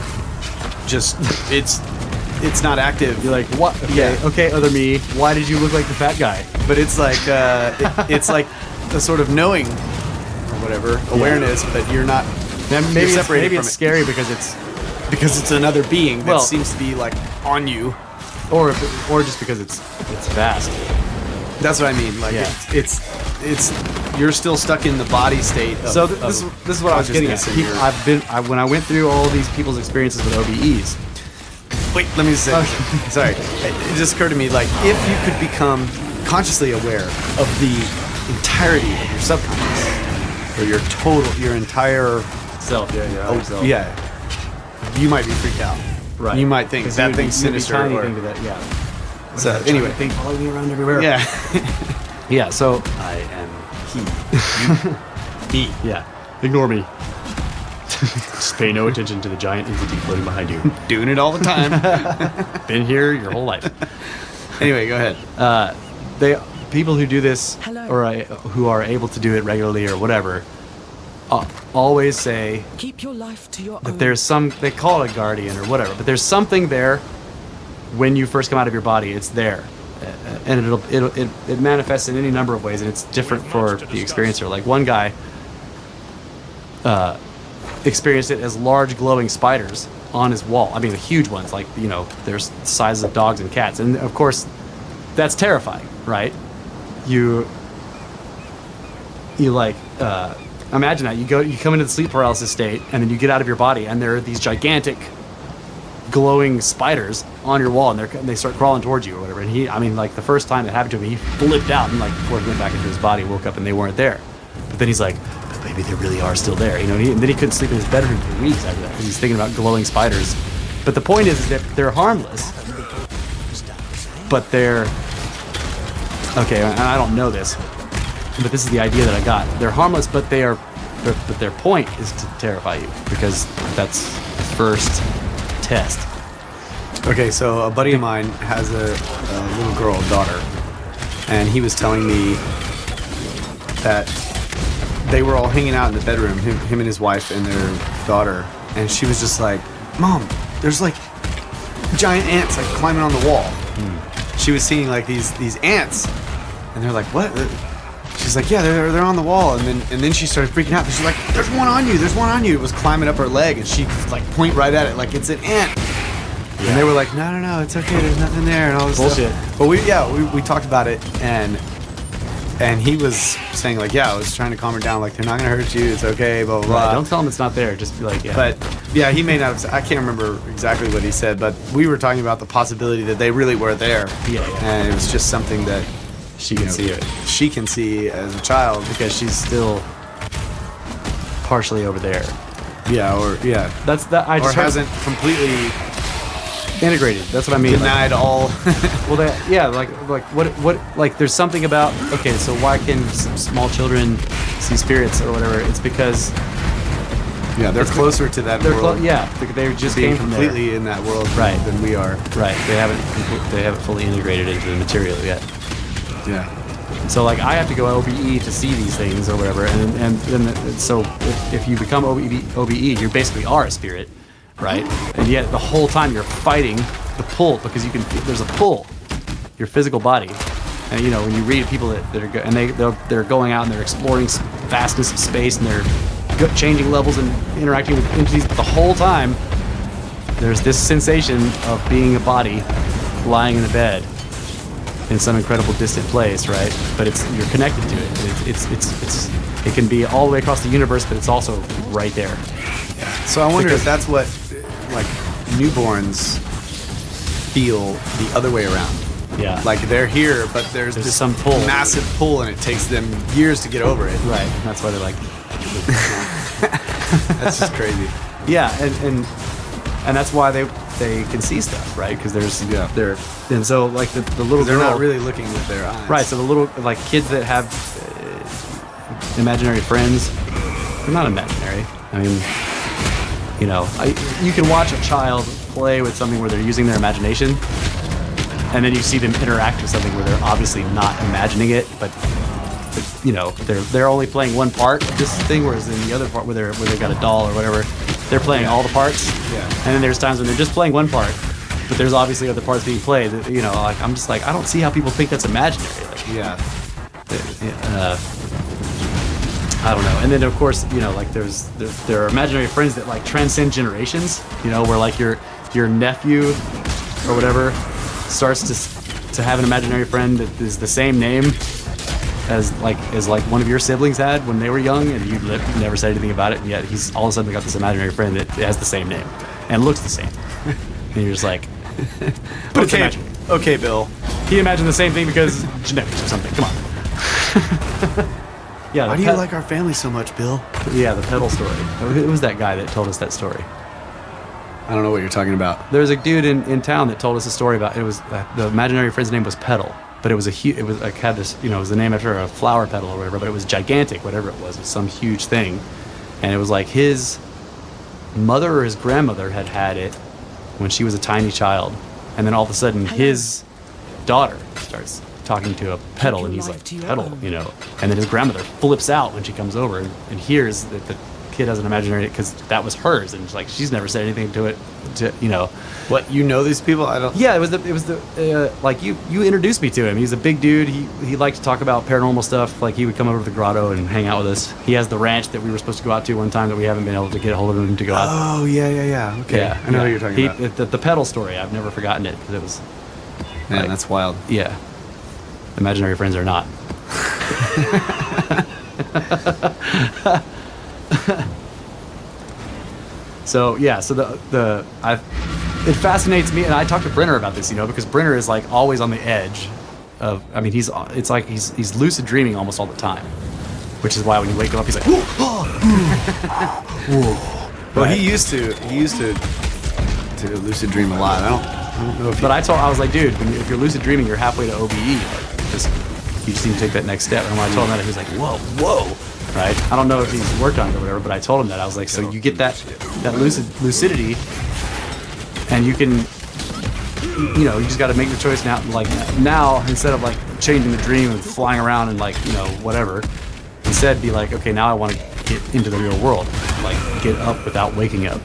[SPEAKER 1] just it's not active.
[SPEAKER 2] You're like, what? Okay, other me. Why did you look like the fat guy?
[SPEAKER 1] But it's like it's like a sort of knowing or whatever awareness, but you're not.
[SPEAKER 2] Then
[SPEAKER 1] You're
[SPEAKER 2] maybe
[SPEAKER 1] separated
[SPEAKER 2] it's
[SPEAKER 1] from it.
[SPEAKER 2] scary because it's
[SPEAKER 1] another being that
[SPEAKER 2] Well-
[SPEAKER 1] seems to be like on you.
[SPEAKER 2] or just because it's vast.
[SPEAKER 1] That's what I mean. Like
[SPEAKER 2] Yeah.
[SPEAKER 1] it's you're still stuck in the body state. Of,
[SPEAKER 2] So this is what I was getting at.
[SPEAKER 1] consciousness, and
[SPEAKER 2] When I went through all these people's experiences with OBEs.
[SPEAKER 1] wait, let me just say. Sorry, it just occurred to me, like, if you could become consciously aware of the entirety of your subconscious, or your entire
[SPEAKER 2] Self, self.
[SPEAKER 1] yeah, you might be freaked out.
[SPEAKER 2] Right.
[SPEAKER 1] You might think
[SPEAKER 2] 'Cause
[SPEAKER 1] that
[SPEAKER 2] you'd be-
[SPEAKER 1] thing's
[SPEAKER 2] you'd be
[SPEAKER 1] sinister.
[SPEAKER 2] tiny
[SPEAKER 1] Or,
[SPEAKER 2] thing to that, yeah.
[SPEAKER 1] so anyway,
[SPEAKER 2] Thing following me around everywhere.
[SPEAKER 1] yeah.
[SPEAKER 2] Yeah. So
[SPEAKER 1] I am
[SPEAKER 2] he. Yeah. Ignore me. Just pay no attention to the giant entity floating behind you.
[SPEAKER 1] doing it all the time.
[SPEAKER 2] Been here your whole life.
[SPEAKER 1] Anyway, go ahead.
[SPEAKER 2] People who do this, or who are able to do it regularly or whatever, always say
[SPEAKER 4] Keep your life to your own.
[SPEAKER 2] that there's they call it a guardian or whatever, but there's something there when you first come out of your body. It's there, and it manifests in any number of ways, and it's different for the experiencer. Like, one guy experienced it as large glowing spiders on his wall. I mean, the huge ones, like, there's the sizes of dogs and cats, and of course that's terrifying, right? You like imagine that you come into the sleep paralysis state, and then you get out of your body, and there are these gigantic glowing spiders on your wall, and they start crawling towards you or whatever. And the first time it happened to him, he flipped out, and like, before he went back into his body, woke up and they weren't there. But then he's like, but maybe they really are still there, and then he couldn't sleep in his bedroom for weeks after that because he's thinking about glowing spiders. But the point is that they're harmless, but they're okay. And I don't know this, but this is the idea that I got. They're harmless, but their point is to terrify you, because that's the first test.
[SPEAKER 1] Okay, so a buddy of mine has a little girl, daughter, and he was telling me that they were all hanging out in the bedroom, him and his wife and their daughter, and she was just like, "Mom, there's like giant ants like climbing on the wall." She was seeing like these ants, and they're like, "What?" She's like, "Yeah, they're on the wall." And then she started freaking out. She's like, "There's one on you! There's one on you!" It was climbing up her leg, and she like point right at it like it's an ant. Yeah. And they were like, "No, it's okay. There's nothing there," and all this
[SPEAKER 2] Bullshit.
[SPEAKER 1] stuff. But we talked about it, and he was saying like, "Yeah, I was trying to calm her down. Like, they're not gonna hurt you. It's okay." Blah blah blah.
[SPEAKER 2] Right, don't tell him it's not there. Just be like, yeah.
[SPEAKER 1] But yeah, he may not have. I can't remember exactly what he said, but we were talking about the possibility that they really were there.
[SPEAKER 2] Yeah.
[SPEAKER 1] And it was just something that
[SPEAKER 2] she can see it
[SPEAKER 1] she can see as a child.
[SPEAKER 2] because she's still partially over there.
[SPEAKER 1] Yeah, or yeah,
[SPEAKER 2] That's that. I
[SPEAKER 1] or
[SPEAKER 2] just heard-
[SPEAKER 1] hasn't completely
[SPEAKER 2] integrated. That's what I mean.
[SPEAKER 1] denied all.
[SPEAKER 2] Well, like there's something about, okay, so why can small children see spirits or whatever? It's because
[SPEAKER 1] Yeah, they're closer to that world.
[SPEAKER 2] they just
[SPEAKER 1] being
[SPEAKER 2] came from there.
[SPEAKER 1] completely in that world
[SPEAKER 2] Right.
[SPEAKER 1] than we are.
[SPEAKER 2] Right. They haven't fully integrated into the material yet.
[SPEAKER 1] Yeah.
[SPEAKER 2] So like, I have to go OBE to see these things or whatever, and then so if you become OBE, you basically are a spirit, right? And yet the whole time you're fighting the pull, because there's a pull, your physical body, and when you read people they're going out and they're exploring vastness of space, and they're changing levels and interacting with entities, but the whole time there's this sensation of being a body lying in a bed in some incredible distant place, right? But you're connected to it. It can be all the way across the universe, but it's also right there.
[SPEAKER 1] So I wonder if that's what, like, newborns feel the other way around.
[SPEAKER 2] Yeah.
[SPEAKER 1] Like they're here, but there's this
[SPEAKER 2] some pull.
[SPEAKER 1] massive pull, and it takes them years to get over it.
[SPEAKER 2] Right. That's why they're like.
[SPEAKER 1] That's just crazy.
[SPEAKER 2] Yeah, and that's why they can see stuff, right? Because they're and so like the little
[SPEAKER 1] They're
[SPEAKER 2] girl,
[SPEAKER 1] not really looking with their eyes.
[SPEAKER 2] right. So the little like kids that have imaginary friends, they're not imaginary. I mean, you know, you can watch a child play with something where they're using their imagination, and then you see them interact with something where they're obviously not imagining it, but you know, they're only playing one part of this thing, whereas in the other part where they've got a doll or whatever, they're playing all the parts.
[SPEAKER 1] Yeah.
[SPEAKER 2] And then there's times when they're just playing one part, but there's obviously other parts being played. That, you know, like I'm just like, I don't see how people think that's imaginary. Like,
[SPEAKER 1] Yeah.
[SPEAKER 2] I don't know. And then of course, you know, like there are imaginary friends that like transcend generations. You know, where like your nephew or whatever starts to have an imaginary friend that is the same name as like one of your siblings had when they were young, and you never said anything about it, and yet he's all of a sudden got this imaginary friend that has the same name and looks the same, and you're just like, but it's imaginary.
[SPEAKER 1] Okay, Bill.
[SPEAKER 2] He imagined the same thing because genetics or something. Come on. Yeah.
[SPEAKER 1] Why do you like our family so much, Bill?
[SPEAKER 2] Yeah, the pedal story. Who was that guy that told us that story?
[SPEAKER 1] I don't know what you're talking about.
[SPEAKER 2] There's a dude in town that told us a story about it. Was the imaginary friend's name was Pedal, but it was it was like had this, you know, it was the name after a flower petal or whatever, but it was gigantic, whatever it was some huge thing, and it was like his mother or his grandmother had it when she was a tiny child, and then all of a sudden his daughter starts talking to a pedal, and he's like, pedal, you know, and then his grandmother flips out when she comes over and hears that the kid has an imaginary, because that was hers, and it's like she's never said anything to it, you know.
[SPEAKER 1] What, you know these people? I don't.
[SPEAKER 2] Yeah, it was the like you introduced me to him. He's a big dude. He liked to talk about paranormal stuff. Like he would come over to the grotto and hang out with us. He has the ranch that we were supposed to go out to one time that we haven't been able to get a hold of him to go out.
[SPEAKER 1] Oh yeah. Okay.
[SPEAKER 2] Yeah,
[SPEAKER 1] I know what you're talking about.
[SPEAKER 2] The pedal story. I've never forgotten it because it was.
[SPEAKER 1] Man,
[SPEAKER 2] like,
[SPEAKER 1] that's wild.
[SPEAKER 2] Yeah, imaginary friends are not. So yeah, so it fascinates me, and I talked to Brenner about this, you know, because Brenner is like always on the edge of. I mean, it's like he's lucid dreaming almost all the time, which is why when you wake up, he's like, whoa, whoa.
[SPEAKER 1] Well, he used to lucid dream a lot. I don't know if.
[SPEAKER 2] But I was like, dude, if you're lucid dreaming, you're halfway to OBE. Like, you just need to take that next step. And when I told him that, he was like, whoa. Right? I don't know if he's worked on it or whatever, but I told him that. I was like, so you get that lucidity, and you can, you know, you just got to make the choice now. Like now, instead of like changing the dream and flying around and like, you know, whatever, instead be like, okay, now I want to get into the real world, like get up without waking up,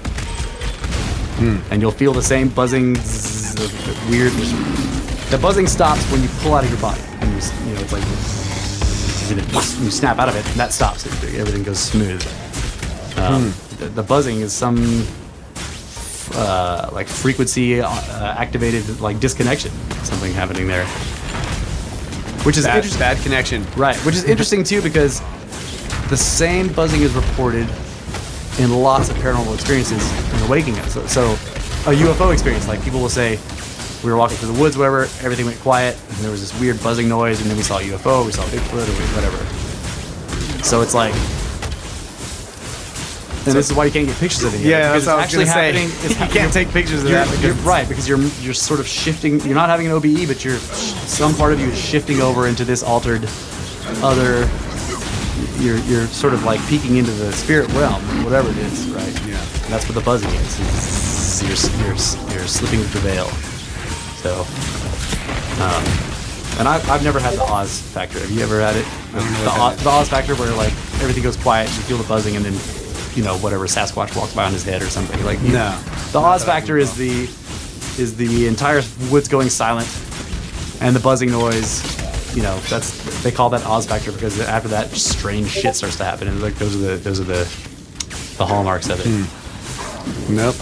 [SPEAKER 2] and you'll feel the same buzzing, weird. The buzzing stops when you pull out of your body, and you know, it's like. You snap out of it, and that stops. Everything goes smooth. The buzzing is some like frequency activated like disconnection, something happening there, which is interesting.
[SPEAKER 1] Bad connection,
[SPEAKER 2] right? Which is interesting too, because the same buzzing is reported in lots of paranormal experiences in the waking up. So a UFO experience, like people will say, we were walking through the woods, whatever, everything went quiet, and there was this weird buzzing noise, and then we saw a UFO, we saw Bigfoot, or whatever. So it's like, and this is why you can't get pictures of it yet.
[SPEAKER 1] Yeah,
[SPEAKER 2] because
[SPEAKER 1] that's what I was going to say.
[SPEAKER 2] It's
[SPEAKER 1] You can't take pictures of that.
[SPEAKER 2] You're right, because you're sort of shifting. You're not having an OBE, but some part of you is shifting over into this altered other. You're sort of like peeking into the spirit realm, whatever it is, right?
[SPEAKER 1] Yeah.
[SPEAKER 2] And that's what the buzzing is. You're slipping through the veil. So, and I've never had the Oz factor. Have you ever had it? The Oz factor, where like everything goes quiet, you feel the buzzing, and then, you know, whatever, Sasquatch walks by on his head or something. Like
[SPEAKER 1] no.
[SPEAKER 2] The Oz factor is the entire woods going silent, and the buzzing noise. You know, they call that Oz factor because after that, strange shit starts to happen, and like those are the hallmarks of it.
[SPEAKER 1] Nope.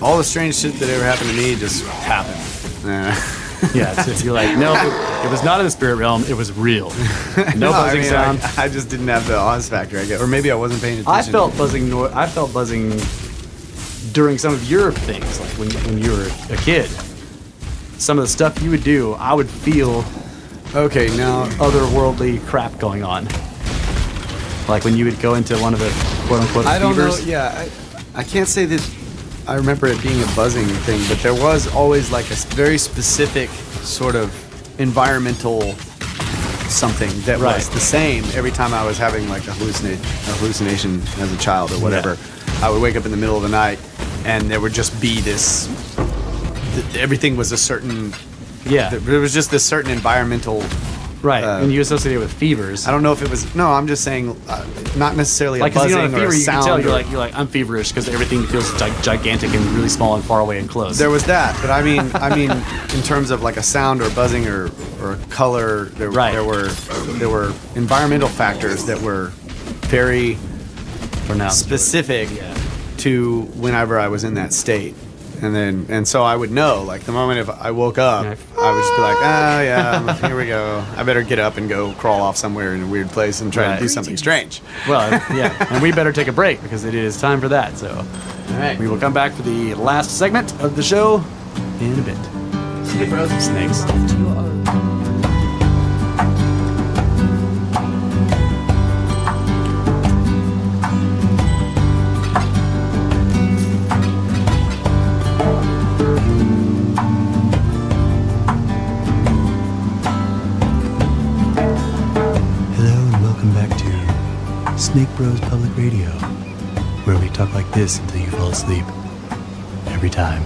[SPEAKER 1] All the strange shit that ever happened to me just happened.
[SPEAKER 2] Yeah, so you're like, no, it was not in the spirit realm. It was real. No buzzing sound.
[SPEAKER 1] I just didn't have the Oz factor, I guess, or maybe I wasn't paying attention.
[SPEAKER 2] I felt buzzing during some of your things, like when you were a kid. some of the stuff you would do, I would feel
[SPEAKER 1] Okay, now
[SPEAKER 2] otherworldly crap going on. Like when you would go into one of the quote-unquote
[SPEAKER 1] I don't know.
[SPEAKER 2] fevers.
[SPEAKER 1] Yeah, I can't say that I remember it being a buzzing thing, but there was always like a very specific sort of environmental something that
[SPEAKER 2] Right.
[SPEAKER 1] was the same every time I was having like a hallucination as a child or whatever. I would wake up in the middle of the night and there would just be this. Everything was a certain.
[SPEAKER 2] Yeah.
[SPEAKER 1] There was just this certain environmental.
[SPEAKER 2] Right, and you associate it with fevers.
[SPEAKER 1] I don't know if it was. No, I'm just saying, not necessarily
[SPEAKER 2] Like,
[SPEAKER 1] a
[SPEAKER 2] 'cause,
[SPEAKER 1] buzzing
[SPEAKER 2] you know,
[SPEAKER 1] or a
[SPEAKER 2] fever, you can
[SPEAKER 1] sound.
[SPEAKER 2] tell
[SPEAKER 1] or-
[SPEAKER 2] you're like I'm feverish because everything feels gigantic and really small and far away and close.
[SPEAKER 1] There was that, but I mean, in terms of like a sound or buzzing or a color, there were environmental factors that were very
[SPEAKER 2] pronounced.
[SPEAKER 1] specific
[SPEAKER 2] Yeah.
[SPEAKER 1] to whenever I was in that state, and so I would know, like the moment if I woke up,
[SPEAKER 2] Yeah.
[SPEAKER 1] I would just be like, yeah, here we go. I better get up and go crawl off somewhere in a weird place and try
[SPEAKER 2] Right.
[SPEAKER 1] to do something strange.
[SPEAKER 2] Well, yeah, and we better take a break because it is time for that. So,
[SPEAKER 1] All right.
[SPEAKER 2] we will come back for the last segment of the show in a bit. Snakes.
[SPEAKER 4] Hello and welcome back to Snake Bros Public Radio, where we talk like this until you fall asleep. Every time.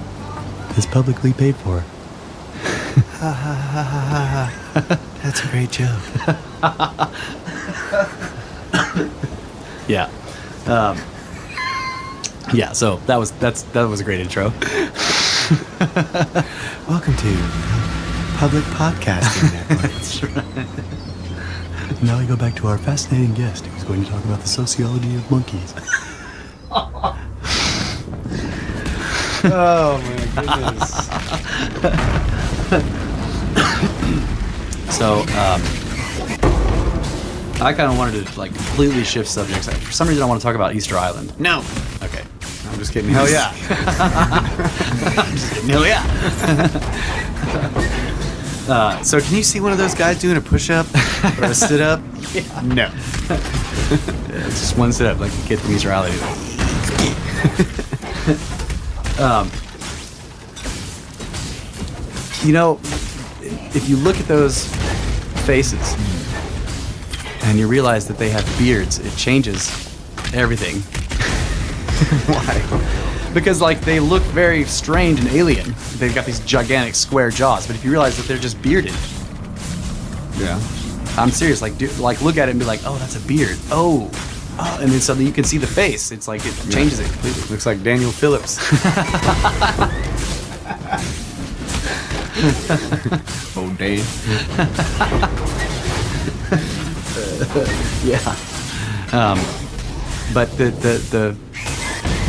[SPEAKER 4] It's publicly paid for. Ha ha ha ha ha. That's a great joke.
[SPEAKER 2] Yeah. Yeah. So that was a great intro.
[SPEAKER 4] Welcome to Public Podcasting Network. Now we go back to our fascinating guest who's going to talk about the sociology of monkeys.
[SPEAKER 1] Oh my goodness.
[SPEAKER 2] So I kind of wanted to like completely shift subjects. For some reason, I want to talk about Easter Island.
[SPEAKER 1] No.
[SPEAKER 2] Okay.
[SPEAKER 1] I'm just kidding. Hell yeah.
[SPEAKER 2] Hell yeah.
[SPEAKER 1] So can you see one of those guys doing a push-up or a sit-up? No.
[SPEAKER 2] It's just one sit up, like the kid from Easter Island. You know, if you look at those faces and you realize that they have beards, it changes everything. Why? Because like they look very strange and alien. They've got these gigantic square jaws, but if you realize that they're just bearded,
[SPEAKER 1] Yeah.
[SPEAKER 2] I'm serious. Like, look at it and be like, "Oh, that's a beard." Oh, and then suddenly you can see the face. It's like it changes it completely.
[SPEAKER 1] Looks like Daniel Phillips. Oh, Dan.
[SPEAKER 2] Yeah. But the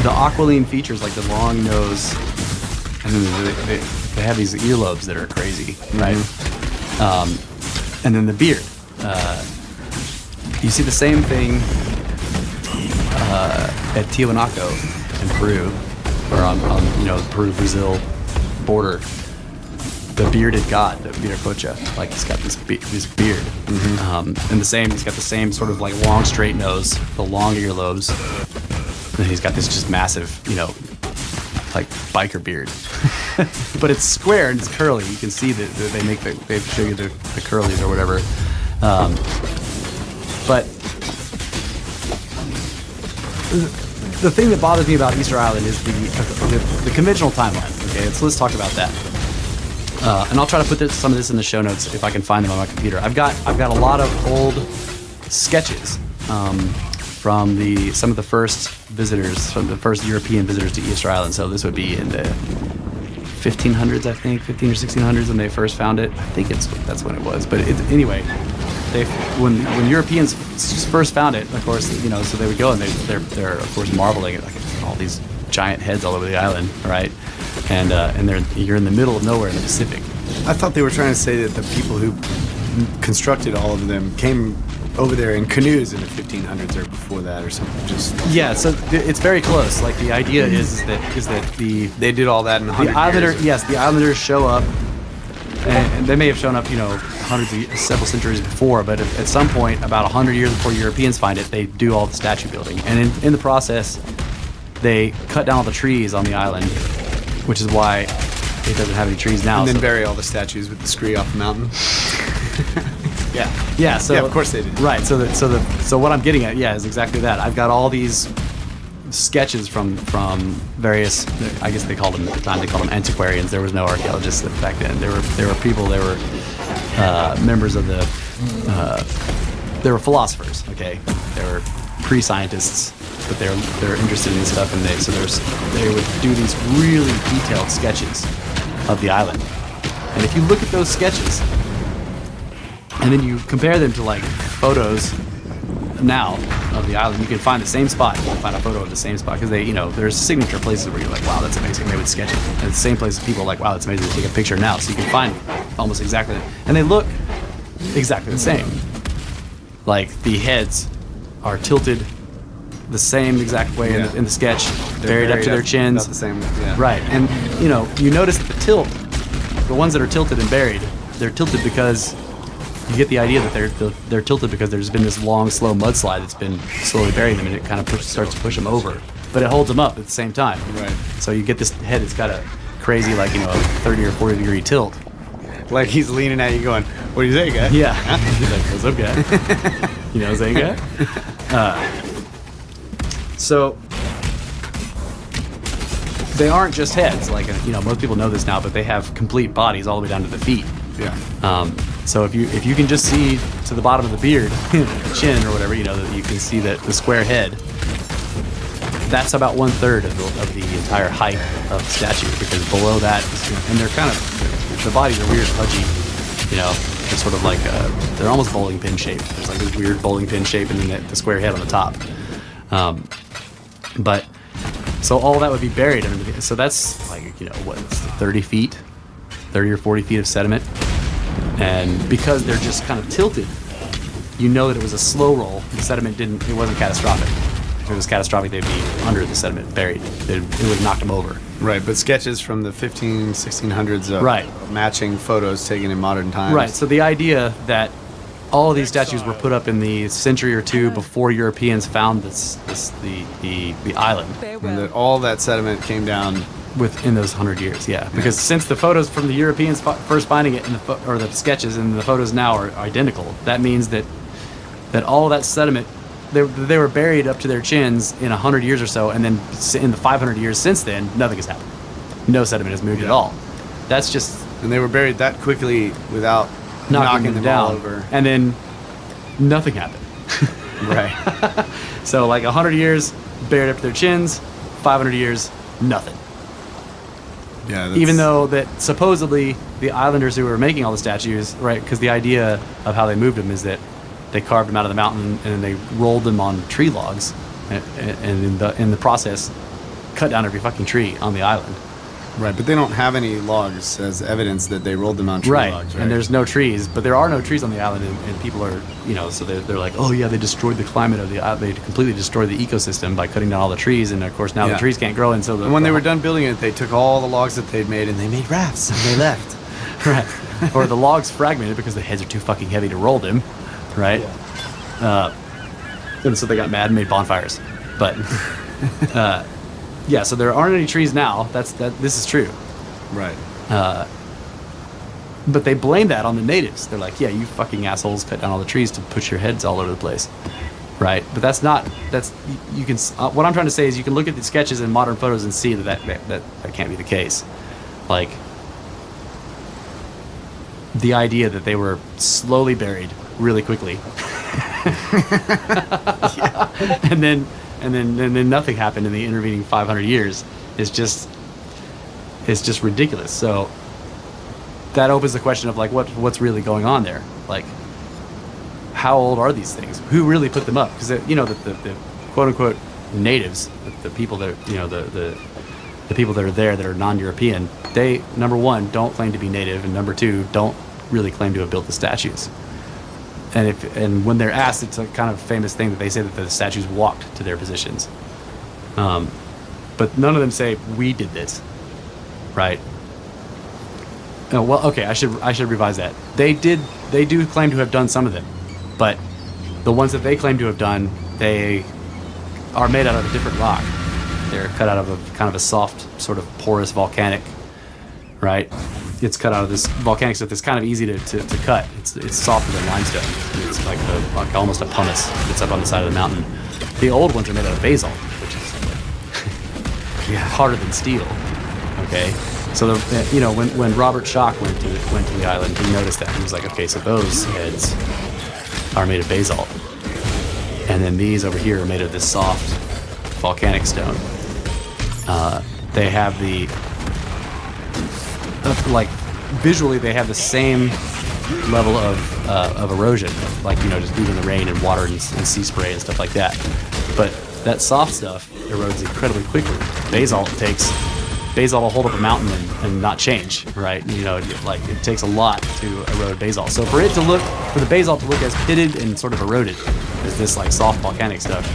[SPEAKER 2] aquiline features, like the long nose, and then they have these earlobes that are crazy, right? And then the beard. You see the same thing at Tiwanaku in Peru, or on the Peru-Brazil border. The bearded god, the Viracocha, like he's got this beard, and he's got the same sort of like long straight nose, the long earlobes, and he's got this just massive, like biker beard, but it's square and it's curly. You can see that they show you the curlies or whatever, but the thing that bothers me about Easter Island is the conventional timeline. Okay, so let's talk about that. And I'll try to put some of this in the show notes if I can find them on my computer. I've got a lot of old sketches from some of the first visitors, from the first European visitors to Easter Island. So this would be in the 1500s, I think, 15 or 1600s when they first found it. I think that's when it was. But anyway, when Europeans first found it, of course, so they would go and they're of course marveling at like all these giant heads all over the island, right? And you're in the middle of nowhere in the Pacific.
[SPEAKER 1] I thought they were trying to say that the people who constructed all of them came over there in canoes in the 1500s or before that or something.
[SPEAKER 2] Yeah, so it's very close. Like the idea is that
[SPEAKER 1] they did all that in 100 years.
[SPEAKER 2] the islanders show up and they may have shown up, several centuries before, but at some point, about 100 years before Europeans find it, they do all the statue building. And in the process, they cut down all the trees on the island, which is why it doesn't have any trees now.
[SPEAKER 1] And then bury all the statues with the scree off the mountain.
[SPEAKER 2] Yeah, so
[SPEAKER 1] yeah, of course they did.
[SPEAKER 2] Right. So what I'm getting at, is exactly that. I've got all these sketches from various, I guess they called them at the time, they called them antiquarians. There was no archaeologists back then. There were people, they were members of the, they were philosophers. Okay, they were pre-scientists, but they're interested in this stuff, and they would do these really detailed sketches of the island. And if you look at those sketches, and then you compare them to like photos now of the island, you can find the same spot. You can find a photo of the same spot because there's signature places where you're like, wow, that's amazing. They would sketch it. And the same places people are like, wow, that's amazing. They take a picture now, so you can find almost exactly, and they look exactly the same. Like the heads are tilted the same exact way in the sketch, buried up to their chins.
[SPEAKER 1] About the same, yeah.
[SPEAKER 2] Right, and you notice the tilt. The ones that are tilted and buried, they're tilted because you get the idea that they're tilted because there's been this long, slow mudslide that's been slowly burying them, and it kind of starts to push them over, but it holds them up at the same time.
[SPEAKER 1] Right.
[SPEAKER 2] So you get this head that's got a crazy, a 30 or 40 degree tilt.
[SPEAKER 1] Like he's leaning at you, going, "What do you say, guy?"
[SPEAKER 2] Yeah. He's like, "What's up, guy?" You know what I'm saying, guy? So they aren't just heads. Most people know this now, but they have complete bodies all the way down to the feet.
[SPEAKER 1] Yeah.
[SPEAKER 2] So if you can just see to the bottom of the beard, chin or whatever, that you can see that the square head. That's about 1/3 of the entire height of the statue, because below that, and they're kind of, the bodies are weird, pudgy. They're sort of like they're almost bowling pin shaped. There's like this weird bowling pin shape, and then the square head on the top. But so all that would be buried underneath. So that's 30 feet, 30 or 40 feet of sediment. And because they're just kind of tilted, that it was a slow roll. The sediment it wasn't catastrophic. If it was catastrophic, they'd be under the sediment, buried. It would have knocked them over.
[SPEAKER 1] Right, but sketches from the 1600s of
[SPEAKER 2] Right.
[SPEAKER 1] matching photos taken in modern times.
[SPEAKER 2] Right, so the idea that all of these statues were put up in the century or two before Europeans found the island.
[SPEAKER 1] And that all that sediment came down
[SPEAKER 2] Within those 100 years, yeah. Because since the photos from the Europeans first finding it, or the sketches and the photos now are identical, that means that all that sediment, they were buried up to their chins in 100 years or so, and then in the 500 years since then, nothing has happened. No sediment has moved at all. That's just...
[SPEAKER 1] And they were buried that quickly without knocking them
[SPEAKER 2] down
[SPEAKER 1] all over.
[SPEAKER 2] And then nothing happened.
[SPEAKER 1] Right.
[SPEAKER 2] So 100 years, buried up to their chins, 500 years, nothing.
[SPEAKER 1] Yeah.
[SPEAKER 2] Even though that supposedly the islanders who were making all the statues, right, because the idea of how they moved them is that they carved them out of the mountain and then they rolled them on tree logs, and in the process cut down every fucking tree on the island.
[SPEAKER 1] Right, but they don't have any logs as evidence that they rolled them on tree logs, right?
[SPEAKER 2] And there's no trees, but there are no trees on the island, and people are, so they're like, oh yeah, they destroyed the climate of the island. They completely destroyed the ecosystem by cutting down all the trees, and of course now the trees can't grow, and so
[SPEAKER 1] and when they were done building it, they took all the logs that they'd made and they made rafts and they left.
[SPEAKER 2] Right. Or the logs fragmented because the heads are too fucking heavy to roll them, right? And so they got mad and made bonfires. But yeah, so there aren't any trees now. This is true.
[SPEAKER 1] Right.
[SPEAKER 2] But they blame that on the natives. They're like, yeah, you fucking assholes cut down all the trees to put your heads all over the place. Right? But you can, what I'm trying to say is you can look at the sketches and modern photos and see that can't be the case. Like, the idea that they were slowly buried really quickly. and then nothing happened in the intervening 500 years is just ridiculous. So that opens the question of what's really going on there. Like, how old are these things? Who really put them up? Because the quote unquote natives, the people that the people that are there that are non-European, they, number one, don't claim to be native, and number two, don't really claim to have built the statues. And when they're asked, it's a kind of famous thing that they say that the statues walked to their positions. But none of them say, we did this, right? Oh, well, okay. I should revise that. They do claim to have done some of them, but the ones that they claim to have done, they are made out of a different rock. They're cut out of a kind of a soft, sort of porous volcanic, right? It's cut out of this volcanic stuff that's kind of easy to cut. It's softer than limestone. It's like almost a pumice that's up on the side of the mountain. The old ones are made out of basalt, which is harder than steel. Okay, so when Robert Schoch went to the island, he noticed that. He was like, okay, so those heads are made of basalt, and then these over here are made of this soft volcanic stone. They have visually they have the same level of erosion, like just even the rain and water and sea spray and stuff like that. But that soft stuff erodes incredibly quickly. Basalt will hold up a mountain and not change, right? It takes a lot to erode basalt. So for the basalt to look as pitted and sort of eroded as this like soft volcanic stuff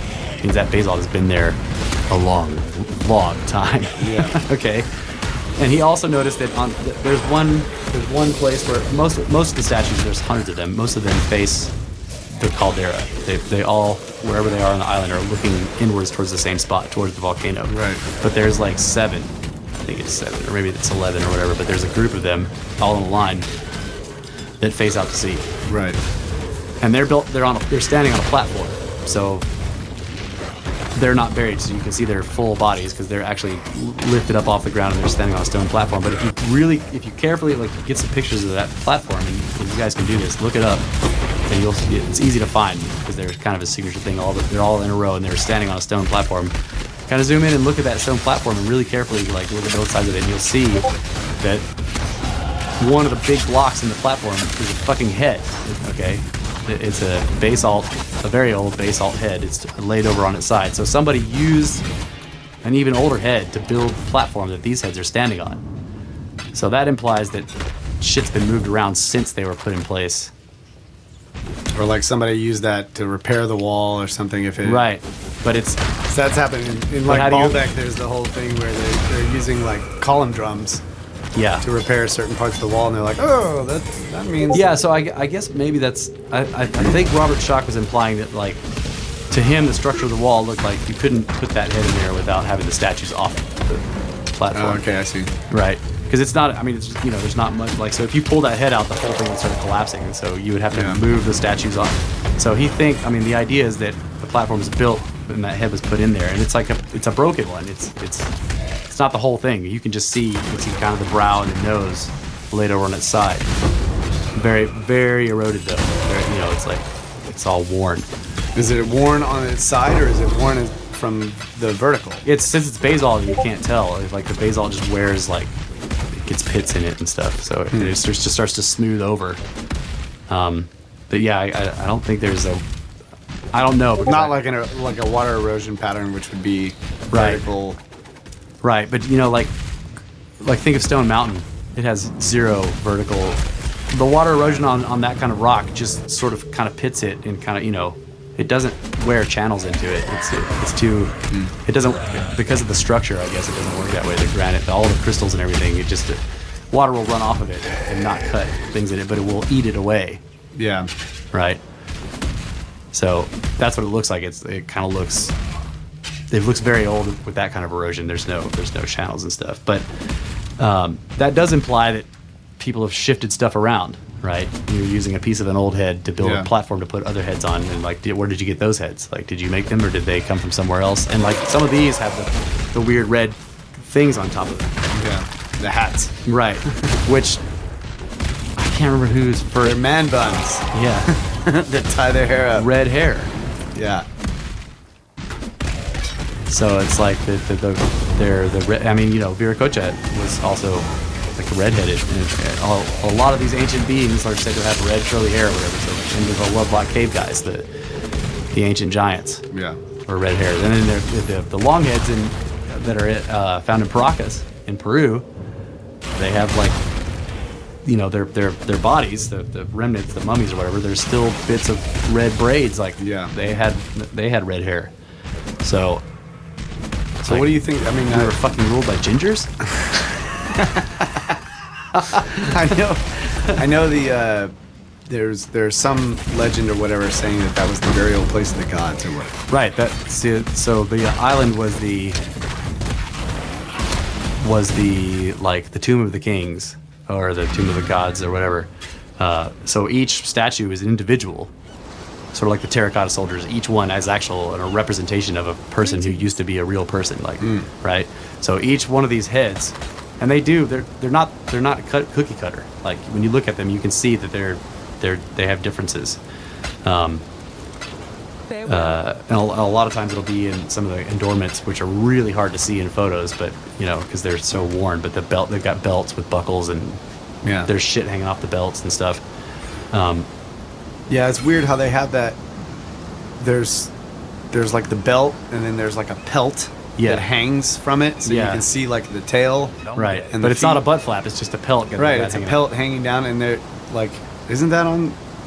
[SPEAKER 2] means that basalt has been there a long time. Yeah. Okay. And he also noticed that there's one place where most of the statues, there's hundreds of them, most of them face the caldera. They all, wherever they are on the island, are looking inwards towards the same spot, towards the volcano. Right. But there's like 7, I think it's 7, or maybe it's 11 or whatever, but there's a group of them all in a line that face out to sea. Right. And they're standing on a platform. So they're not buried, so you can see their full bodies because they're actually lifted up off the ground and they're standing on a stone platform. But if you carefully get some pictures of that platform, and you guys can do this, look it up, and you'll see it's easy to find because there's kind of a signature thing. They're all in a row and they're standing on a stone platform. Kind of zoom in and look at that stone platform and really carefully look at both sides of it, and you'll see that one of the big blocks in the platform is a fucking head. Okay. It's a very old basalt head. It's laid over on its side. So somebody used an even older head to build the platform that these heads are standing on. So that implies that shit's been moved around since they were put in place.
[SPEAKER 1] Or like somebody used that to repair the wall or something.
[SPEAKER 2] Right, but it's...
[SPEAKER 1] So that's happening in like Baalbek. There's the whole thing where they're using like column drums. Yeah. To repair certain parts of the wall, and they're like, oh, that means...
[SPEAKER 2] Yeah, so I guess maybe that's... I think Robert Schoch was implying that, like, to him, the structure of the wall looked like you couldn't put that head in there without having the statues off the platform.
[SPEAKER 1] Oh, okay, I see.
[SPEAKER 2] Right. Because it's not... I mean, it's just, there's not much... Like, so if you pull that head out, the whole thing would start collapsing, and so you would have to move the statues off. So the idea is that the platform was built and that head was put in there, and it's a broken one. It's not the whole thing. You can just see kind of the brow and the nose laid over on its side. Very, very eroded though. It's like it's all worn.
[SPEAKER 1] Is it worn on its side or is it worn from the vertical?
[SPEAKER 2] Since it's basalt, you can't tell. It's like the basalt just wears it gets pits in it and stuff, so it just starts to smooth over. But yeah, I don't think there's I don't know.
[SPEAKER 1] Not like a water erosion pattern, which would be vertical.
[SPEAKER 2] Right, but like think of Stone Mountain. It has 0 vertical. The water erosion on that kind of rock just sort of kind of pits it and kind of it doesn't wear channels into it. It's too. It doesn't, because of the structure. I guess it doesn't work that way. The granite, all the crystals and everything. It just water will run off of it and not cut things in it, but it will eat it away.
[SPEAKER 1] Yeah.
[SPEAKER 2] Right. So that's what it looks like. It kind of looks. It looks very old with that kind of erosion. There's no channels and stuff. But that does imply that people have shifted stuff around, right? You're using a piece of an old head to build a platform to put other heads on, and where did you get those heads? Like, did you make them or did they come from somewhere else? And some of these have the weird red things on top of them.
[SPEAKER 1] Yeah, the hats.
[SPEAKER 2] Right, which I can't remember who's for.
[SPEAKER 1] They're man buns.
[SPEAKER 2] Yeah.
[SPEAKER 1] That tie their hair up.
[SPEAKER 2] Red hair.
[SPEAKER 1] Yeah.
[SPEAKER 2] So it's like they're the red. I mean, Viracocha was also like redheaded. And a lot of these ancient beings are said to have red curly hair or whatever. So and the Lovelock Cave guys, the ancient giants, or red hair. And then the longheads that are found in Paracas in Peru, they have their bodies, the remnants, the mummies or whatever. There's still bits of red braids. They had red hair. So
[SPEAKER 1] what do you think? I mean,
[SPEAKER 2] we were fucking ruled by gingers?
[SPEAKER 1] I know the there's some legend or whatever saying that was the burial place of the gods or what.
[SPEAKER 2] Right. So the island was the like the tomb of the kings or the tomb of the gods or whatever. So each statue is an individual, sort of like the terracotta soldiers. Each one has a representation of a person who used to be a real person, like right. So each one of these heads, and they're not cookie cutter. Like when you look at them, you can see that they have differences. And a lot of times it'll be in some of the endorments, which are really hard to see in photos, but because they're so worn. But they've got belts with buckles, and there's shit hanging off the belts and stuff.
[SPEAKER 1] Yeah, it's weird how they have that. There's like the belt, and then there's like a pelt that hangs from it, so you can see like the tail.
[SPEAKER 2] Right,
[SPEAKER 1] and
[SPEAKER 2] but it's not a butt flap; it's just a pelt.
[SPEAKER 1] Right, it's a pelt hanging down, and they're like, isn't that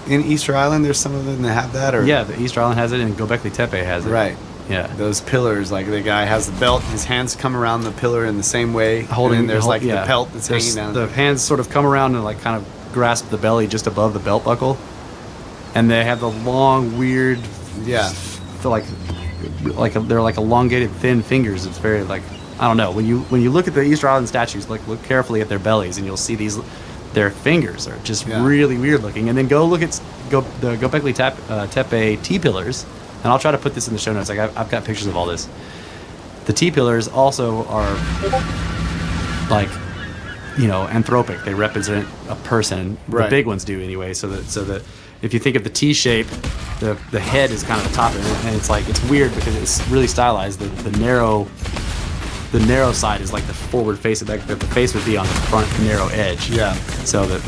[SPEAKER 1] in Easter Island? There's some of them that have that, or
[SPEAKER 2] the Easter Island has it, and Göbekli Tepe has it.
[SPEAKER 1] Right.
[SPEAKER 2] Yeah.
[SPEAKER 1] Those pillars, like the guy has the belt, his hands come around the pillar in the same way, and there's the pelt that's hanging down.
[SPEAKER 2] The hands sort of come around and like kind of grasp the belly just above the belt buckle, and they have the long, weird, they're like elongated, thin fingers. It's very like, I don't know. When you look at the Easter Island statues, like look carefully at their bellies, and you'll see their fingers are just really weird looking. And then go look at the Göbekli Tepe T-pillars, and I'll try to put this in the show notes. Like I've got pictures of all this. The T-pillars also are like, anthropic. They represent a person.
[SPEAKER 1] Right.
[SPEAKER 2] The big ones do anyway. So that if you think of the T shape, the head is kind of the top of it, and it's weird because it's really stylized. The narrow side is like the forward face of that. The face would be on the front narrow edge.
[SPEAKER 1] Yeah.
[SPEAKER 2] So the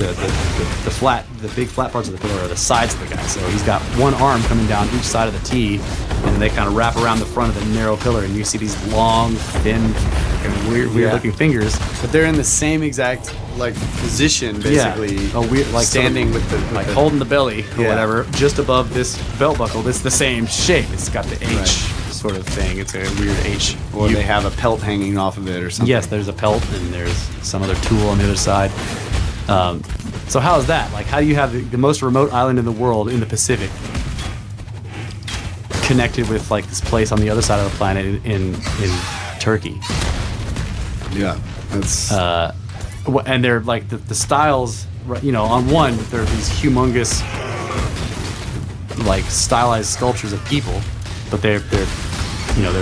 [SPEAKER 2] big flat parts of the pillar are the sides of the guy. So he's got one arm coming down each side of the T, and they kind of wrap around the front of the narrow pillar, and you see these long, thin, fucking weird looking fingers.
[SPEAKER 1] But they're in the same exact like position, basically.
[SPEAKER 2] Yeah. A weird, like
[SPEAKER 1] standing
[SPEAKER 2] sort of,
[SPEAKER 1] with the
[SPEAKER 2] like holding the belly or whatever, just above this belt buckle. It's the same shape. It's got the H sort of thing. It's a weird H.
[SPEAKER 1] Or they have a pelt hanging off of it or something.
[SPEAKER 2] Yes, there's a pelt, and there's some other tool on the other side. So how is that? Like, how do you have the most remote island in the world in the Pacific connected with like this place on the other side of the planet in Turkey?
[SPEAKER 1] Yeah, that's.
[SPEAKER 2] And they're like the styles, on one there are these humongous, like stylized sculptures of people, but they're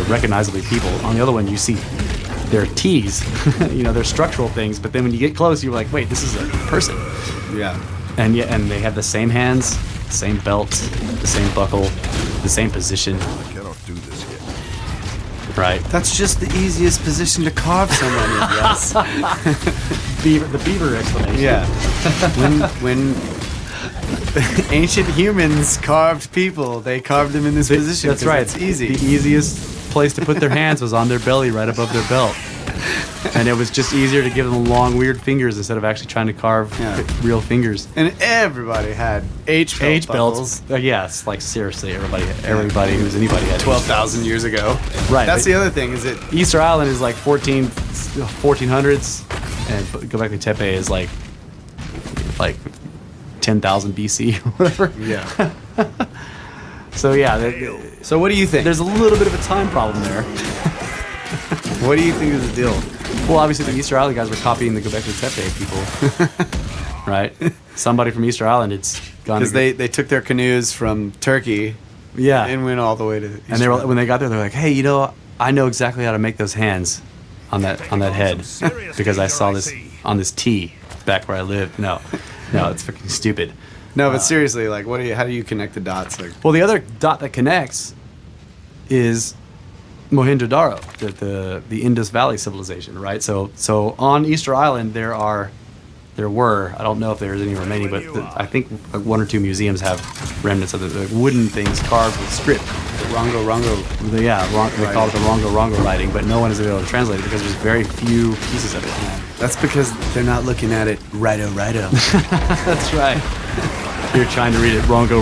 [SPEAKER 2] recognizably people. On the other one, you see they're T's, they're structural things. But then when you get close, you're like, wait, this is a person.
[SPEAKER 1] Yeah.
[SPEAKER 2] And they have the same hands, the same belts, the same buckle, the same position.
[SPEAKER 5] I cannot do this yet.
[SPEAKER 2] Right.
[SPEAKER 1] That's just the easiest position to carve someone in. Yes.
[SPEAKER 2] The beaver explanation.
[SPEAKER 1] Yeah. when ancient humans carved people, they carved them in this position.
[SPEAKER 2] That's right.
[SPEAKER 1] It's easy.
[SPEAKER 2] The easiest place to put their hands was on their belly, right above their belt. And it was just easier to give them long, weird fingers instead of actually trying to carve real fingers.
[SPEAKER 1] And everybody had H
[SPEAKER 2] belts. Yes, like seriously, everybody who's anybody had
[SPEAKER 1] 12,000 years ago.
[SPEAKER 2] Right.
[SPEAKER 1] That's the other thing. Is it
[SPEAKER 2] Easter Island is like 1400s, and Göbekli Tepe is like 10,000 BC or whatever.
[SPEAKER 1] Yeah.
[SPEAKER 2] So
[SPEAKER 1] So what do you think?
[SPEAKER 2] there's a little bit of a time problem there.
[SPEAKER 1] What do you think is the deal?
[SPEAKER 2] Well, obviously the Easter Island guys were copying the Göbekli Tepe people, right? Somebody from Easter Island, it's gone.
[SPEAKER 1] Because they took their canoes from Turkey, and went all the way to.
[SPEAKER 2] And they were when they got there, they're like, "Hey, I know exactly how to make those hands on that head because I saw this on this T back where I lived." No, it's fucking stupid.
[SPEAKER 1] No, but seriously, like, how do you connect the dots? Like,
[SPEAKER 2] well, the other dot that connects is Mohenjo-daro, the Indus Valley civilization, right? So on Easter Island there were, I don't know if there's any remaining, but I think one or two museums have remnants of the wooden things carved with script.
[SPEAKER 1] the Rongo.
[SPEAKER 2] They call it the Rongo writing, but no one is able to translate it because there's very few pieces of it.
[SPEAKER 1] That's because they're not looking at it righto.
[SPEAKER 2] That's right. You're trying to read it Rongo.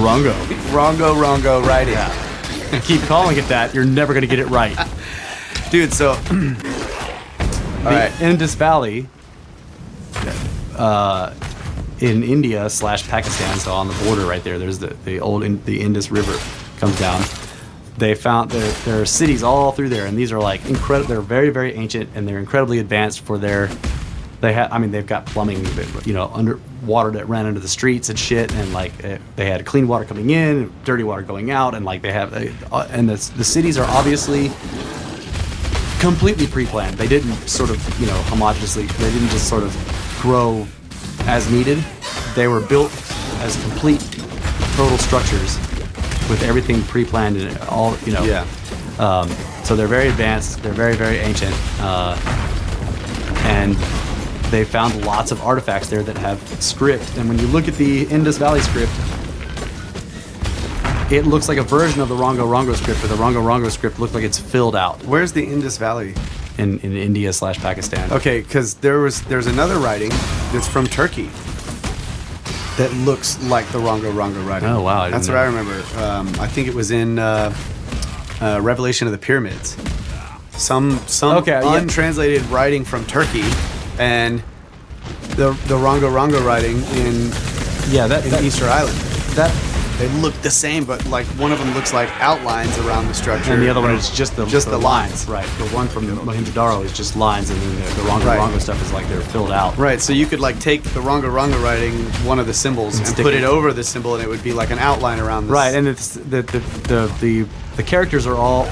[SPEAKER 1] Rongo writing.
[SPEAKER 2] Yeah. You keep calling it that, you're never going to get it right.
[SPEAKER 1] Dude, so...
[SPEAKER 2] The Indus Valley in India / Pakistan, so on the border right there, there's the Indus River comes down. They found there are cities all through there, and these are like incredible. They're very, very ancient, and they're incredibly advanced for their. They've got plumbing, under water that ran into the streets and shit, and like they had clean water coming in, dirty water going out, and like they have, and the cities are obviously completely pre-planned. They didn't sort of, homogeneously. They didn't just sort of grow as needed. They were built as complete, total structures with everything pre-planned and all,
[SPEAKER 1] Yeah.
[SPEAKER 2] So they're very advanced. They're very, very ancient, and they found lots of artifacts there that have script. And when you look at the Indus Valley script, it looks like a version of the Rongo Rongo script, but the Rongo Rongo script looks like it's filled out
[SPEAKER 1] Where's the Indus Valley?
[SPEAKER 2] in India / Pakistan.
[SPEAKER 1] Okay, because there's another writing that's from Turkey that looks like the Rongo Rongo writing.
[SPEAKER 2] Oh, wow, I didn't
[SPEAKER 1] That's
[SPEAKER 2] know.
[SPEAKER 1] what I remember. I think it was in Revelation of the Pyramids. Some
[SPEAKER 2] Okay, yeah.
[SPEAKER 1] untranslated writing from Turkey, and the Rongo Rongo writing in Easter Island. They look the same, but like one of them looks like outlines around the structure,
[SPEAKER 2] And the other one is just the
[SPEAKER 1] lines.
[SPEAKER 2] Right. The one from Mohenjo-Daro is just lines, and then the Rongo
[SPEAKER 1] Right.
[SPEAKER 2] Rongo stuff is like they're filled out.
[SPEAKER 1] Right, so you could like take the Rongo Rongo writing, one of the symbols, and
[SPEAKER 2] stick
[SPEAKER 1] put
[SPEAKER 2] it-
[SPEAKER 1] it over the symbol, and it would be like an outline around this.
[SPEAKER 2] Right, and it's the characters are all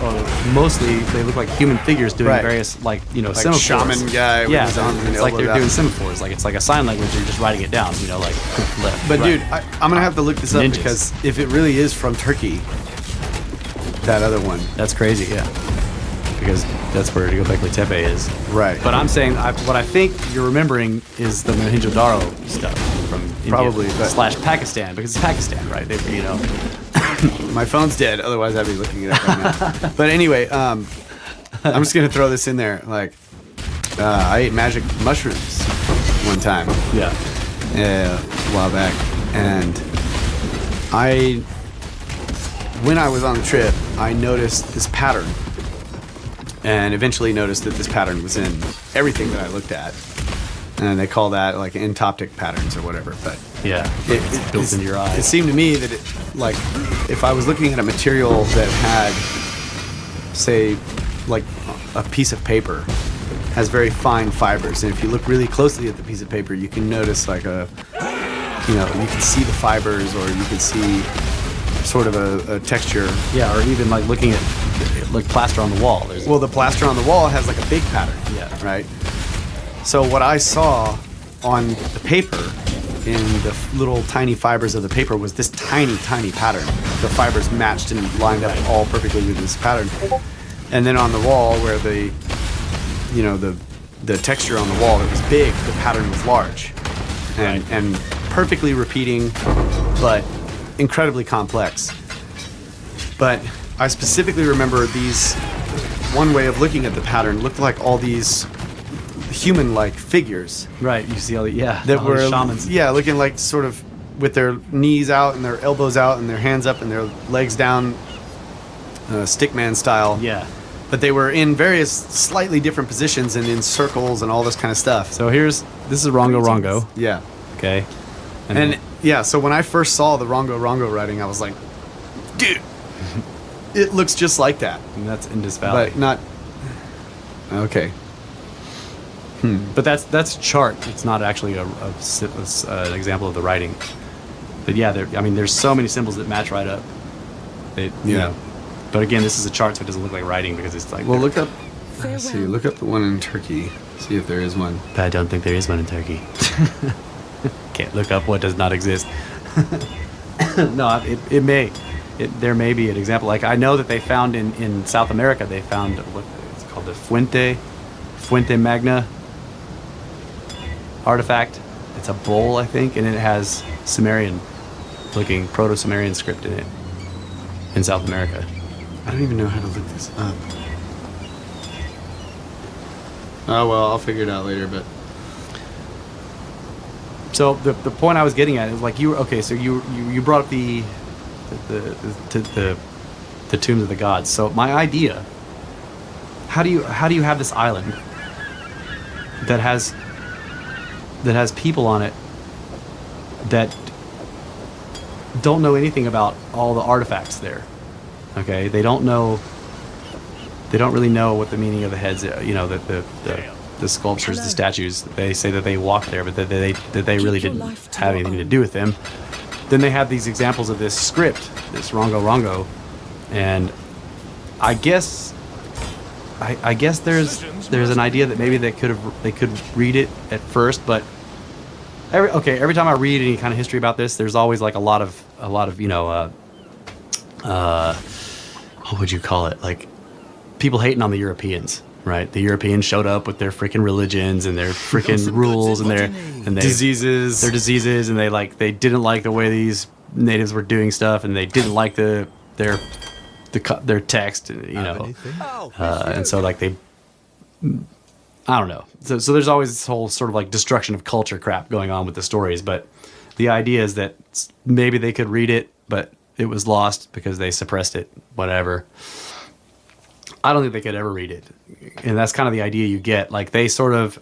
[SPEAKER 2] mostly they look like human figures doing
[SPEAKER 1] Right.
[SPEAKER 2] various like
[SPEAKER 1] Like
[SPEAKER 2] semaphores.
[SPEAKER 1] shaman guy with
[SPEAKER 2] Yeah,
[SPEAKER 1] his arms and
[SPEAKER 2] it's like
[SPEAKER 1] elbows
[SPEAKER 2] they're
[SPEAKER 1] out.
[SPEAKER 2] doing semaphores. Like it's like a sign language. You're just writing it down. Like left.
[SPEAKER 1] But
[SPEAKER 2] right.
[SPEAKER 1] dude, I'm gonna have to look this up
[SPEAKER 2] Ninjas.
[SPEAKER 1] because if it really is from Turkey, that other one,
[SPEAKER 2] That's crazy, yeah. Because that's where Göbekli Tepe is.
[SPEAKER 1] right?
[SPEAKER 2] But I'm saying what I think you're remembering is the Mohenjo-Daro stuff from India
[SPEAKER 1] Probably, but-
[SPEAKER 2] / Pakistan, because it's Pakistan, right?
[SPEAKER 1] My phone's dead. Otherwise, I'd be looking it up right now. But anyway, I'm just gonna throw this in there. Like, I ate magic mushrooms one time.
[SPEAKER 2] Yeah.
[SPEAKER 1] A while back, and when I was on the trip, I noticed this pattern, and eventually noticed that this pattern was in everything that I looked at, and they call that like entoptic patterns or whatever. But
[SPEAKER 2] Yeah. It's built into your
[SPEAKER 1] It
[SPEAKER 2] eyes.
[SPEAKER 1] seemed to me that like if I was looking at a material that had, say, like a piece of paper has very fine fibers, and if you look really closely at the piece of paper, you can notice like you can see the fibers, or you can see sort of a texture.
[SPEAKER 2] Yeah, or even like looking at like plaster on the wall. There's
[SPEAKER 1] Well, the plaster on the wall has like a big pattern.
[SPEAKER 2] Yeah.
[SPEAKER 1] Right. So what I saw on the paper, in the little tiny fibers of the paper, was this tiny, tiny pattern. The fibers matched and lined up all perfectly with this pattern. And then on the wall, where the texture on the wall that was big, the pattern was large, and perfectly repeating, but incredibly complex. But I specifically remember these. One way of looking at the pattern looked like all these human-like figures
[SPEAKER 2] right. You see all the
[SPEAKER 1] that
[SPEAKER 2] all
[SPEAKER 1] were
[SPEAKER 2] these shamans.
[SPEAKER 1] looking like sort of with their knees out and their elbows out and their hands up and their legs down, stickman style.
[SPEAKER 2] Yeah.
[SPEAKER 1] But they were in various slightly different positions and in circles and all this kind of stuff.
[SPEAKER 2] So this is Rongo Rongo.
[SPEAKER 1] Yeah.
[SPEAKER 2] Okay.
[SPEAKER 1] And yeah, so when I first saw the Rongo Rongo writing, I was like, dude, it looks just like that.
[SPEAKER 2] and that's Indus Valley.
[SPEAKER 1] But not. Okay.
[SPEAKER 2] But that's a chart. It's not actually an example of the writing. But yeah, there's so many symbols that match right up.
[SPEAKER 1] Yeah.
[SPEAKER 2] But again, this is a chart, so it doesn't look like writing because it's like.
[SPEAKER 1] Well, look up. Let's see, look up the one in Turkey. See if there is one.
[SPEAKER 2] I don't think there is one in Turkey. Can't look up what does not exist. No, it may. There may be an example. Like I know that they found in South America, they found what it's called the Fuente Magna artifact. It's a bowl, I think, and it has Sumerian-looking Proto-Sumerian script in it in South America.
[SPEAKER 1] I don't even know how to look this up. Oh well, I'll figure it out later. But
[SPEAKER 2] So the point I was getting at is like so you brought up the tombs of the gods. So my idea, how do you have this island that has that has people on it that don't know anything about all the artifacts there. Okay, they don't really know what the meaning of the heads, the sculptures, the statues. They say that they walk there, but that they really didn't have anything to do with them. Then they have these examples of this script, this Rongo Rongo, and I guess there's an idea that maybe they could read it at first, but every time I read any kind of history about this, there's always like a lot of what would you call it, like people hating on the Europeans, right? The Europeans showed up with their freaking religions and their freaking rules and their diseases, and they didn't like the way these natives were doing stuff, and they didn't like their text, and so like they, I don't know. So there's always this whole sort of like destruction of culture crap going on with the stories, but the idea is that maybe they could read it, but it was lost because they suppressed it, whatever. I don't think they could ever read it. And that's kind of the idea you get. Like they sort of,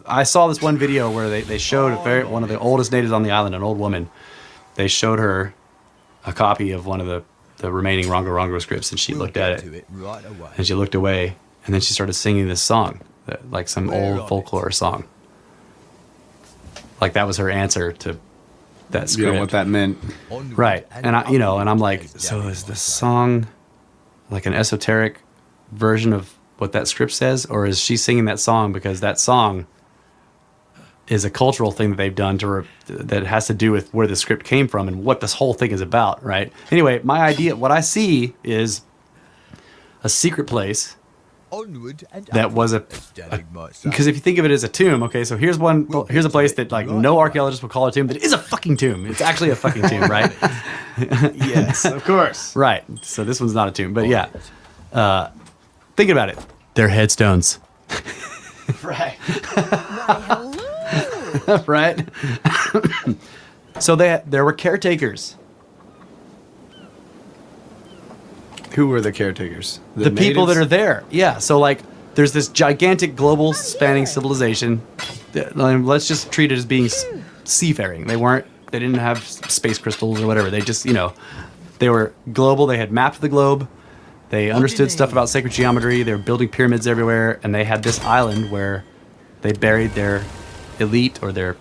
[SPEAKER 2] I saw this one video where they showed one of the oldest natives on the island, an old woman. They showed her a copy of one of the remaining Rongo Rongo scripts, and she looked at it, and she looked away, and then she started singing this song, like some old folklore song. Like that was her answer to that script.
[SPEAKER 1] You know what that meant.
[SPEAKER 2] Right. And I'm like, so is the song like an esoteric version of what that script says, or is she singing that song because that song is a cultural thing that they've done that has to do with where the script came from and what this whole thing is about, right? Anyway, my idea, what I see is a secret place that was because if you think of it as a tomb, okay, so here's a place that like no archaeologist would call a tomb, that is a fucking tomb. It's actually a fucking tomb, right?
[SPEAKER 1] Yes, of course.
[SPEAKER 2] Right. So this one's not a tomb, but yeah. Thinking about it, they're headstones. Right. Right. So there were caretakers.
[SPEAKER 1] Who were the caretakers?
[SPEAKER 2] The people that are there. Yeah. So like there's this gigantic global spanning civilization. Let's just treat it as being seafaring. They didn't have space crystals or whatever. They just, they were global. They had mapped the globe. They understood stuff about sacred geometry. They were building pyramids everywhere, and they had this island where they buried their elite or their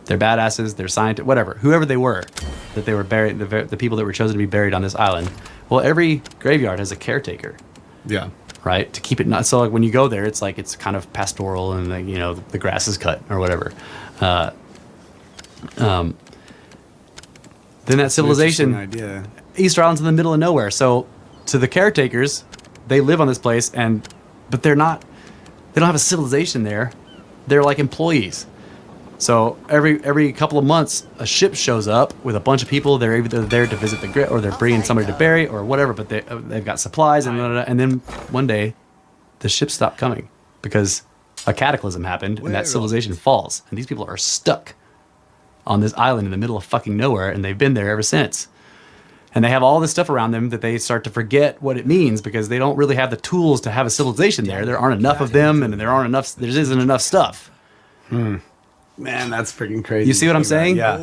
[SPEAKER 2] badasses, their scientists, whatever, whoever they were, that they were buried, the people that were chosen to be buried on this island. Well, every graveyard has a caretaker. Yeah. Right? To keep it not so like when you go there, it's like it's kind of pastoral and the grass is cut or whatever. Then that civilization, idea. Easter Island's in the middle of nowhere, so to the caretakers, they live on this place, but they don't have a civilization there. They're like employees. So every couple of months, a ship shows up with a bunch of people. They're either there to visit the grave, or they're bringing somebody to bury, or whatever. But they've got supplies, and then one day, the ship stopped coming because a cataclysm happened, and that civilization falls, and these people are stuck on this island in the middle of fucking nowhere, and they've been there ever since. And they have all this stuff around them that they start to forget what it means because they don't really have the tools to have a civilization there. There aren't enough of them, and there isn't enough stuff.
[SPEAKER 1] Man, that's freaking crazy.
[SPEAKER 2] You see what I'm saying?
[SPEAKER 1] Yeah.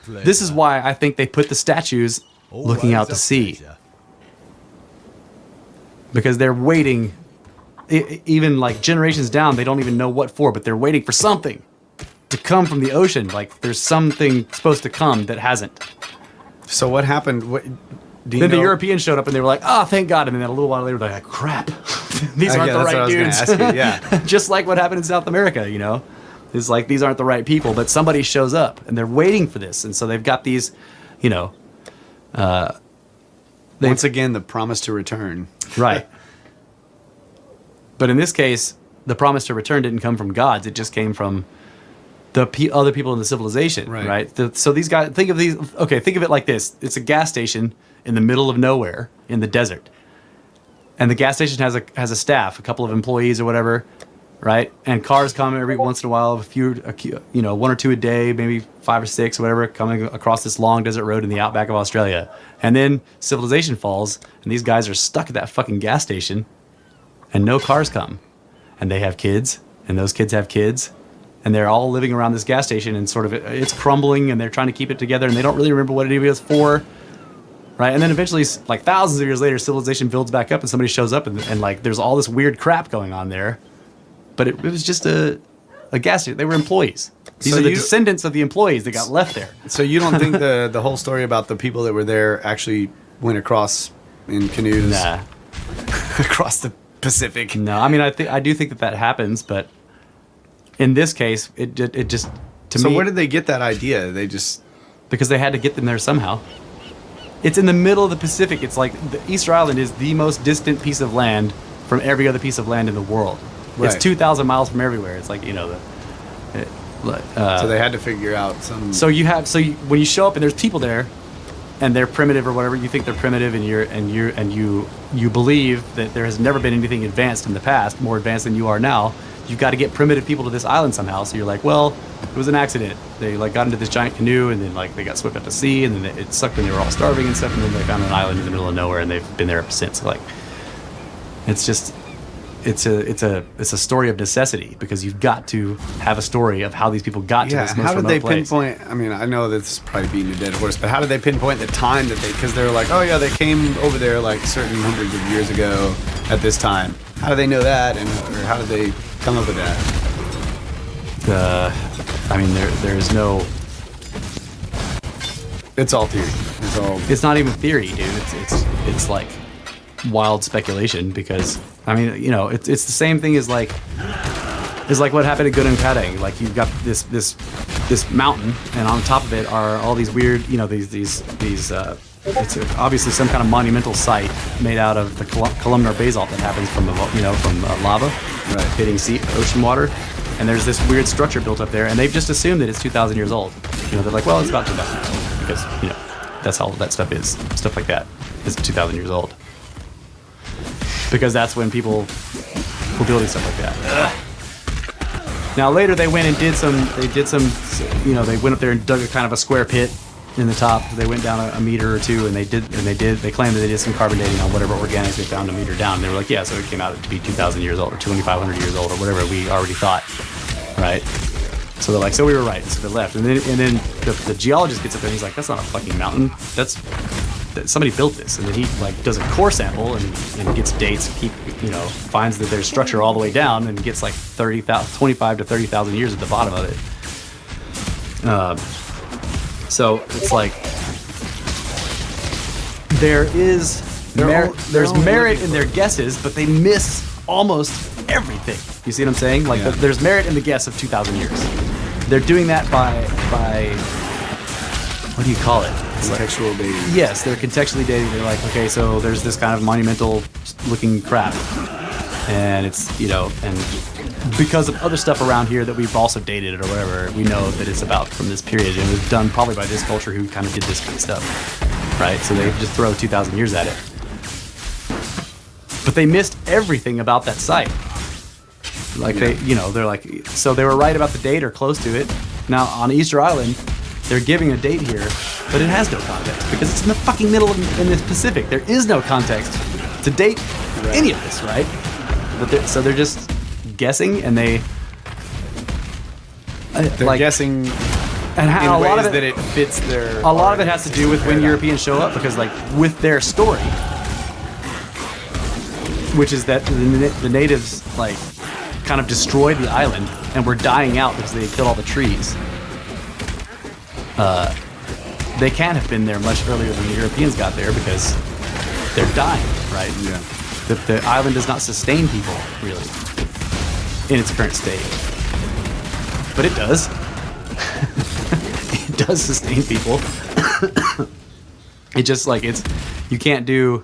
[SPEAKER 2] This is why I think they put the statues looking out to sea. Because they're waiting, even like generations down, they don't even know what for, but they're waiting for something to come from the ocean. Like there's something supposed to come that hasn't.
[SPEAKER 1] So what happened?
[SPEAKER 2] Then the Europeans showed up and they were like, "Oh, thank God!" And then a little while later, they're like, "Crap, these aren't the right dudes."
[SPEAKER 1] Ask you, yeah.
[SPEAKER 2] Just like what happened in South America, it's like these aren't the right people, but somebody shows up and they're waiting for this, and so they've got these,
[SPEAKER 1] once again, the promise to return.
[SPEAKER 2] Right. But in this case, the promise to return didn't come from gods; it just came from the other people in the civilization, right? So these guys, think of it like this. It's a gas station in the middle of nowhere in the desert. And the gas station has a staff, a couple of employees or whatever, right? And cars come every once in a while, one or two a day, maybe 5 or 6 or whatever, coming across this long desert road in the outback of Australia. And then civilization falls, and these guys are stuck at that fucking gas station, and no cars come. And they have kids, and those kids have kids. and they're all living around this gas station, and sort of it's crumbling, and they're trying to keep it together, and they don't really remember what it was for, right? And then eventually, like thousands of years later, civilization builds back up, and somebody shows up, and like there's all this weird crap going on there, but it was just a gas station. They were employees. These
[SPEAKER 1] So
[SPEAKER 2] are the
[SPEAKER 1] you-
[SPEAKER 2] descendants of the employees that got left there.
[SPEAKER 1] So you don't think the whole story about the people that were there actually went across in canoes
[SPEAKER 2] Nah.
[SPEAKER 1] across the Pacific?
[SPEAKER 2] No, I mean, I do think that happens, but in this case, it just to
[SPEAKER 1] So
[SPEAKER 2] me,
[SPEAKER 1] where did they get that idea? They just
[SPEAKER 2] because they had to get them there somehow. It's in the middle of the Pacific. It's like the Easter Island is the most distant piece of land from every other piece of land in the world.
[SPEAKER 1] Right.
[SPEAKER 2] It's 2,000 miles from everywhere. It's like
[SPEAKER 1] so they had to figure out some.
[SPEAKER 2] So when you show up and there's people there, and they're primitive or whatever, you think they're primitive, and you believe that there has never been anything advanced in the past, more advanced than you are now. You've got to get primitive people to this island somehow. So you're like, well, it was an accident. They like got into this giant canoe, and then like they got swept out to sea, and then it sucked, and they were all starving and stuff, and then they found an island in the middle of nowhere, and they've been there ever since. Like, it's just. It's a story of necessity, because you've got to have a story of how these people got to
[SPEAKER 1] yeah,
[SPEAKER 2] this most
[SPEAKER 1] how did
[SPEAKER 2] remote
[SPEAKER 1] they
[SPEAKER 2] place.
[SPEAKER 1] pinpoint? I mean, I know this is probably beating a dead horse, but how did they pinpoint the time that because they were like, oh yeah, they came over there like certain hundreds of years ago at this time. How do they know that, and or how did they come up with that?
[SPEAKER 2] I mean, there is no.
[SPEAKER 1] It's all theory. It's all.
[SPEAKER 2] It's not even theory, dude. It's like wild speculation, because I mean, you know, it's the same thing as like what happened at Gunung Padang. Like you've got this mountain, and on top of it are all these weird, you know, these it's obviously some kind of monumental site made out of the columnar basalt that happens from lava hitting ocean water. And there's this weird structure built up there, and they've just assumed that it's 2,000 years old. You know, they're like, well, it's about 2,000 years old, because, you know, that's how that stuff is. Stuff like that is 2,000 years old. Because that's when people were building stuff like that. Now later they went and did some, you know, they went up there and dug a kind of a square pit in the top. They went down a meter or two, and they claimed that they did some carbon dating on whatever organics they found a meter down. And they were like, yeah, so it came out to be 2,000 years old or 2,500 years old or whatever we already thought, right? So they're like, so we were right. So they left, and then the geologist gets up there and he's like, that's not a fucking mountain. Somebody built this. And then he like does a core sample and gets dates, finds that there's structure all the way down, and gets like 25 to 30,000 years at the bottom of it. So it's like there's merit in their guesses, but they miss almost everything. You see what I'm saying? Like there's merit in the guess of 2,000 years. They're doing that by what do you call it?
[SPEAKER 1] Contextual dating.
[SPEAKER 2] Yes, they're contextually dating. They're like, okay, so there's this kind of monumental looking crap, and it's, and because of other stuff around here that we've also dated it or whatever, we know that it's about from this period, and it was done probably by this culture who kind of did this kind of stuff, right? So they just throw 2,000 years at it, but they missed everything about that site. Like they're like, so they were right about the date or close to it. Now on Easter Island, they're giving a date here, but it has no context because it's in the fucking middle in the Pacific. There is no context to date any of this, right? But so they're just guessing, and they're
[SPEAKER 1] guessing,
[SPEAKER 2] and how
[SPEAKER 1] in
[SPEAKER 2] a lot
[SPEAKER 1] ways
[SPEAKER 2] of it,
[SPEAKER 1] that it fits their.
[SPEAKER 2] a lot of it has to do with when Europeans show up, because like with their story, which is that the natives like kind of destroyed the island and were dying out because they killed all the trees. They can't have been there much earlier than the Europeans got there because they're dying, right?
[SPEAKER 1] Yeah.
[SPEAKER 2] The island does not sustain people, really, in its current state. But it does. It does sustain people. It just like you can't do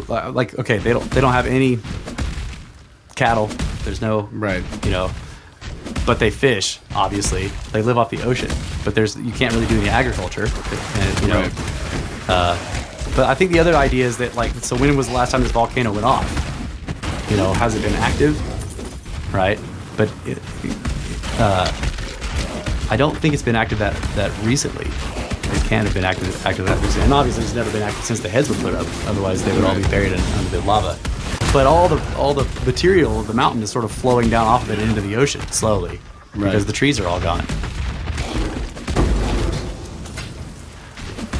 [SPEAKER 2] like, okay, they don't have any cattle. There's no
[SPEAKER 1] Right.
[SPEAKER 2] But they fish, obviously. They live off the ocean, but you can't really do any agriculture, and,
[SPEAKER 1] Right.
[SPEAKER 2] But I think the other idea is that, like, so when was the last time this volcano went off? Has it been active? Right? But I don't think it's been active that recently. It can't have been active that recently, and obviously it's never been active since the heads were put up. Otherwise, they would all be buried under the lava. But all the material of the mountain is sort of flowing down off of it into the ocean slowly because the trees are all gone.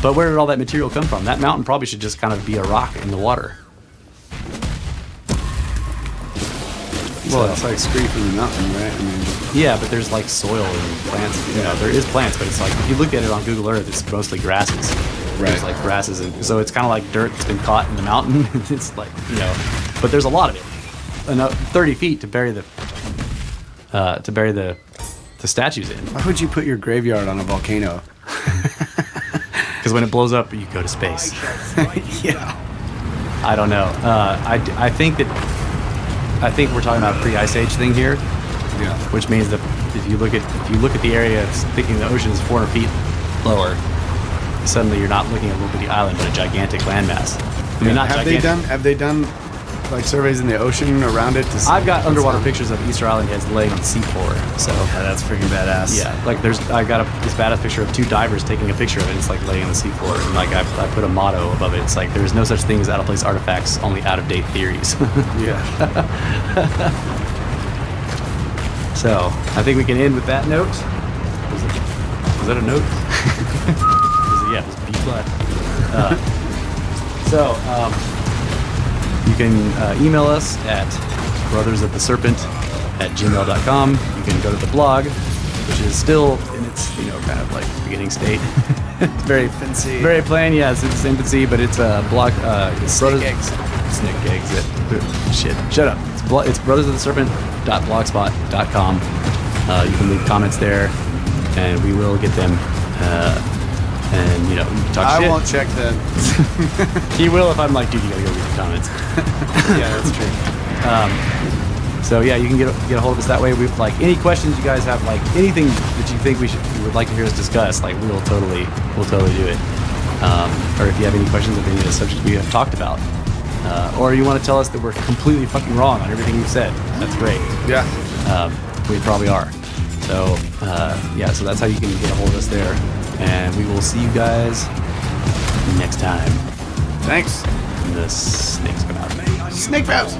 [SPEAKER 2] But where did all that material come from? That mountain probably should just kind of be a rock in the water.
[SPEAKER 1] Well, it's like scraped from the mountain, right? I mean,
[SPEAKER 2] Yeah, but there's like soil and plants. You know, there is plants, but it's like if you look at it on Google Earth, it's mostly grasses.
[SPEAKER 1] Right.
[SPEAKER 2] There's like grasses, and so it's kind of like dirt that's been caught in the mountain. It's like, you know, but there's a lot of it. Enough 30 feet to bury the statues in.
[SPEAKER 1] why would you put your graveyard on a volcano?
[SPEAKER 2] Because when it blows up, you go to space.
[SPEAKER 1] Yeah.
[SPEAKER 2] I don't know. I think we're talking about a pre-ice age thing here,
[SPEAKER 1] Yeah.
[SPEAKER 2] which means that if you look at the area, it's thinking the ocean is 400 feet lower. Suddenly, you're not looking at a little bitty island, but a gigantic landmass. I mean, not
[SPEAKER 1] Have
[SPEAKER 2] gigantic.
[SPEAKER 1] they done like surveys in the ocean around it to see?
[SPEAKER 2] I've got underwater pictures of Easter Island heads laying on the seafloor. So
[SPEAKER 1] Yeah, that's freaking badass.
[SPEAKER 2] yeah, like I got this badass picture of two divers taking a picture of it. It's like laying on the seafloor, and like I put a motto above it. It's like there's no such thing as out of place artifacts, only out of date theories.
[SPEAKER 1] Yeah.
[SPEAKER 2] So I think we can end with that note. Was that a note? Yeah, it was B flat. You can email us at brothersoftheserpent@gmail.com. You can go to the blog, which is still in its, kind of like beginning state. It's very
[SPEAKER 1] Infancy.
[SPEAKER 2] very plain. Yeah, it's its infancy, but it's a blog.
[SPEAKER 1] Snake eggs.
[SPEAKER 2] Snake eggs. Shit. Shut up. It's brothersoftheserpent.blogspot.com. You can leave comments there, and we will get them. And we can talk
[SPEAKER 1] I
[SPEAKER 2] shit.
[SPEAKER 1] won't check that.
[SPEAKER 2] He will if I'm like, dude, you gotta go read the comments.
[SPEAKER 1] Yeah, that's true.
[SPEAKER 2] So yeah, you can get a hold of us that way. We've like any questions you guys have, like anything that you think you would like to hear us discuss, like we'll totally do it. Or if you have any questions of any of the subjects we have talked about, or you want to tell us that we're completely fucking wrong on everything you've said, that's great.
[SPEAKER 1] Yeah.
[SPEAKER 2] We probably are. So so that's how you can get a hold of us there, and we will see you guys next time.
[SPEAKER 1] Thanks.
[SPEAKER 2] The snakes come out.
[SPEAKER 1] Snake Mouse.